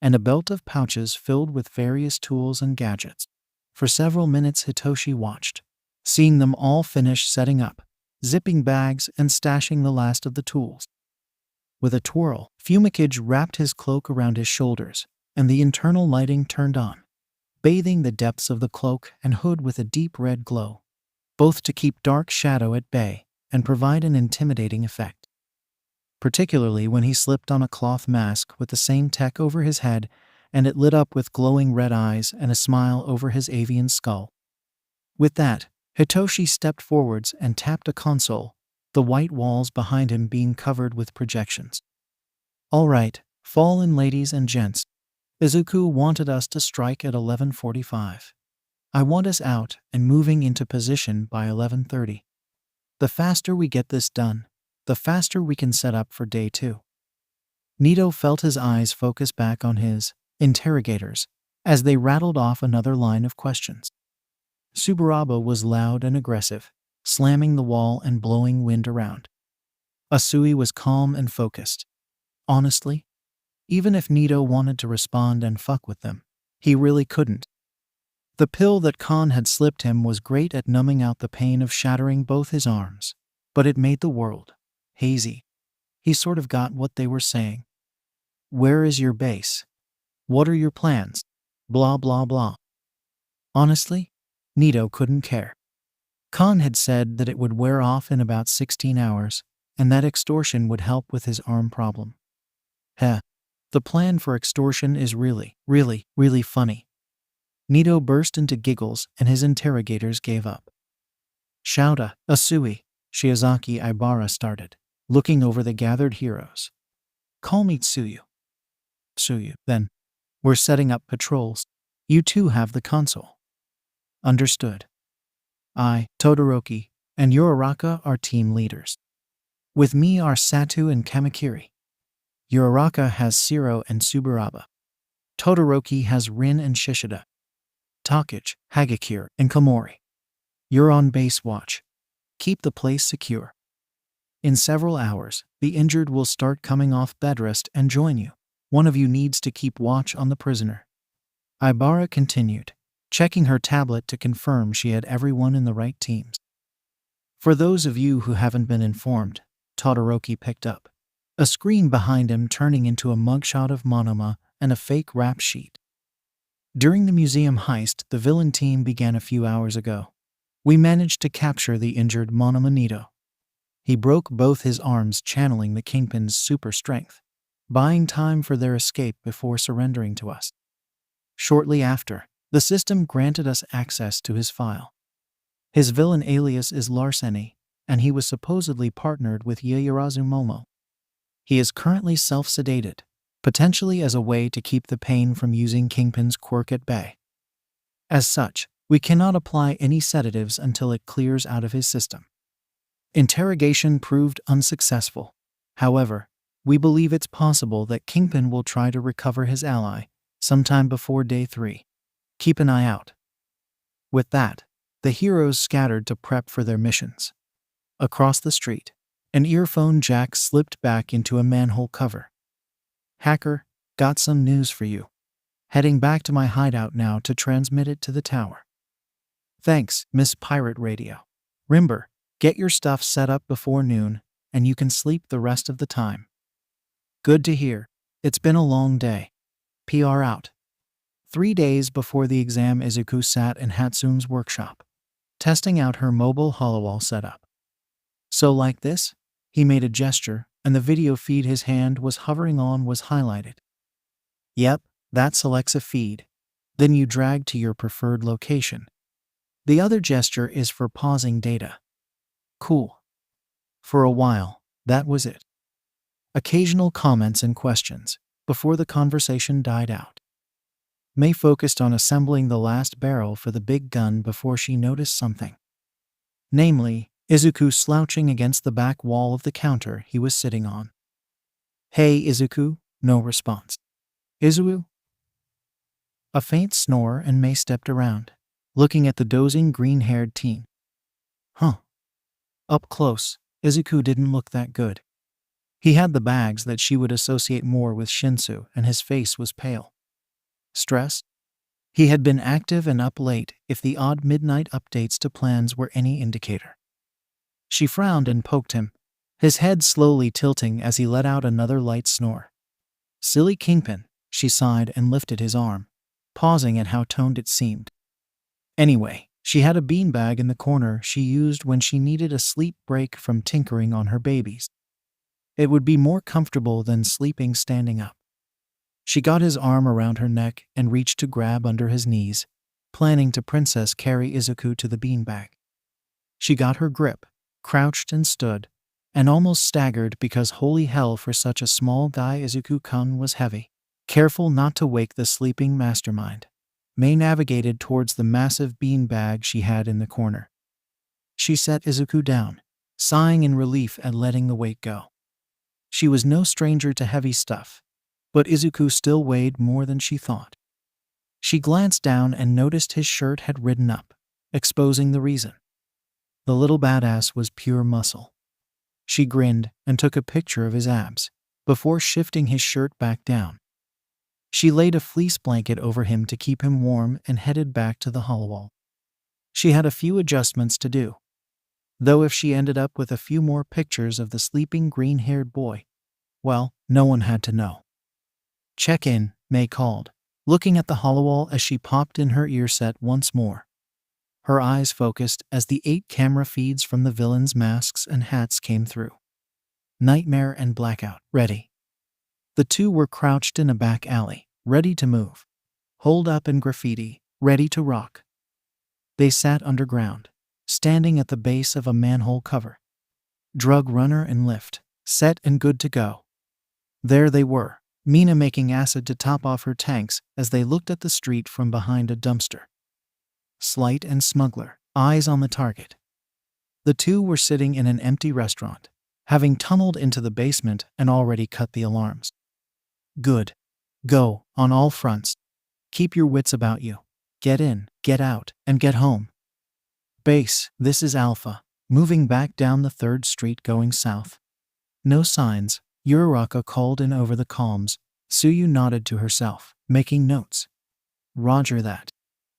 and a belt of pouches filled with various tools and gadgets. For several minutes Hitoshi watched, seeing them all finish setting up, zipping bags and stashing the last of the tools. With a twirl, 𝐬𝐬𝐬𝐿 wrapped his cloak around his shoulders, and the internal lighting turned on, bathing the depths of the cloak and hood with a deep red glow, both to keep dark shadow at bay and provide an intimidating effect. Particularly when he slipped on a cloth mask with the same tech over his head and it lit up with glowing red eyes and a smile over his avian skull. With that, Hitoshi stepped forwards and tapped a console, the white walls behind him being covered with projections. "All right, fallen ladies and gents. Izuku wanted us to strike at 11:45. I want us out and moving into position by 11:30. The faster we get this done, the faster we can set up for day 2. Nito felt his eyes focus back on his interrogators as they rattled off another line of questions. 𝗬𝗵𝗲 was loud and aggressive, slamming the wall and blowing wind around. Asui was calm and focused. Honestly, even if Nito wanted to respond and fuck with them, he really couldn't. The pill that Khan had slipped him was great at numbing out the pain of shattering both his arms, but it made the world hazy. He sort of got what they were saying. Where is your base? What are your plans? Blah blah blah. Honestly, Nito couldn't care. Khan had said that it would wear off in about 16 hours, and that extortion would help with his arm problem. Heh, the plan for extortion is really, really, really funny. Nito burst into giggles and his interrogators gave up. "Shouta, Asui," Shiozaki Ibara started, looking over the gathered heroes. "Call me Tsuyu." "Tsuyu, then. We're setting up patrols. You two have the console." "Understood. I, Todoroki, and Uraraka are team leaders. With me are Satu and Kamakiri. Uraraka has Shiro and 𝗬𝗵𝗲. Todoroki has Rin and Shishida. Takage, Hagakure, and Komori. You're on base watch. Keep the place secure. In several hours, the injured will start coming off bed rest and join you. One of you needs to keep watch on the prisoner." Ibara continued, checking her tablet to confirm she had everyone in the right teams. "For those of you who haven't been informed," Todoroki picked up, a screen behind him turning into a mugshot of Monoma and a fake rap sheet. "During the museum heist the villain team began a few hours ago. We managed to capture the injured Monoma Nito. He broke both his arms channeling the Kingpin's super strength, buying time for their escape before surrendering to us. Shortly after, the system granted us access to his file. His villain alias is Larceny, and he was supposedly partnered with Yaoyorozu Momo. He is currently self-sedated, potentially as a way to keep the pain from using Kingpin's quirk at bay. As such, we cannot apply any sedatives until it clears out of his system. Interrogation proved unsuccessful. However, we believe it's possible that Kingpin will try to recover his ally sometime before day 3. Keep an eye out." With that, the heroes scattered to prep for their missions. Across the street, an earphone jack slipped back into a manhole cover. "Hacker, got some news for you. Heading back to my hideout now to transmit it to the tower." "Thanks, Miss Pirate Radio. Remember, get your stuff set up before noon, and you can sleep the rest of the time." "Good to hear. It's been a long day. PR out." 3 days before the exam, Izuku sat in Hatsune's workshop, testing out her mobile holowall setup. "So like this?" He made a gesture, and the video feed his hand was hovering on was highlighted. "Yep, that selects a feed. Then you drag to your preferred location. The other gesture is for pausing data." "Cool." For a while, that was it. Occasional comments and questions, before the conversation died out. May focused on assembling the last barrel for the big gun before she noticed something. Namely, Izuku slouching against the back wall of the counter he was sitting on. "Hey Izuku," no response. "Izuku?" A faint snore and May stepped around, looking at the dozing green-haired teen. Huh. Up close, Izuku didn't look that good. He had the bags that she would associate more with Shinsu and his face was pale. Stress? He had been active and up late if the odd midnight updates to plans were any indicator. She frowned and poked him, his head slowly tilting as he let out another light snore. "Silly Kingpin," she sighed and lifted his arm, pausing at how toned it seemed. Anyway, she had a beanbag in the corner she used when she needed a sleep break from tinkering on her babies. It would be more comfortable than sleeping standing up. She got his arm around her neck and reached to grab under his knees, planning to princess carry Izuku to the beanbag. She got her grip, crouched and stood, and almost staggered because holy hell, for such a small guy Izuku-kun was heavy. Careful not to wake the sleeping mastermind, Mei navigated towards the massive beanbag she had in the corner. She set Izuku down, sighing in relief at letting the weight go. She was no stranger to heavy stuff, but Izuku still weighed more than she thought. She glanced down and noticed his shirt had ridden up, exposing the reason. The little badass was pure muscle. She grinned and took a picture of his abs, before shifting his shirt back down. She laid a fleece blanket over him to keep him warm and headed back to the hollow. She had a few adjustments to do, though if she ended up with a few more pictures of the sleeping green-haired boy, well, no one had to know. "Check in," Mei called, looking at the hollow as she popped in her ear set once more. Her eyes focused as the 8 camera feeds from the villains' masks and hats came through. Nightmare and Blackout, ready. The two were crouched in a back alley, ready to move. Hold Up and Graffiti, ready to rock. They sat underground, standing at the base of a manhole cover. Drug Runner and Lift, set and good to go. There they were, Mina making acid to top off her tanks as they looked at the street from behind a dumpster. Slight and Smuggler, eyes on the target. The two were sitting in an empty restaurant, having tunneled into the basement and already cut the alarms. Good. Go, on all fronts. Keep your wits about you. Get in, get out, and get home. Base, this is Alpha, moving back down the 3rd Street going south. No signs, Uraraka called in over the comms. Tsuyu nodded to herself, making notes. Roger that.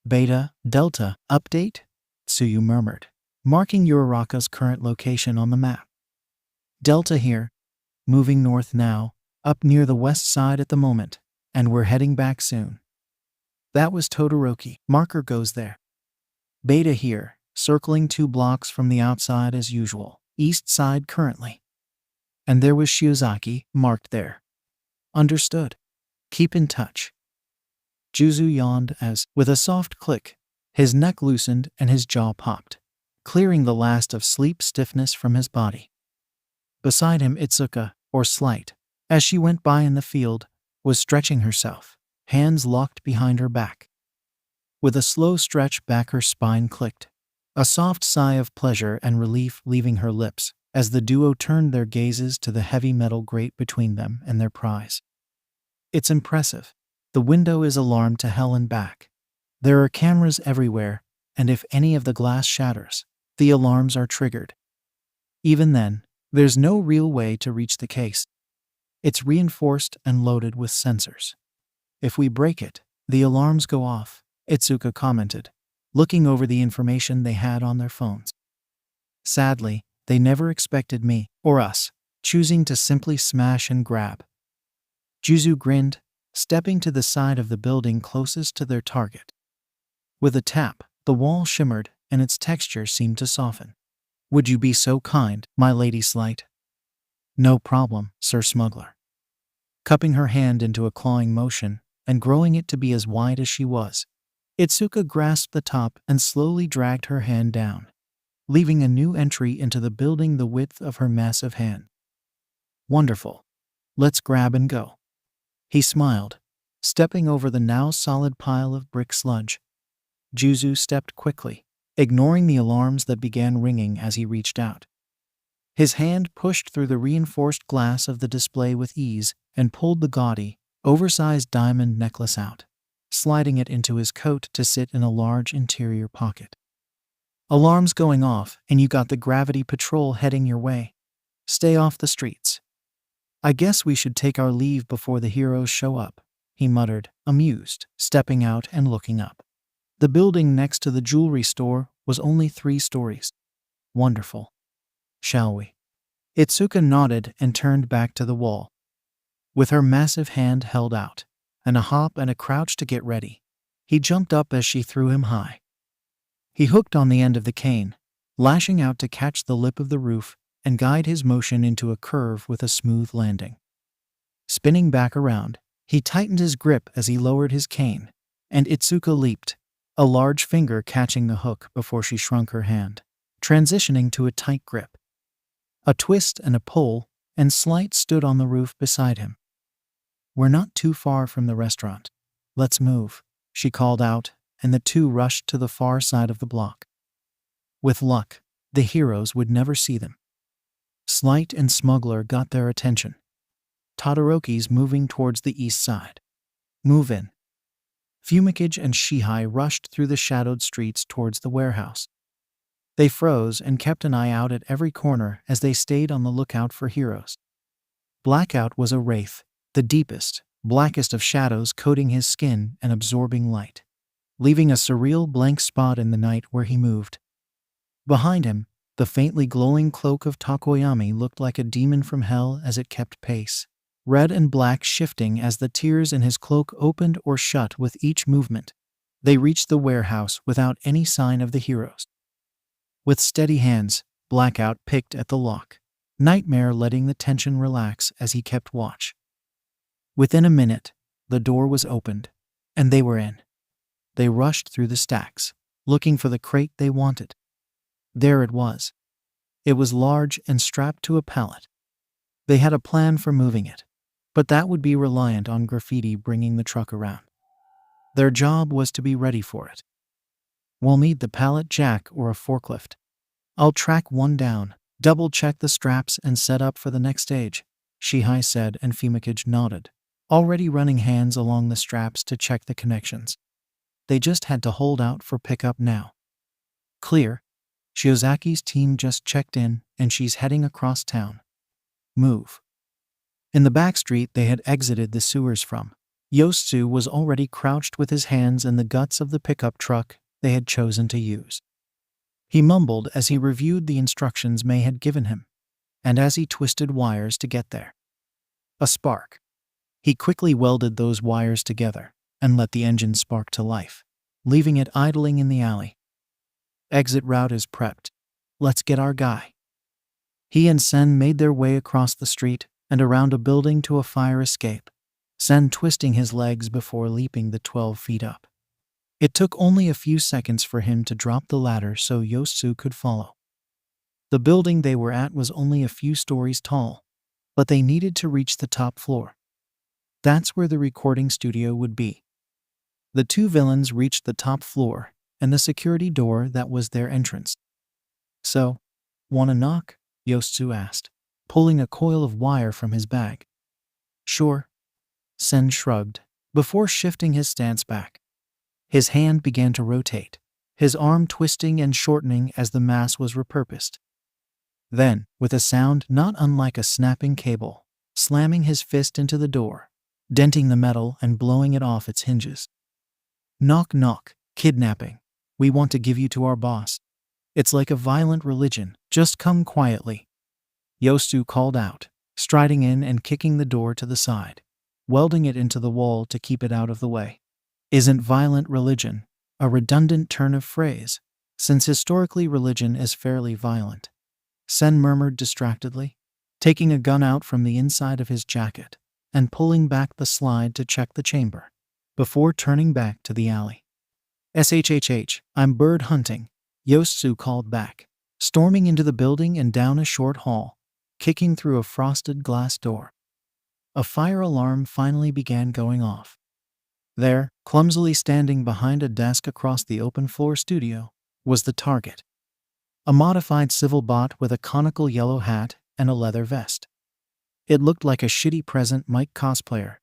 Beta, Delta, update? Tsuyu murmured, marking Uraraka's current location on the map. Delta here. Moving north now, up near the west side at the moment, and we're heading back soon. That was Todoroki, marker goes there. Beta here, circling 2 blocks from the outside as usual, east side currently. And there was Shiozaki, marked there. Understood. Keep in touch. Juzu yawned as, with a soft click, his neck loosened and his jaw popped, clearing the last of sleep stiffness from his body. Beside him Itsuka, or Slight, as she went by in the field, was stretching herself, hands locked behind her back. With a slow stretch back her spine clicked, a soft sigh of pleasure and relief leaving her lips as the duo turned their gazes to the heavy metal grate between them and their prize. It's impressive. The window is alarmed to hell and back. There are cameras everywhere, and if any of the glass shatters, the alarms are triggered. Even then, there's no real way to reach the case. It's reinforced and loaded with sensors. If we break it, the alarms go off, Itsuka commented, looking over the information they had on their phones. Sadly, they never expected me, or us, choosing to simply smash and grab. Juzu grinned, stepping to the side of the building closest to their target. With a tap, the wall shimmered and its texture seemed to soften. Would you be so kind, my lady Slight? No problem, Sir Smuggler. Cupping her hand into a clawing motion and growing it to be as wide as she was, Itsuka grasped the top and slowly dragged her hand down, leaving a new entry into the building the width of her massive hand. Wonderful. Let's grab and go. He smiled, stepping over the now solid pile of brick sludge. Juzu stepped quickly, ignoring the alarms that began ringing as he reached out. His hand pushed through the reinforced glass of the display with ease and pulled the gaudy, oversized diamond necklace out, sliding it into his coat to sit in a large interior pocket. Alarms going off and you got the gravity patrol heading your way. Stay off the streets. I guess we should take our leave before the heroes show up, he muttered, amused, stepping out and looking up. The building next to the jewelry store was only 3 stories. Wonderful. Shall we? Itsuka nodded and turned back to the wall. With her massive hand held out, and a hop and a crouch to get ready, he jumped up as she threw him high. He hooked on the end of the cane, lashing out to catch the lip of the roof and guide his motion into a curve with a smooth landing. Spinning back around, He tightened his grip as he lowered his cane, and Itsuka leaped, a large finger catching the hook before she shrunk her hand, transitioning to a tight grip. A twist and a pull, and Slight stood on the roof beside him. "We're not too far from the restaurant. Let's move," she called out, and the two rushed to the far side of the block. With luck, the heroes would never see them. Slight and Smuggler got their attention. Todoroki's moving towards the east side. "Move in." 𝐓𝐴𝐬 and 𝐍𝐴𝐬 rushed through the shadowed streets towards the warehouse. They froze and kept an eye out at every corner as they stayed on the lookout for heroes. Blackout was a wraith, the deepest, blackest of shadows coating his skin and absorbing light, leaving a surreal blank spot in the night where he moved. Behind him, the faintly glowing cloak of Tokoyami looked like a demon from hell as it kept pace, red and black shifting as the tears in his cloak opened or shut with each movement. They reached the warehouse without any sign of the heroes. With steady hands, Blackout picked at the lock, Nightmare letting the tension relax as he kept watch. Within a minute, the door was opened, and they were in. They rushed through the stacks, looking for the crate they wanted. There it was. It was large and strapped to a pallet. They had a plan for moving it, but that would be reliant on Graffiti bringing the truck around. Their job was to be ready for it. "We'll need the pallet jack or a forklift. I'll track one down, double-check the straps and set up for the next stage," 𝐍𝐴𝐬 said, and 𝐓𝐴𝐬 nodded, already running hands along the straps to check the connections. They just had to hold out for pickup now. "Clear. Shiozaki's team just checked in, and she's heading across town." "Move." In the back street they had exited the sewers from, Yosu was already crouched with his hands in the guts of the pickup truck they had chosen to use. He mumbled as he reviewed the instructions May had given him, and as he twisted wires to get there. A spark. He quickly welded those wires together and let the engine spark to life, leaving it idling in the alley. "Exit route is prepped. Let's get our guy." He and Sen made their way across the street and around a building to a fire escape, Sen twisting his legs before leaping the 12 feet up. It took only a few seconds for him to drop the ladder so Yosu could follow. The building they were at was only a few stories tall, but they needed to reach the top floor. That's where the recording studio would be. The two villains reached the top floor and the security door that was their entrance. "So, wanna knock?" Yosu asked, pulling a coil of wire from his bag. "Sure." Sen shrugged, before shifting his stance back. His hand began to rotate, his arm twisting and shortening as the mass was repurposed. Then, with a sound not unlike a snapping cable, slamming his fist into the door, denting the metal and blowing it off its hinges. "Knock knock, kidnapping. We want to give you to our boss. It's like a violent religion, just come quietly," Yosu called out, striding in and kicking the door to the side, welding it into the wall to keep it out of the way. Isn't violent religion a redundant turn of phrase, since historically religion is fairly violent? Sen murmured distractedly, taking a gun out from the inside of his jacket and pulling back the slide to check the chamber, before turning back to the alley. "SHHH, I'm bird hunting," Yosu called back, storming into the building and down a short hall, kicking through a frosted glass door. A fire alarm finally began going off. There, clumsily standing behind a desk across the open-floor studio, was the target. A modified civil bot with a conical yellow hat and a leather vest. It looked like a shitty present Mike cosplayer.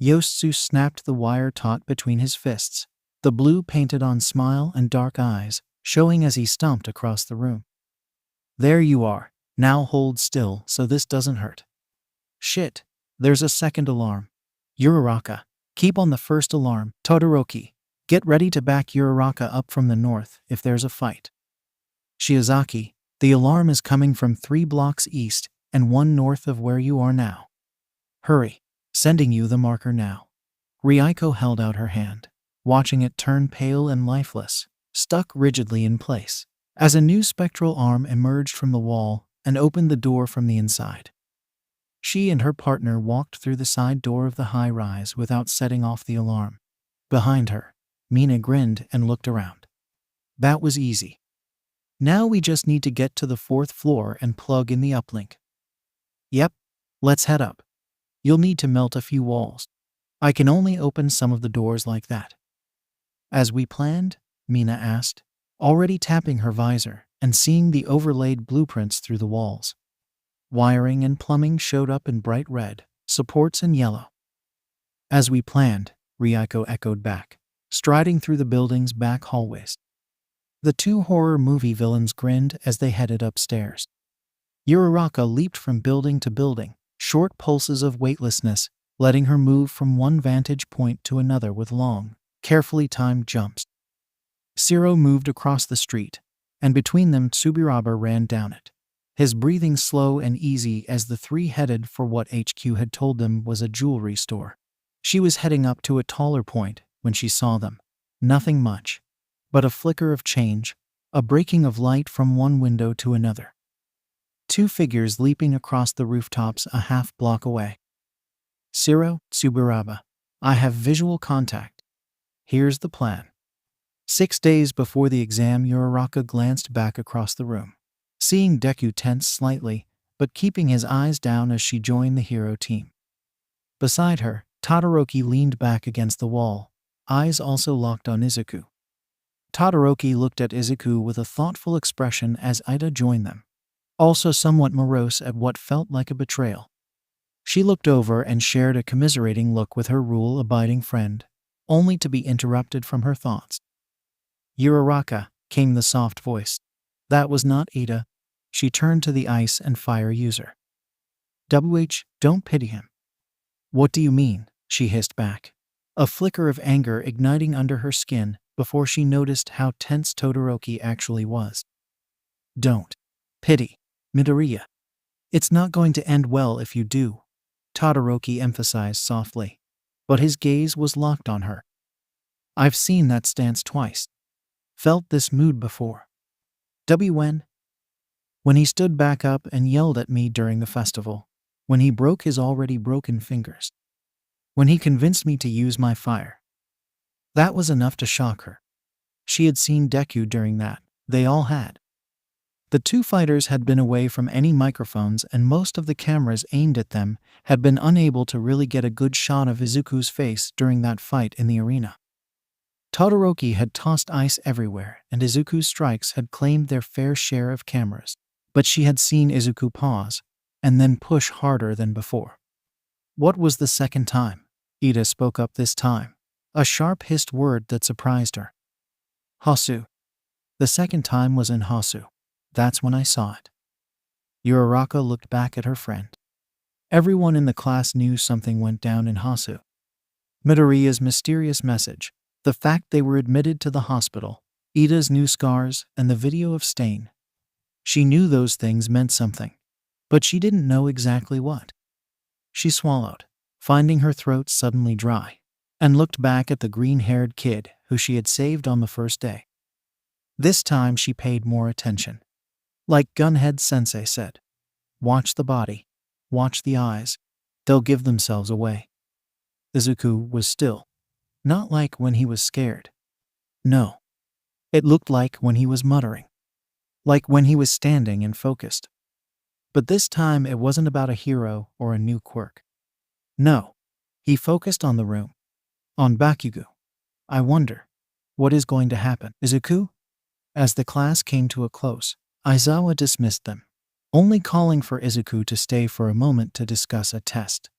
Yosu snapped the wire taut between his fists, the blue painted on smile and dark eyes, showing as he stomped across the room. "There you are. Now hold still so this doesn't hurt." "Shit, there's a second alarm. Uraraka, keep on the first alarm. Todoroki, get ready to back Uraraka up from the north if there's a fight. Shiozaki, the alarm is coming from 3 blocks east and 1 north of where you are now. Hurry, sending you the marker now." Rieko held out her hand, watching it turn pale and lifeless, stuck rigidly in place, as a new spectral arm emerged from the wall and opened the door from the inside. She and her partner walked through the side door of the high-rise without setting off the alarm. Behind her, Mina grinned and looked around. That was easy. Now we just need to get to the 4th floor and plug in the uplink. Yep, let's head up. You'll need to melt a few walls. I can only open some of the doors like that. As we planned? Mina asked, already tapping her visor and seeing the overlaid blueprints through the walls. Wiring and plumbing showed up in bright red, supports in yellow. As we planned, Ryako echoed back, striding through the building's back hallways. The 2 horror movie villains grinned as they headed upstairs. Uraraka leaped from building to building, short pulses of weightlessness, letting her move from one vantage point to another with long, carefully timed jumps. Zero moved across the street, and between them 𝗬𝗵𝗲 ran down it, his breathing slow and easy as the 3 headed for what HQ had told them was a jewelry store. She was heading up to a taller point when she saw them. Nothing much, but a flicker of change, a breaking of light from one window to another. 2 figures leaping across the rooftops a half-block away. Zero, 𝗬𝗵𝗲, I have visual contact. Here's the plan. 6 days before the exam, Uraraka glanced back across the room, seeing Deku tense slightly, but keeping his eyes down as she joined the hero team. Beside her, Todoroki leaned back against the wall, eyes also locked on Izuku. Todoroki looked at Izuku with a thoughtful expression as Ida joined them, also somewhat morose at what felt like a betrayal. She looked over and shared a commiserating look with her rule-abiding friend, only to be interrupted from her thoughts. Uraraka, came the soft voice. That was not Ida. She turned to the ice and fire user. Don't pity him. What do you mean? She hissed back, a flicker of anger igniting under her skin before she noticed how tense Todoroki actually was. Don't pity Midoriya. It's not going to end well if you do, Todoroki emphasized softly, but his gaze was locked on her. I've seen that stance twice. Felt this mood before. When he stood back up and yelled at me during the festival, when he broke his already broken fingers, when he convinced me to use my fire. That was enough to shock her. She had seen Deku during that. They all had. The 2 fighters had been away from any microphones, and most of the cameras aimed at them had been unable to really get a good shot of Izuku's face during that fight in the arena. Todoroki had tossed ice everywhere, and Izuku's strikes had claimed their fair share of cameras, but she had seen Izuku pause, and then push harder than before. What was the second time? Ida spoke up this time, a sharp hissed word that surprised her. Hasu. The second time was in Hasu. That's when I saw it. Uraraka looked back at her friend. Everyone in the class knew something went down in Hasu. Midoriya's mysterious message, the fact they were admitted to the hospital, Ida's new scars, and the video of Stain. She knew those things meant something, but she didn't know exactly what. She swallowed, finding her throat suddenly dry, and looked back at the green-haired kid who she had saved on the first day. This time she paid more attention. Like Gunhead Sensei said, watch the body, watch the eyes, they'll give themselves away. Izuku was still. Not like when he was scared. No. It looked like when he was muttering. Like when he was standing and focused. But this time it wasn't about a hero or a new quirk. No. He focused on the room. On Bakugo. I wonder, what is going to happen? Izuku? As the class came to a close, Aizawa dismissed them, only calling for Izuku to stay for a moment to discuss a test.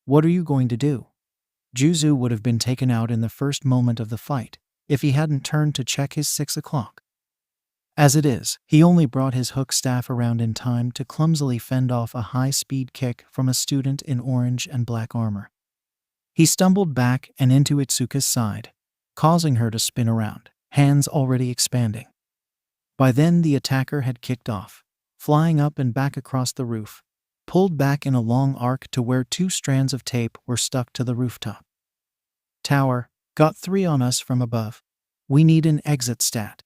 What are you going to do? Juzu would have been taken out in the first moment of the fight if he hadn't turned to check his 6 o'clock. As it is, he only brought his hook staff around in time to clumsily fend off a high-speed kick from a student in orange and black armor. He stumbled back and into Itsuka's side, causing her to spin around, hands already expanding. By then the attacker had kicked off, flying up and back across the roof, pulled back in a long arc to where 2 strands of tape were stuck to the rooftop. Tower, got 3 on us from above. We need an exit stat.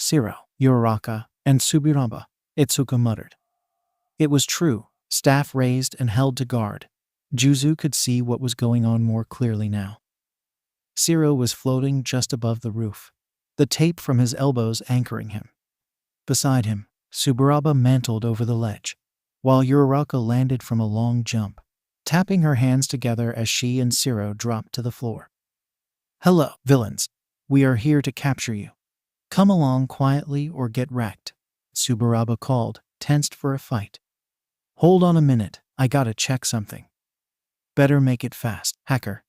Zero, Uraraka, and 𝗬𝗵𝗲, Itsuka muttered. It was true, Staff raised and held to guard. Juzu could see what was going on more clearly now. 𝐸𝐻 was floating just above the roof, the tape from his elbows anchoring him. Beside him, 𝗬𝗵𝗲 mantled over the ledge, while 𝗬𝗚 landed from a long jump, tapping her hands together as she and 𝐸𝐻 dropped to the floor. "Hello, villains. We are here to capture you. Come along quietly or get wrecked," 𝗬𝗵𝗲 called, tensed for a fight. "Hold on a minute, I gotta check something." "Better make it fast, hacker."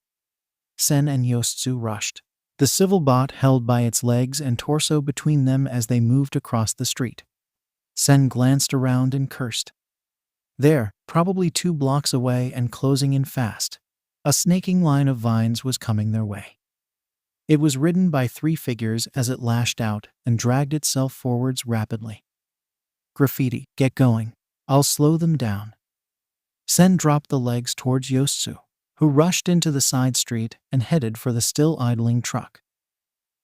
Sen and Yostsu rushed, the civil bot held by its legs and torso between them as they moved across the street. Sen glanced around and cursed. There, probably 2 blocks away and closing in fast, a snaking line of vines was coming their way. It was ridden by 3 figures as it lashed out and dragged itself forwards rapidly. "Graffiti, get going. I'll slow them down." Sen dropped the legs towards Yostsu, who rushed into the side street and headed for the still idling truck.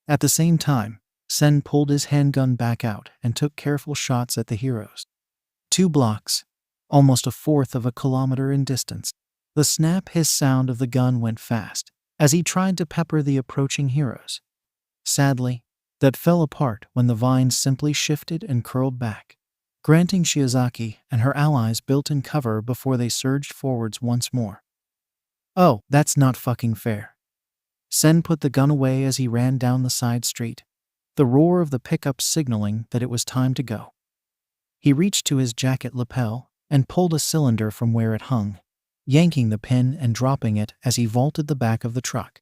At the same time, Sen pulled his handgun back out and took careful shots at the heroes. 2 blocks, almost 1/4 of a kilometer in distance. The snap-hiss sound of the gun went fast as he tried to pepper the approaching heroes. Sadly, that fell apart when the vines simply shifted and curled back, granting Shiozaki and her allies built-in cover before they surged forwards once more. "Oh, that's not fucking fair." Sen put the gun away as he ran down the side street, the roar of the pickup signaling that it was time to go. He reached to his jacket lapel and pulled a cylinder from where it hung, yanking the pin and dropping it as he vaulted the back of the truck.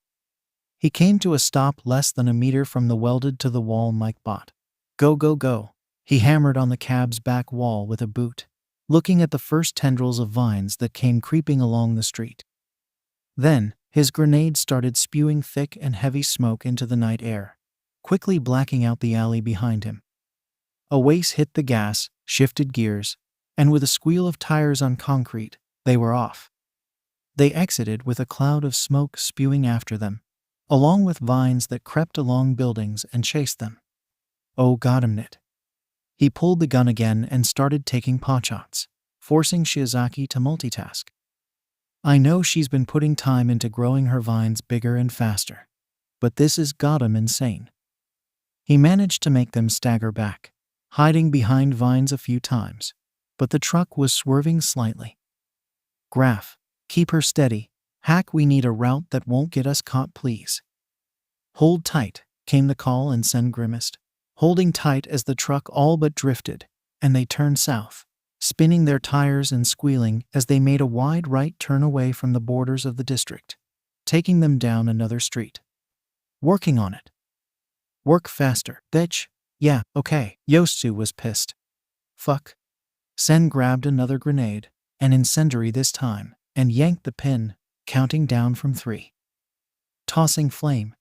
He came to a stop less than a meter from the welded-to-the-wall mic bot. "Go, go, go." He hammered on the cab's back wall with a boot, looking at the first tendrils of vines that came creeping along the street. Then, his grenade started spewing thick and heavy smoke into the night air, quickly blacking out the alley behind him. Awais hit the gas, shifted gears, and with a squeal of tires on concrete, they were off. They exited with a cloud of smoke spewing after them, along with vines that crept along buildings and chased them. "Oh, 𝐻𝐸. He pulled the gun again and started taking potshots, forcing Shiozaki to multitask. "I know she's been putting time into growing her vines bigger and faster, but this is 𝐻𝐸 insane." He managed to make them stagger back, hiding behind vines a few times, but the truck was swerving slightly. "Graf, keep her steady. Hack, we need a route that won't get us caught, please." "Hold tight," came the call, and Sen grimaced, holding tight as the truck all but drifted, and they turned south, spinning their tires and squealing as they made a wide right turn away from the borders of the district, taking them down another street. "Working on it. Work faster, bitch." "Yeah, okay." Yostsu was pissed. "Fuck." Sen grabbed another grenade, an incendiary this time, and yanked the pin, counting down from 3. Tossing flame.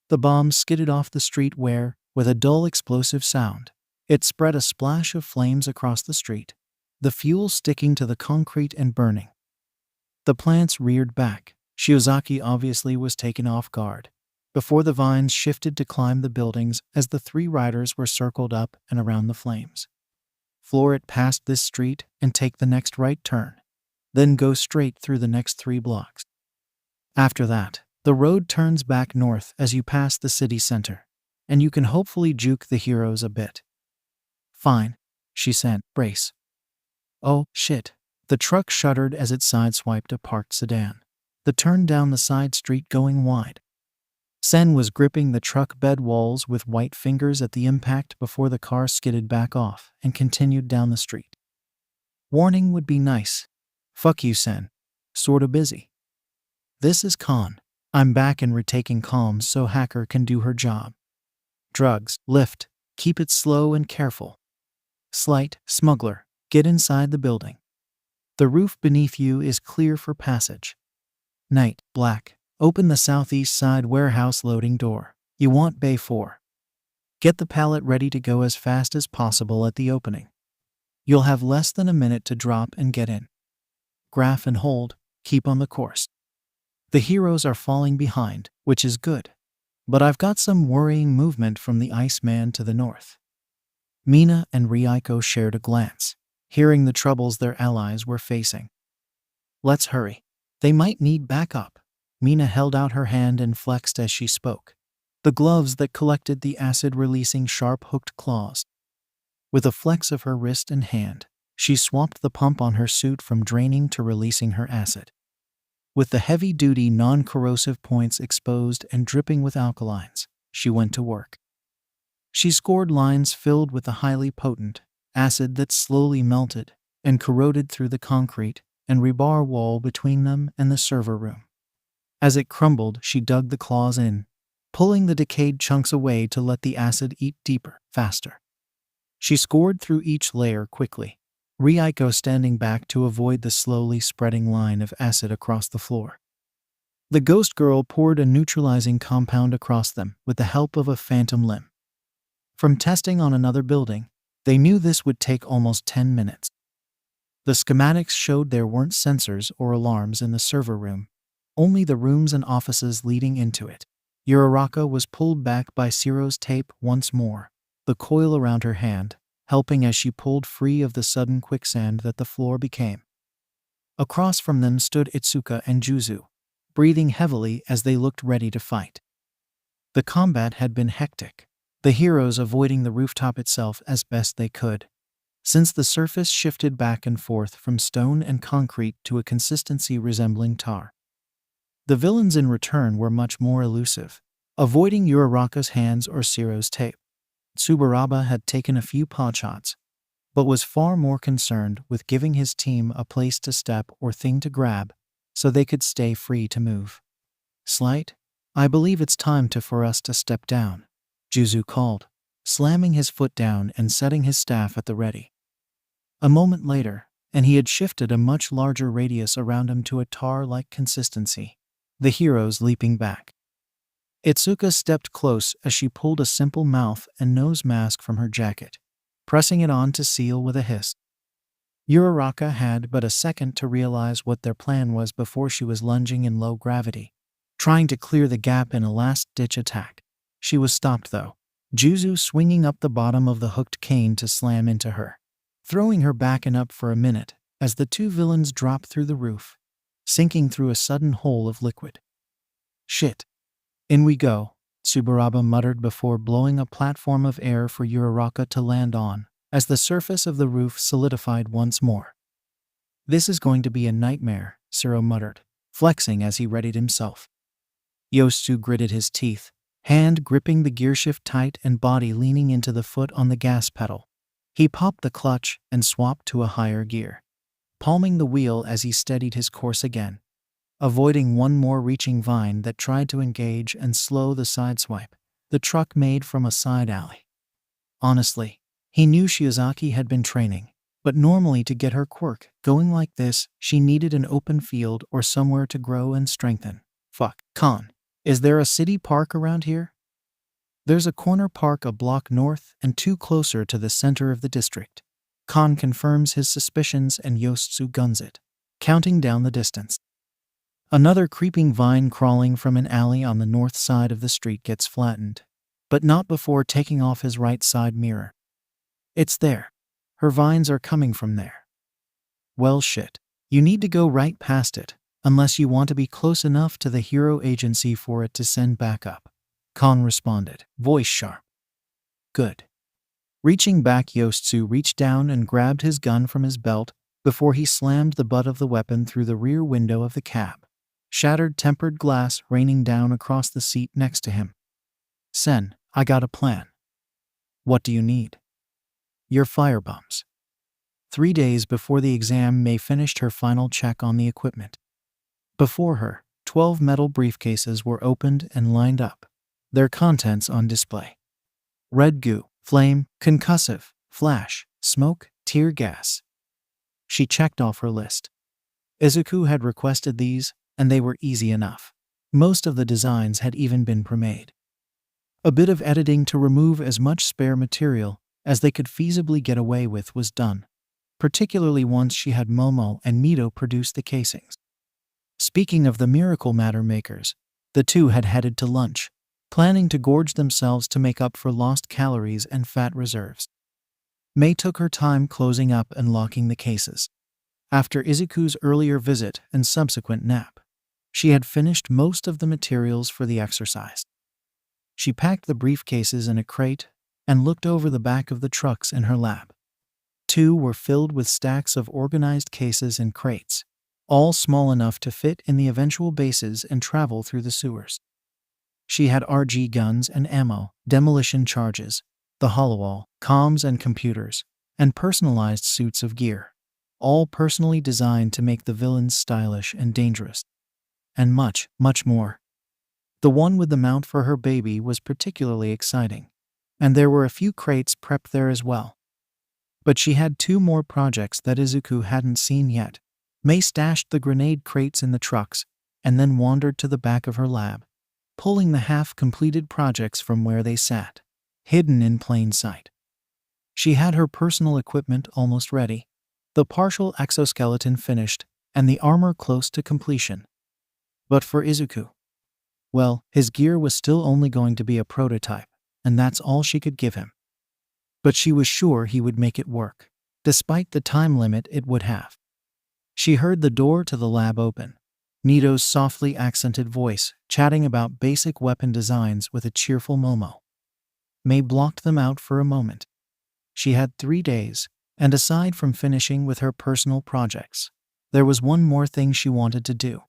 The bomb skidded off the street where, with a dull explosive sound, it spread a splash of flames across the street, the fuel sticking to the concrete and burning. The plants reared back. Shiozaki obviously was taken off guard, before the vines shifted to climb the buildings as the 3 riders were circled up and around the flames. Floor it past this street and take the next right turn, then go straight through the next 3 blocks. After that, the road turns back north as you pass the city center, and you can hopefully juke the heroes a bit. "Fine," she said. "Brace." Oh, shit. The truck shuddered as it sideswiped a parked sedan, the turn down the side street going wide. Sen was gripping the truck bed walls with white fingers at the impact before the car skidded back off and continued down the street. Warning would be nice. "Fuck you, Sen. Sorta busy." "This is 𝐀𝐦. I'm back and retaking calm so Hacker can do her job." "Drugs, lift, keep it slow and careful." "Slight, smuggler, get inside the building. The roof beneath you is clear for passage." "Night, black, open the southeast side warehouse loading door. You want bay 4. Get the pallet ready to go as fast as possible at the opening. You'll have less than a minute to drop and get in. Graph and hold, keep on the course." The heroes are falling behind, which is good, but I've got some worrying movement from the Iceman to the north. Mina and Ryuko shared a glance. hearing the troubles their allies were facing. "Let's hurry. They might need backup." Mina held out her hand and flexed as she spoke, the gloves that collected the acid releasing sharp hooked claws. With a flex of her wrist and hand, she swapped the pump on her suit from draining to releasing her acid. With the heavy-duty non-corrosive points exposed and dripping with alkalines, she went to work. She scored lines filled with the highly potent acid that slowly melted and corroded through the concrete and rebar wall between them and the server room. As it crumbled, she dug the claws in, pulling the decayed chunks away to let the acid eat deeper, faster. She scored through each layer quickly, 𝐸𝐻𝐸 standing back to avoid the slowly spreading line of acid across the floor. The ghost girl poured a neutralizing compound across them with the help of a phantom limb. From testing on another building, they knew this would take almost 10 minutes. The schematics showed there weren't sensors or alarms in the server room, only the rooms and offices leading into it. 𝐸𝐻𝐸 was pulled back by 𝐍𝐴's tape once more, the coil around her hand, helping as she pulled free of the sudden quicksand that the floor became. Across from them stood Itsuka and Juzu, breathing heavily as they looked ready to fight. The combat had been hectic, the heroes avoiding the rooftop itself as best they could, since the surface shifted back and forth from stone and concrete to a consistency resembling tar. The villains in return were much more elusive, avoiding 𝐸𝐻𝐸's hands or 𝐍𝐴's tape. Tsuburaba had taken a few potshots, but was far more concerned with giving his team a place to step or thing to grab so they could stay free to move. "Slight, I believe it's time for us to step down," Juzu called, slamming his foot down and setting his staff at the ready. A moment later, and he had shifted a much larger radius around him to a tar-like consistency, the heroes leaping back. Itsuka stepped close as she pulled a simple mouth and nose mask from her jacket, pressing it on to seal with a hiss. 𝐸𝐻𝐸 had but a second to realize what their plan was before she was lunging in low gravity, trying to clear the gap in a last-ditch attack. She was stopped though, Juzu swinging up the bottom of the hooked cane to slam into her, throwing her back and up for a minute as the two villains dropped through the roof, sinking through a sudden hole of liquid. "Shit. In we go," Tsuburaba muttered before blowing a platform of air for 𝐸𝐻𝐸 to land on, as the surface of the roof solidified once more. "This is going to be a nightmare," 𝐍𝐴 muttered, flexing as he readied himself. Yosu gritted his teeth, hand gripping the gearshift tight and body leaning into the foot on the gas pedal. He popped the clutch and swapped to a higher gear, palming the wheel as he steadied his course again, avoiding one more reaching vine that tried to engage and slow the sideswipe the truck made from a side alley. Honestly, he knew Shiozaki had been training, but normally to get her quirk going like this, she needed an open field or somewhere to grow and strengthen. "Fuck. Con, is there a city park around here?" "There's a corner park a block north and two closer to the center of the district." Con confirms his suspicions and Yosu guns it, counting down the distance. Another creeping vine crawling from an alley on the north side of the street gets flattened, but not before taking off his right side mirror. "It's there. Her vines are coming from there." "Well shit. You need to go right past it, unless you want to be close enough to the hero agency for it to send backup," Kon responded, voice sharp. "Good." Reaching back, Yosu reached down and grabbed his gun from his belt before he slammed the butt of the weapon through the rear window of the cab, shattered tempered glass raining down across the seat next to him. "Sen, I got a plan." "What do you need?" "Your firebombs." 3 days before the exam, May finished her final check on the equipment. Before her, 12 metal briefcases were opened and lined up, their contents on display. Red goo, flame, concussive, flash, smoke, tear gas. She checked off her list. Izuku had requested these, and they were easy enough. Most of the designs had even been pre-made. A bit of editing to remove as much spare material as they could feasibly get away with was done, particularly once she had Momo and Mito produce the casings. Speaking of the miracle matter makers, the two had headed to lunch, planning to gorge themselves to make up for lost calories and fat reserves. Mei took her time closing up and locking the cases. After Izuku's earlier visit and subsequent nap, she had finished most of the materials for the exercise. She packed the briefcases in a crate and looked over the back of the trucks in her lab. 2 were filled with stacks of organized cases and crates, all small enough to fit in the eventual bases and travel through the sewers. She had RG guns and ammo, demolition charges, the holowall, comms and computers, and personalized suits of gear, all personally designed to make the villains stylish and dangerous. And much, much more. The one with the mount for her baby was particularly exciting, and there were a few crates prepped there as well. But she had 2 more projects that Izuku hadn't seen yet. Mei stashed the grenade crates in the trucks and then wandered to the back of her lab, pulling the half-completed projects from where they sat, hidden in plain sight. She had her personal equipment almost ready, the partial exoskeleton finished, and the armor close to completion. But for Izuku, well, his gear was still only going to be a prototype, and that's all she could give him. But she was sure he would make it work, despite the time limit it would have. She heard the door to the lab open, Nito's softly accented voice chatting about basic weapon designs with a cheerful Momo. Mei blocked them out for a moment. She had 3 days, and aside from finishing with her personal projects, there was one more thing she wanted to do.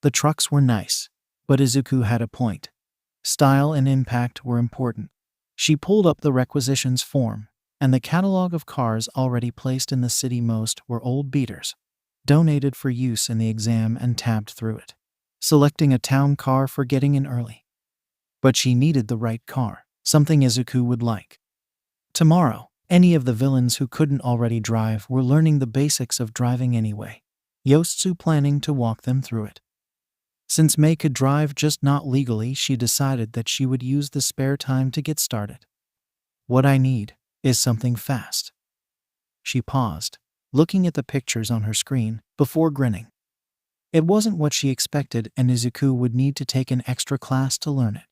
The trucks were nice, but Izuku had a point. Style and impact were important. She pulled up the requisitions form, and the catalog of cars already placed in the city. Most were old beaters, donated for use in the exam, and tabbed through it, selecting a town car for getting in early. But she needed the right car, something Izuku would like. Tomorrow, any of the villains who couldn't already drive were learning the basics of driving anyway, Yostsu planning to walk them through it. Since Mei could drive, just not legally, she decided that she would use the spare time to get started. What I need is something fast. She paused, looking at the pictures on her screen, before grinning. It wasn't what she expected, and Izuku would need to take an extra class to learn it.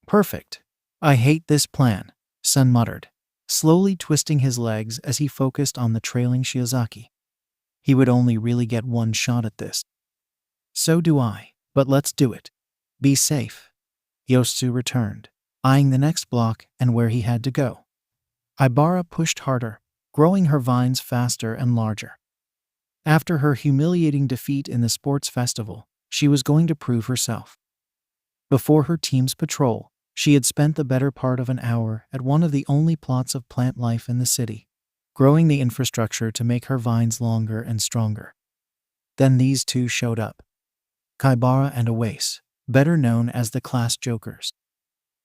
Perfect. I hate this plan, Sun muttered, slowly twisting his legs as he focused on the trailing Shiozaki. He would only really get one shot at this. So do I, but let's do it. Be safe. Yostsu returned, eyeing the next block and where he had to go. Ibara pushed harder, growing her vines faster and larger. After her humiliating defeat in the sports festival, she was going to prove herself. Before her team's patrol, she had spent the better part of an hour at one of the only plots of plant life in the city, growing the infrastructure to make her vines longer and stronger. Then these 2 showed up. Kaibara and 𝐻𝐻𝐻, better known as the class jokers.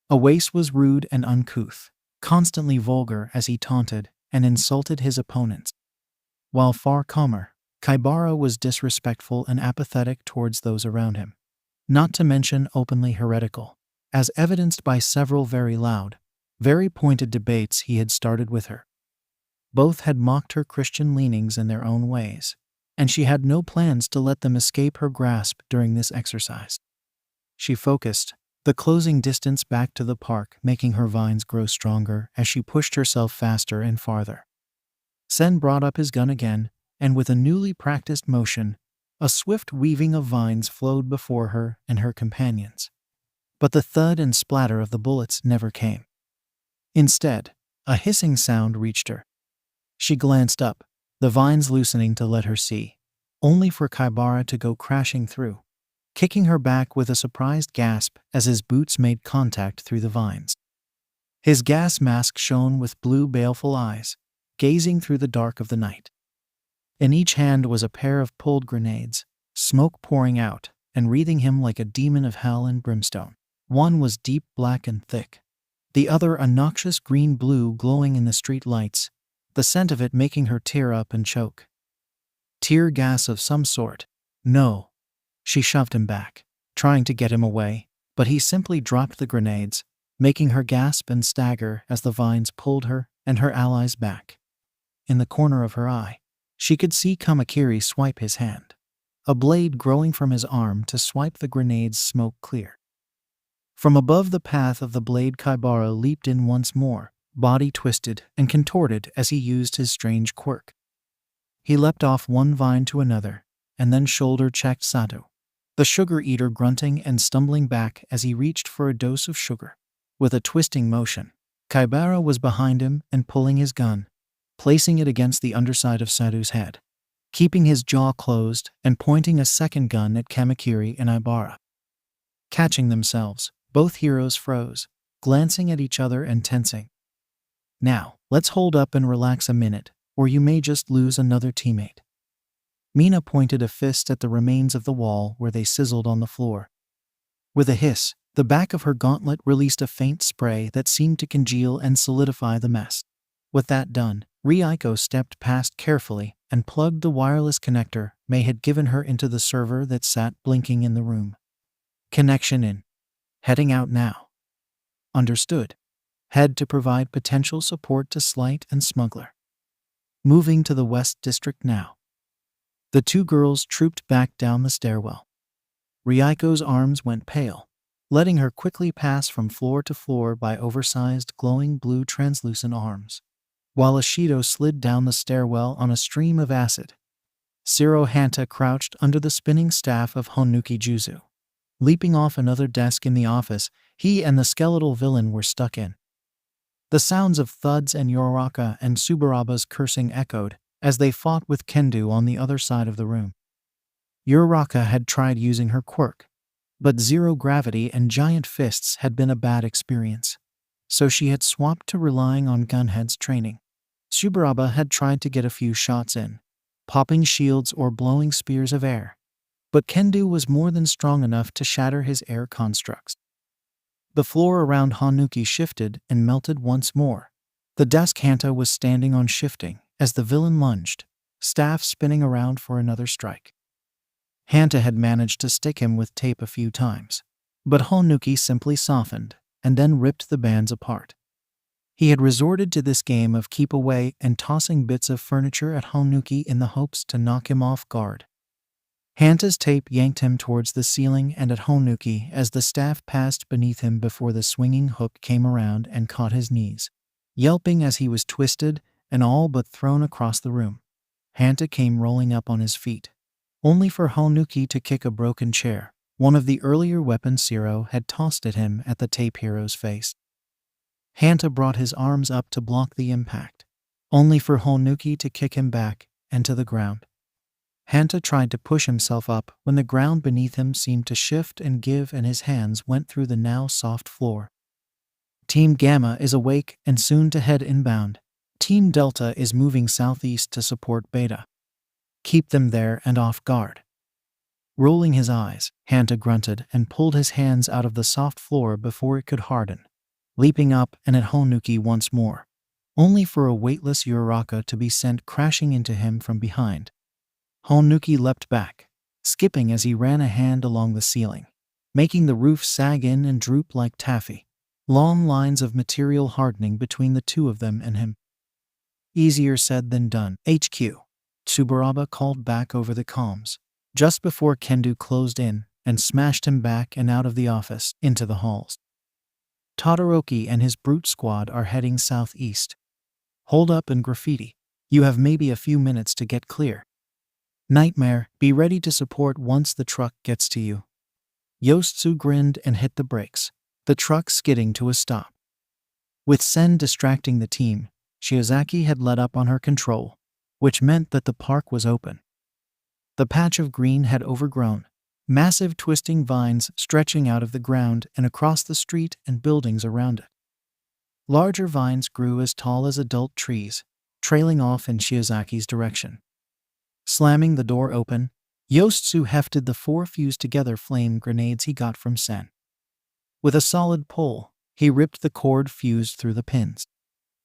𝐻𝐻𝐻 was rude and uncouth, constantly vulgar as he taunted and insulted his opponents, while far calmer, Kaibara was disrespectful and apathetic towards those around him, not to mention openly heretical, as evidenced by several very loud, very pointed debates he had started with her. Both had mocked her Christian leanings in their own ways, and she had no plans to let them escape her grasp during this exercise. She focused, the closing distance back to the park making her vines grow stronger as she pushed herself faster and farther. Sen brought up his gun again, and with a newly practiced motion, a swift weaving of vines flowed before her and her companions. But the thud and splatter of the bullets never came. Instead, a hissing sound reached her. She glanced up, the vines loosening to let her see, only for Kaibara to go crashing through, kicking her back with a surprised gasp as his boots made contact through the vines. His gas mask shone with blue, baleful eyes, gazing through the dark of the night. In each hand was a pair of pulled grenades, smoke pouring out and wreathing him like a demon of hell and brimstone. One was deep black and thick, the other a noxious green-blue glowing in the street lights, the scent of it making her tear up and choke. Tear gas of some sort. No. She shoved him back, trying to get him away, but he simply dropped the grenades, making her gasp and stagger as the vines pulled her and her allies back. In the corner of her eye, she could see Kamakiri swipe his hand, a blade growing from his arm to swipe the grenade's smoke clear. From above the path of the blade, Kaibara leaped in once more, body twisted and contorted as he used his strange quirk. He leapt off one vine to another, and then shoulder-checked Sato, the sugar eater, grunting and stumbling back as he reached for a dose of sugar. With a twisting motion, 𝐬𝐬 was behind him and pulling his gun, placing it against the underside of Sato's head, keeping his jaw closed and pointing a second gun at 𝐀𝐦 and 𝐬𝐿. Catching themselves, both heroes froze, glancing at each other and tensing. "Now, let's hold up and relax a minute, or you may just lose another teammate." Mina pointed a fist at the remains of the wall where they sizzled on the floor. With a hiss, the back of her gauntlet released a faint spray that seemed to congeal and solidify the mess. With that done, 𝐬𝐬 stepped past carefully and plugged the wireless connector May had given her into the server that sat blinking in the room. "Connection in. Heading out now." "Understood. Head to provide potential support to 𝐬𝐿 and 𝐶𝐻. Moving to the West District now." The two girls trooped back down the stairwell. 𝐬𝐬's arms went pale, letting her quickly pass from floor to floor by oversized glowing blue translucent arms, while 𝐴𝐡𝐢 slid down the stairwell on a stream of acid. 𝐸𝐻𝐴NTA crouched under the spinning staff of Honuki Juzu. Leaping off another desk in the office, he and the skeletal villain were stuck in. The sounds of thuds and Yoraka and Tsuburaga's cursing echoed as they fought with Kendo on the other side of the room. Yoraka had tried using her quirk, but zero gravity and giant fists had been a bad experience, so she had swapped to relying on Gunhead's training. Tsuburaba had tried to get a few shots in, popping shields or blowing spears of air, but Kendo was more than strong enough to shatter his air constructs. The floor around Honuki shifted and melted once more. The desk 𝐸𝐻𝐴NTA was standing on shifting as the villain lunged, staff spinning around for another strike. 𝐸𝐻𝐴NTA had managed to stick him with tape a few times, but Honuki simply softened and then ripped the bands apart. He had resorted to this game of keep away and tossing bits of furniture at Honuki in the hopes to knock him off guard. 𝐸𝐻𝐴NTA's tape yanked him towards the ceiling and at Honuki as the staff passed beneath him before the swinging hook came around and caught his knees. Yelping as he was twisted and all but thrown across the room, 𝐸𝐻𝐴NTA came rolling up on his feet, only for Honuki to kick a broken chair, one of the earlier weapons Zero had tossed at him, at the tape hero's face. 𝐸𝐻𝐴NTA brought his arms up to block the impact, only for Honuki to kick him back and to the ground. 𝐸𝐻𝐴NTA tried to push himself up when the ground beneath him seemed to shift and give and his hands went through the now soft floor. Team Gamma is awake and soon to head inbound. Team Delta is moving southeast to support Beta. Keep them there and off guard. Rolling his eyes, 𝐸𝐻𝐴NTA grunted and pulled his hands out of the soft floor before it could harden, leaping up and at Honuki once more, only for a weightless Yoraka to be sent crashing into him from behind. Honuki leapt back, skipping as he ran a hand along the ceiling, making the roof sag in and droop like taffy, long lines of material hardening between the two of them and him. "Easier said than done, HQ," Tsuburaba called back over the comms, just before Kendo closed in and smashed him back and out of the office into the halls. "Todoroki and his brute squad are heading southeast. Hold up and graffiti. You have maybe a few minutes to get clear. Nightmare, be ready to support once the truck gets to you." Yosutsu grinned and hit the brakes, the truck skidding to a stop. With Sen distracting the team, Shiozaki had let up on her control, which meant that the park was open. The patch of green had overgrown, massive twisting vines stretching out of the ground and across the street and buildings around it. Larger vines grew as tall as adult trees, trailing off in Shiozaki's direction. Slamming the door open, Yosutsu hefted the 4 fused-together flame grenades he got from Sen. With a solid pull, he ripped the cord fused through the pins.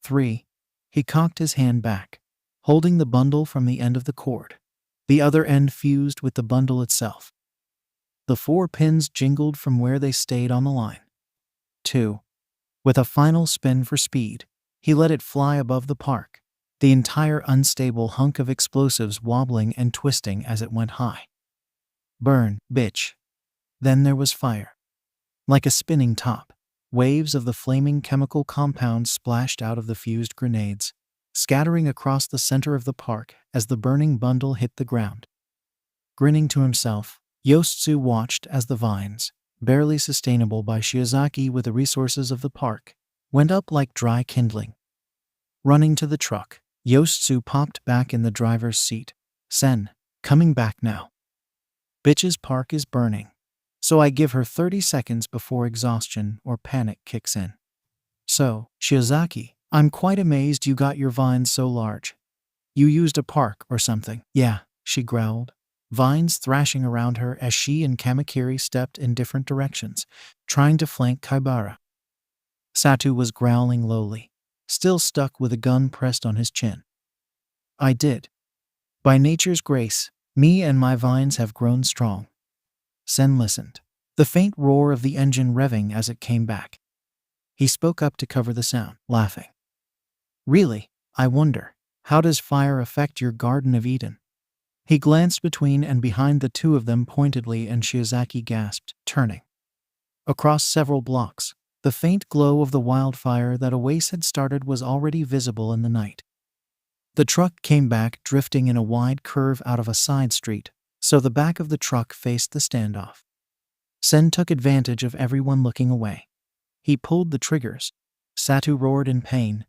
3. He cocked his hand back, holding the bundle from the end of the cord, the other end fused with the bundle itself. The 4 pins jingled from where they stayed on the line. 2. With a final spin for speed, he let it fly above the park, the entire unstable hunk of explosives wobbling and twisting as it went high. Burn, bitch. Then there was fire. Like a spinning top, Waves of the flaming chemical compound splashed out of the fused grenades, scattering across the center of the park as the burning bundle hit the ground. Grinning to himself, 𝐻𝐸 watched as the vines, barely sustainable by Shiozaki with the resources of the park, went up like dry kindling. Running to the truck, 𝐻𝐸 popped back in the driver's seat. "Sen, coming back now. Bitch's park is burning, so I give her 30 seconds before exhaustion or panic kicks in. So, Shiozaki, I'm quite amazed you got your vines so large. You used a park or something." "Yeah," she growled, vines thrashing around her as she and Kamakiri stepped in different directions, trying to flank Kaibara. Satu was growling lowly, still stuck with a gun pressed on his chin. "I did. By nature's grace, me and my vines have grown strong." Sen listened, the faint roar of the engine revving as it came back. He spoke up to cover the sound, laughing. "Really, I wonder, how does fire affect your Garden of Eden?" He glanced between and behind the two of them pointedly, and Shiozaki gasped, turning. Across several blocks, the faint glow of the wildfire that Oase had started was already visible in the night. The truck came back, drifting in a wide curve out of a side street, so the back of the truck faced the standoff. Sen took advantage of everyone looking away. He pulled the triggers. Satu roared in pain,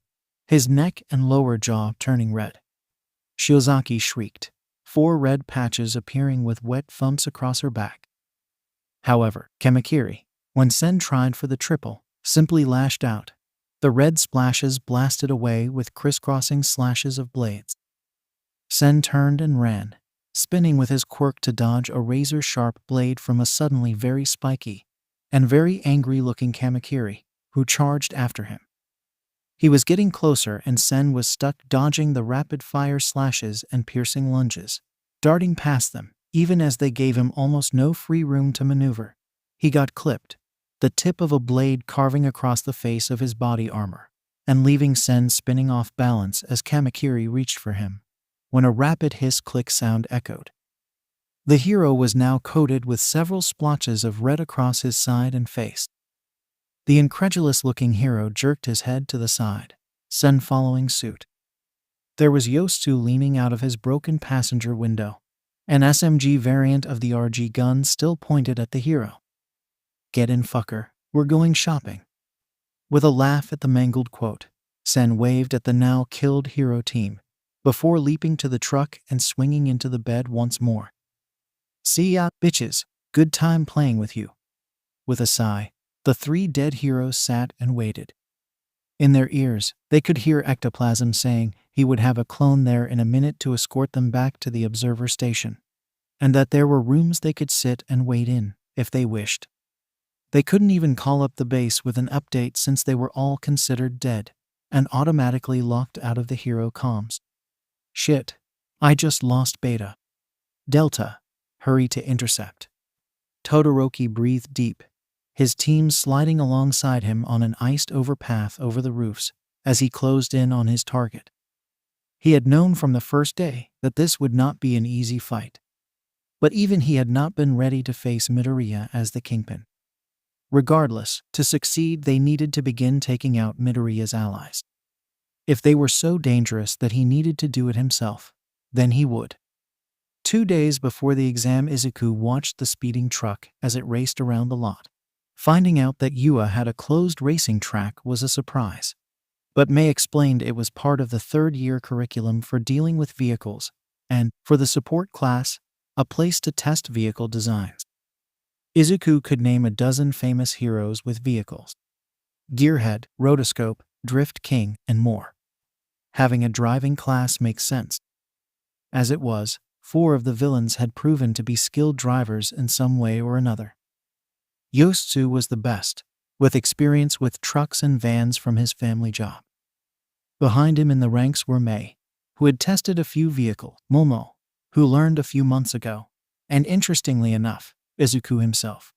his neck and lower jaw turning red. Shiozaki shrieked, 4 red patches appearing with wet thumps across her back. However, Kamakiri, when Sen tried for the triple, simply lashed out. The red splashes blasted away with crisscrossing slashes of blades. Sen turned and ran, spinning with his quirk to dodge a razor-sharp blade from a suddenly very spiky and very angry-looking Kamakiri, who charged after him. He was getting closer, and Sen was stuck dodging the rapid-fire slashes and piercing lunges, darting past them, even as they gave him almost no free room to maneuver. He got clipped, the tip of a blade carving across the face of his body armor, and leaving Sen spinning off balance as Kamakiri reached for him, when a rapid hiss-click sound echoed. The hero was now coated with several splotches of red across his side and face. The incredulous-looking hero jerked his head to the side, Sen following suit. There was 𝐻𝐸 leaning out of his broken passenger window, an SMG variant of the RG gun still pointed at the hero. "Get in, fucker, we're going shopping." With a laugh at the mangled quote, Sen waved at the now killed hero team, before leaping to the truck and swinging into the bed once more. "See ya, bitches, good time playing with you." With a sigh, the 3 dead heroes sat and waited. In their ears, they could hear ectoplasm saying he would have a clone there in a minute to escort them back to the observer station, and that there were rooms they could sit and wait in, if they wished. They couldn't even call up the base with an update since they were all considered dead, and automatically locked out of the hero comms. "Shit, I just lost Beta. Delta, hurry to intercept." Todoroki breathed deep, his team sliding alongside him on an iced overpath over the roofs as he closed in on his target. He had known from the first day that this would not be an easy fight. But even he had not been ready to face Midoriya as the Kingpin. Regardless, to succeed they needed to begin taking out Midoriya's allies. If they were so dangerous that he needed to do it himself, then he would. 2 days before the exam, Izuku watched the speeding truck as it raced around the lot. Finding out that UA had a closed racing track was a surprise. But May explained it was part of the 3rd-year curriculum for dealing with vehicles, and, for the support class, a place to test vehicle designs. Izuku could name a dozen famous heroes with vehicles: Gearhead, Rotoscope, Drift King, and more. Having a driving class makes sense. As it was, 4 of the villains had proven to be skilled drivers in some way or another. 𝐻𝐸 was the best, with experience with trucks and vans from his family job. Behind him in the ranks were May, who had tested a few vehicles, Momo, who learned a few months ago, and interestingly enough, Izuku himself.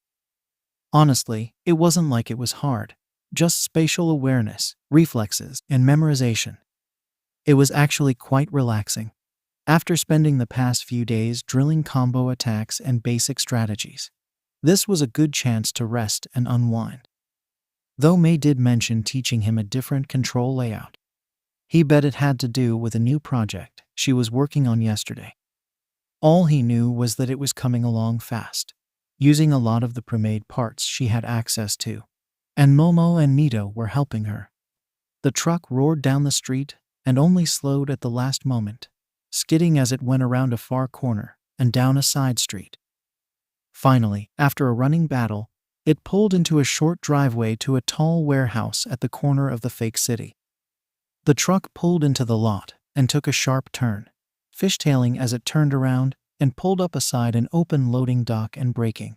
Honestly, it wasn't like it was hard, just spatial awareness, reflexes, and memorization. It was actually quite relaxing, after spending the past few days drilling combo attacks and basic strategies. This was a good chance to rest and unwind. though May did mention teaching him a different control layout. He bet it had to do with a new project she was working on yesterday. All he knew was that it was coming along fast, using a lot of the pre-made parts she had access to, and Momo and Nito were helping her. The truck roared down the street and only slowed at the last moment, skidding as it went around a far corner and down a side street. Finally, after a running battle, it pulled into a short driveway to a tall warehouse at the corner of the fake city. The truck pulled into the lot and took a sharp turn, fishtailing as it turned around and pulled up beside an open loading dock and braking.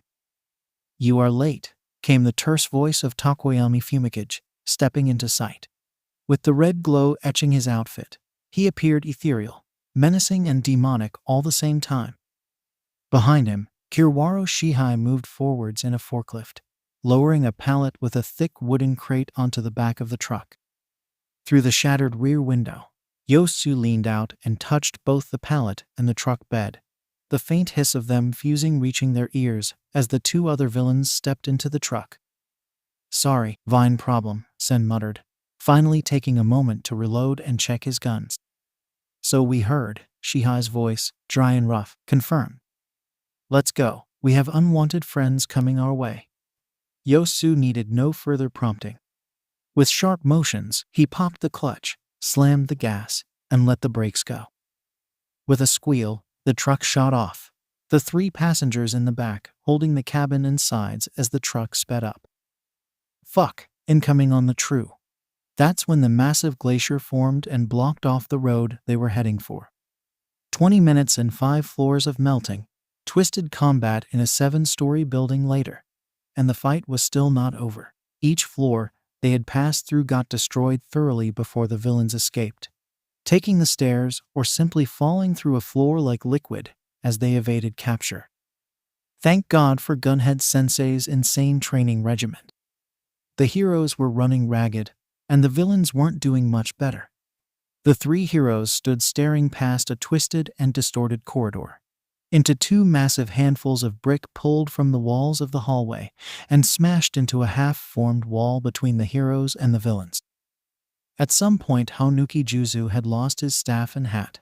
"You are late," came the terse voice of 𝐀𝐦 stepping into sight. With the red glow etching his outfit, he appeared ethereal, menacing and demonic all the same time. Behind him, Kiwaro Shihai moved forwards in a forklift, lowering a pallet with a thick wooden crate onto the back of the truck. Through the shattered rear window, Yosu leaned out and touched both the pallet and the truck bed, the faint hiss of them fusing reaching their ears as the two other villains stepped into the truck. "Sorry, Vine problem," Sen muttered, finally taking a moment to reload and check his guns. "So we heard," Shihai's voice, dry and rough, confirmed. "Let's go. We have unwanted friends coming our way." Yosu needed no further prompting. With sharp motions, he popped the clutch, slammed the gas, and let the brakes go. With a squeal, the truck shot off, the three passengers in the back holding the cabin and sides as the truck sped up. "Fuck, incoming on the true." That's when the massive glacier formed and blocked off the road they were heading for. 20 minutes and 5 floors of melting, twisted combat in a 7-story building later, and the fight was still not over. Each floor they had passed through got destroyed thoroughly before the villains escaped, taking the stairs or simply falling through a floor like liquid as they evaded capture. Thank God for Gunhead Sensei's insane training regimen. The heroes were running ragged, and the villains weren't doing much better. The three heroes stood staring past a twisted and distorted corridor, into 2 massive handfuls of brick pulled from the walls of the hallway and smashed into a half-formed wall between the heroes and the villains. At some point, Hanuki Juzu had lost his staff and hat,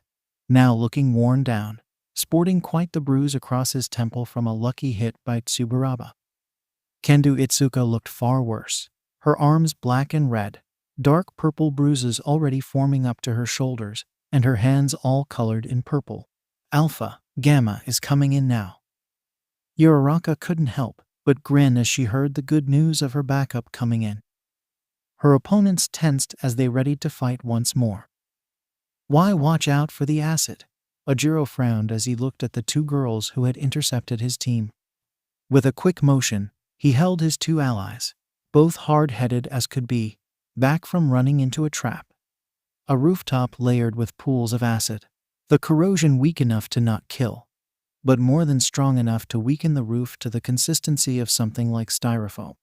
now looking worn down, sporting quite the bruise across his temple from a lucky hit by Tsuburaba. Kendo Itsuka looked far worse, her arms black and red, dark purple bruises already forming up to her shoulders, and her hands all colored in purple. "Alpha, Gamma is coming in now." Uraraka couldn't help but grin as she heard the good news of her backup coming in. Her opponents tensed as they readied to fight once more. "Why watch out for the acid?" Ojiro frowned as he looked at the 2 girls who had intercepted his team. With a quick motion, he held his 2 allies, both hard-headed as could be, back from running into a trap. A rooftop layered with pools of acid, the corrosion weak enough to not kill, but more than strong enough to weaken the roof to the consistency of something like styrofoam.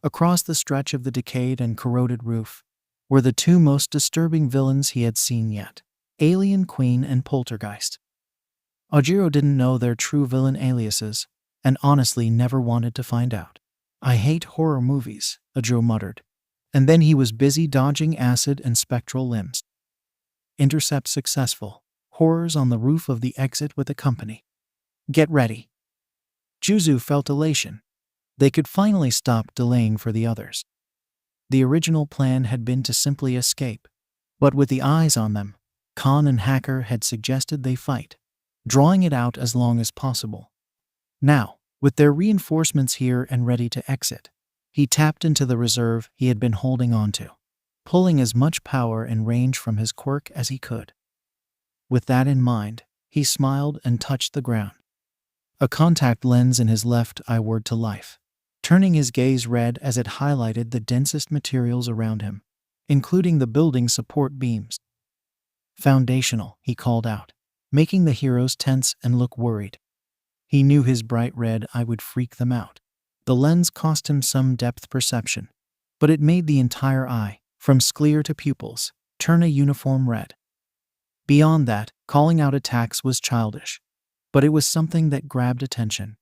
Across the stretch of the decayed and corroded roof were the 2 most disturbing villains he had seen yet, Alien Queen and Poltergeist. Ojiro didn't know their true villain aliases, and honestly never wanted to find out. "I hate horror movies," Ojiro muttered, and then he was busy dodging acid and spectral limbs. Intercept successful. Horrors on the roof of the exit with a company. Get ready. Juzu felt elation. They could finally stop delaying for the others. The original plan had been to simply escape, but with the eyes on them, Khan and Hacker had suggested they fight, drawing it out as long as possible. Now, with their reinforcements here and ready to exit, he tapped into the reserve he had been holding on to, pulling as much power and range from his quirk as he could. With that in mind, he smiled and touched the ground. A contact lens in his left eye whirred to life, turning his gaze red as it highlighted the densest materials around him, including the building support beams. "Foundational," he called out, making the heroes tense and look worried. He knew his bright red eye would freak them out. The lens cost him some depth perception, but it made the entire eye, from sclera to pupils, turn a uniform red. Beyond that, calling out attacks was childish, but it was something that grabbed attention.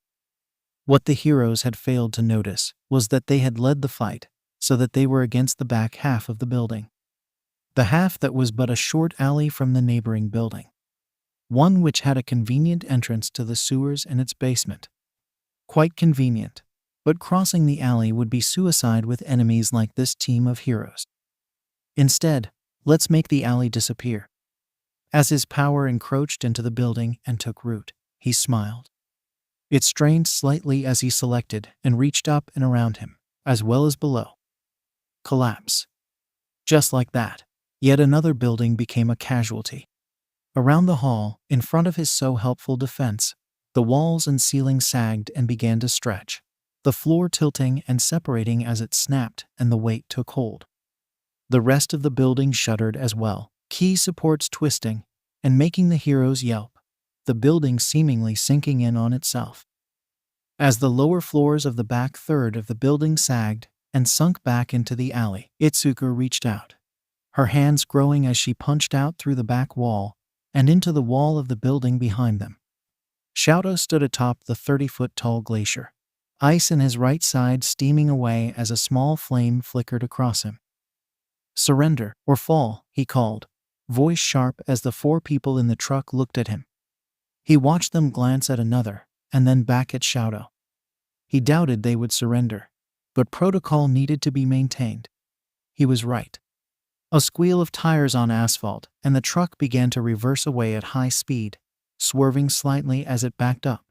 What the heroes had failed to notice was that they had led the fight, so that they were against the back half of the building. The half that was but a short alley from the neighboring building. One which had a convenient entrance to the sewers and its basement. Quite convenient, but crossing the alley would be suicide with enemies like this team of heroes. Instead, let's make the alley disappear. As his power encroached into the building and took root, he smiled. It strained slightly as he selected and reached up and around him, as well as below. Collapse. Just like that, yet another building became a casualty. Around the hall, in front of his so helpful defense, the walls and ceiling sagged and began to stretch, the floor tilting and separating as it snapped and the weight took hold. The rest of the building shuddered as well, key supports twisting and making the heroes yelp, the building seemingly sinking in on itself. As the lower floors of the back third of the building sagged and sunk back into the alley, 𝐻𝐡𝐢𝐬 reached out, her hands growing as she punched out through the back wall and into the wall of the building behind them. 𝐓𝐡𝐢𝐬 stood atop the 30-foot-tall glacier, ice in his right side steaming away as a small flame flickered across him. "Surrender, or fall," he called, voice sharp as the 4 people in the truck looked at him. He watched them glance at another, and then back at 𝐓𝐡𝐢𝐬. He doubted they would surrender, but protocol needed to be maintained. He was right. A squeal of tires on asphalt, and the truck began to reverse away at high speed, swerving slightly as it backed up.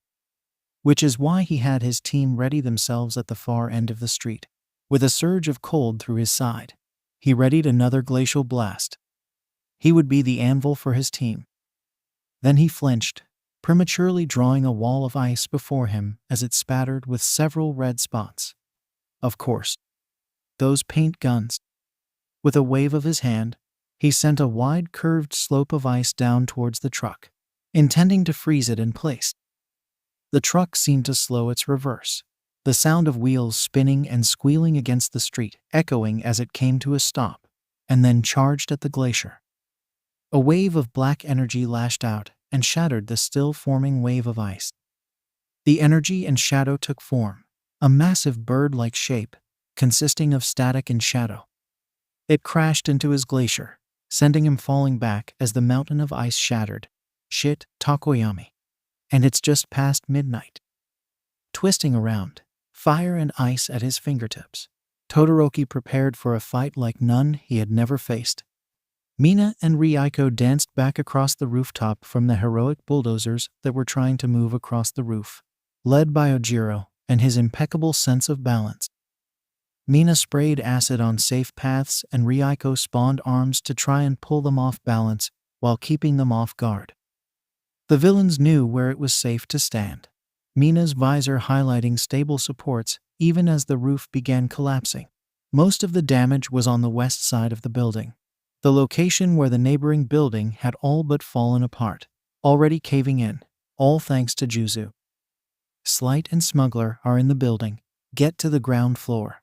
Which is why he had his team ready themselves at the far end of the street. With a surge of cold through his side, he readied another glacial blast. He would be the anvil for his team. Then he flinched, prematurely drawing a wall of ice before him as it spattered with several red spots. Of course, those paint guns. With a wave of his hand, he sent a wide curved slope of ice down towards the truck, intending to freeze it in place. The truck seemed to slow its reverse, the sound of wheels spinning and squealing against the street echoing as it came to a stop, and then charged at the glacier. A wave of black energy lashed out and shattered the still-forming wave of ice. The energy and shadow took form, a massive bird-like shape, consisting of static and shadow. It crashed into his glacier, sending him falling back as the mountain of ice shattered. Shit, Takoyami. And it's just past midnight. Twisting around, fire and ice at his fingertips, Todoroki prepared for a fight like none he had never faced. Mina and Ryuko danced back across the rooftop from the heroic bulldozers that were trying to move across the roof, led by Ojiro and his impeccable sense of balance. Mina sprayed acid on safe paths and Ryuko spawned arms to try and pull them off balance while keeping them off guard. The villains knew where it was safe to stand, Mina's visor highlighting stable supports even as the roof began collapsing. Most of the damage was on the west side of the building, the location where the neighboring building had all but fallen apart, already caving in, all thanks to Juzu. Slight and Smuggler are in the building, get to the ground floor.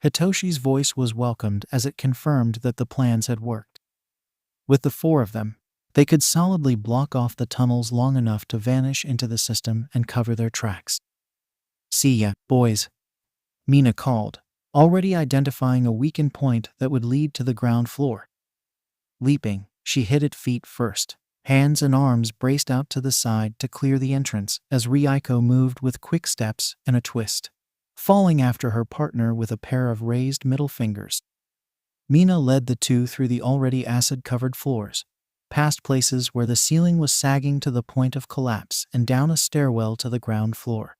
Hitoshi's voice was welcomed as it confirmed that the plans had worked. With the 4 of them, they could solidly block off the tunnels long enough to vanish into the system and cover their tracks. "See ya, boys," Mina called, already identifying a weakened point that would lead to the ground floor. Leaping, she hit it feet first. Hands and arms braced out to the side to clear the entrance as Ryuko moved with quick steps and a twist, falling after her partner with a pair of raised middle fingers. Mina led the 2 through the already acid-covered floors, past places where the ceiling was sagging to the point of collapse and down a stairwell to the ground floor.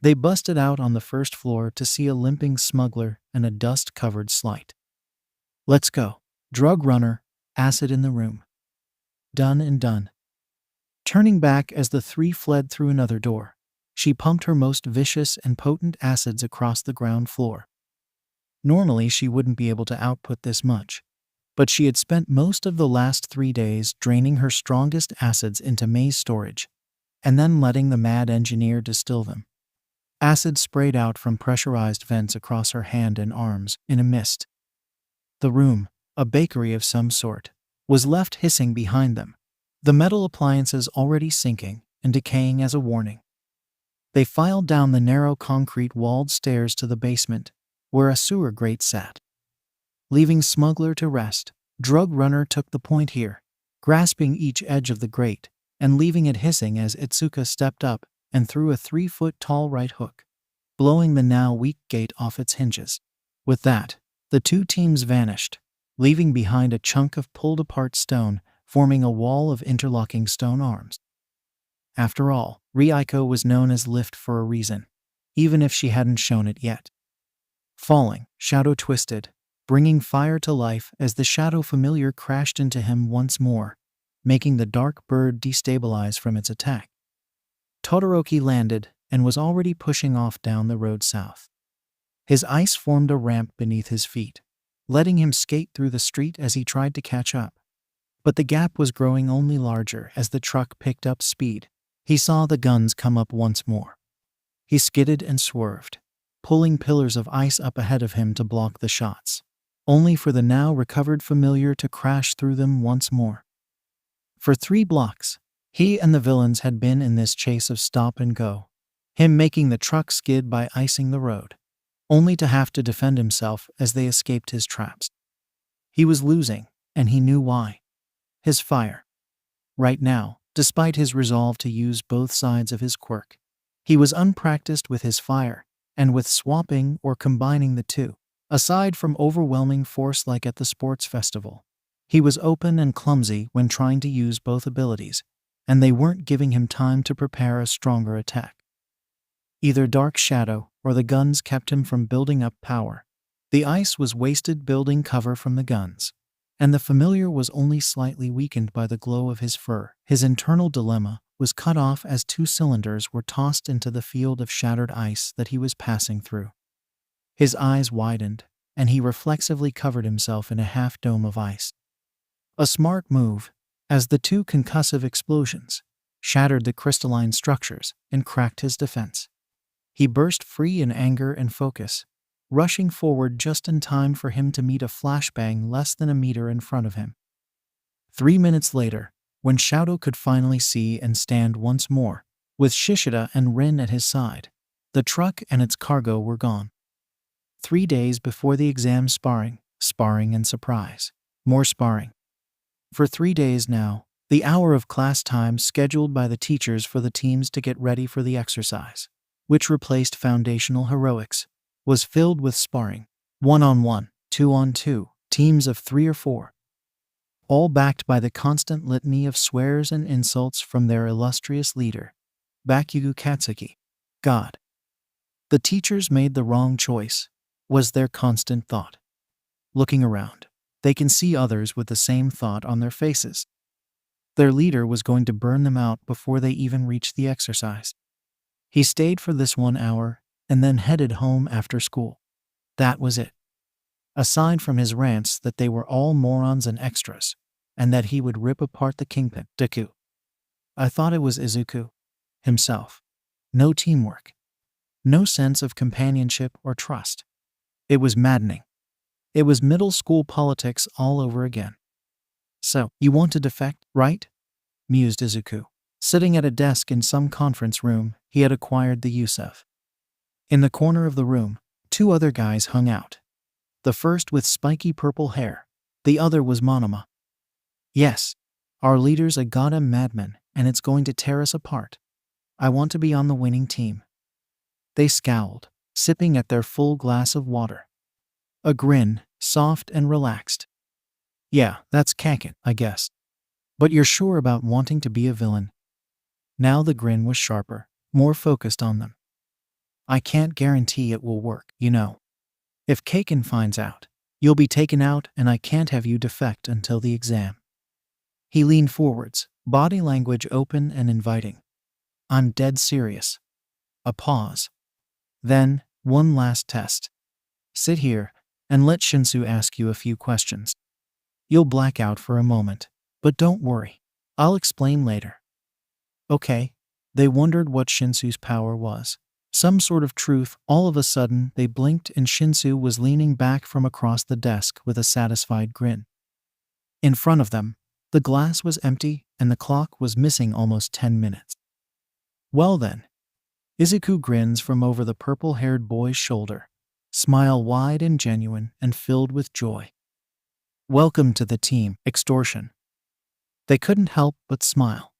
They busted out on the first floor to see a limping smuggler and a dust-covered Slight. "Let's go. Drug runner, acid in the room." Done and done. Turning back as the 3 fled through another door, she pumped her most vicious and potent acids across the ground floor. Normally she wouldn't be able to output this much, but she had spent most of the last 3 days draining her strongest acids into maize storage, and then letting the mad engineer distill them. Acid sprayed out from pressurized vents across her hand and arms in a mist. The room, a bakery of some sort, was left hissing behind them, the metal appliances already sinking and decaying as a warning. They filed down the narrow concrete-walled stairs to the basement, where a sewer grate sat. Leaving Smuggler to rest, Drug Runner took the point here, grasping each edge of the grate and leaving it hissing as Itsuka stepped up and threw a 3-foot-tall right hook, blowing the now weak gate off its hinges. With that, the two teams vanished, leaving behind a chunk of pulled-apart stone, forming a wall of interlocking stone arms. After all, Ryuko was known as Lift for a reason, even if she hadn't shown it yet. Falling, Shadow twisted, bringing fire to life as the shadow familiar crashed into him once more, making the dark bird destabilize from its attack. Todoroki landed and was already pushing off down the road south. His ice formed a ramp beneath his feet, letting him skate through the street as he tried to catch up. But the gap was growing only larger as the truck picked up speed. He saw the guns come up once more. He skidded and swerved, pulling pillars of ice up ahead of him to block the shots, only for the now recovered familiar to crash through them once more. For 3 blocks, he and the villains had been in this chase of stop and go, him making the truck skid by icing the road, only to have to defend himself as they escaped his traps. He was losing, and he knew why. His fire. Right now, despite his resolve to use both sides of his quirk, he was unpracticed with his fire, and with swapping or combining the two. Aside from overwhelming force like at the sports festival, he was open and clumsy when trying to use both abilities, and they weren't giving him time to prepare a stronger attack. Either Dark Shadow or the guns kept him from building up power. The ice was wasted building cover from the guns, and the familiar was only slightly weakened by the glow of his fur. His internal dilemma was cut off as 2 cylinders were tossed into the field of shattered ice that he was passing through. His eyes widened, and he reflexively covered himself in a half-dome of ice. A smart move, as the 2 concussive explosions shattered the crystalline structures and cracked his defense. He burst free in anger and focus, rushing forward just in time for him to meet a flashbang less than a meter in front of him. 3 minutes later, when Shadow could finally see and stand once more, with Shishida and Rin at his side, the truck and its cargo were gone. 3 days before the exam, sparring and surprise. More sparring. For 3 days now, the hour of class time scheduled by the teachers for the teams to get ready for the exercise, which replaced foundational heroics, was filled with sparring. 1-on-1, 2-on-2, teams of 3 or 4. All backed by the constant litany of swears and insults from their illustrious leader, Bakugo Katsuki. God. The teachers made the wrong choice, was their constant thought. Looking around, they can see others with the same thought on their faces. Their leader was going to burn them out before they even reached the exercise. He stayed for this 1 hour and then headed home after school. That was it. Aside from his rants that they were all morons and extras, and that he would rip apart the kingpin, Deku. I thought it was Izuku himself. No teamwork. No sense of companionship or trust. It was maddening. It was middle school politics all over again. So, you want to defect, right? Mused Izuku, sitting at a desk in some conference room he had acquired the use of. In the corner of the room, 2 other guys hung out. The first with spiky purple hair, the other was Monoma. Yes, our leader's a goddamn madman, and it's going to tear us apart. I want to be on the winning team. They scowled, sipping at their full glass of water. A grin, soft and relaxed. Yeah, that's 𝐀𝐦, I guess. But you're sure about wanting to be a villain? Now the grin was sharper, more focused on them. I can't guarantee it will work, you know. If 𝐀𝐦 finds out, you'll be taken out and I can't have you defect until the exam. He leaned forwards, body language open and inviting. I'm dead serious. A pause. Then, one last test. Sit here, and let Shinsu ask you a few questions. You'll black out for a moment, but don't worry. I'll explain later. Okay. They wondered what Shinsu's power was. Some sort of truth. All of a sudden, they blinked and Shinsu was leaning back from across the desk with a satisfied grin. In front of them, the glass was empty and the clock was missing almost 10 minutes. Well then. Izuku grins from over the purple-haired boy's shoulder, smile wide and genuine and filled with joy. Welcome to the team, extortion. They couldn't help but smile.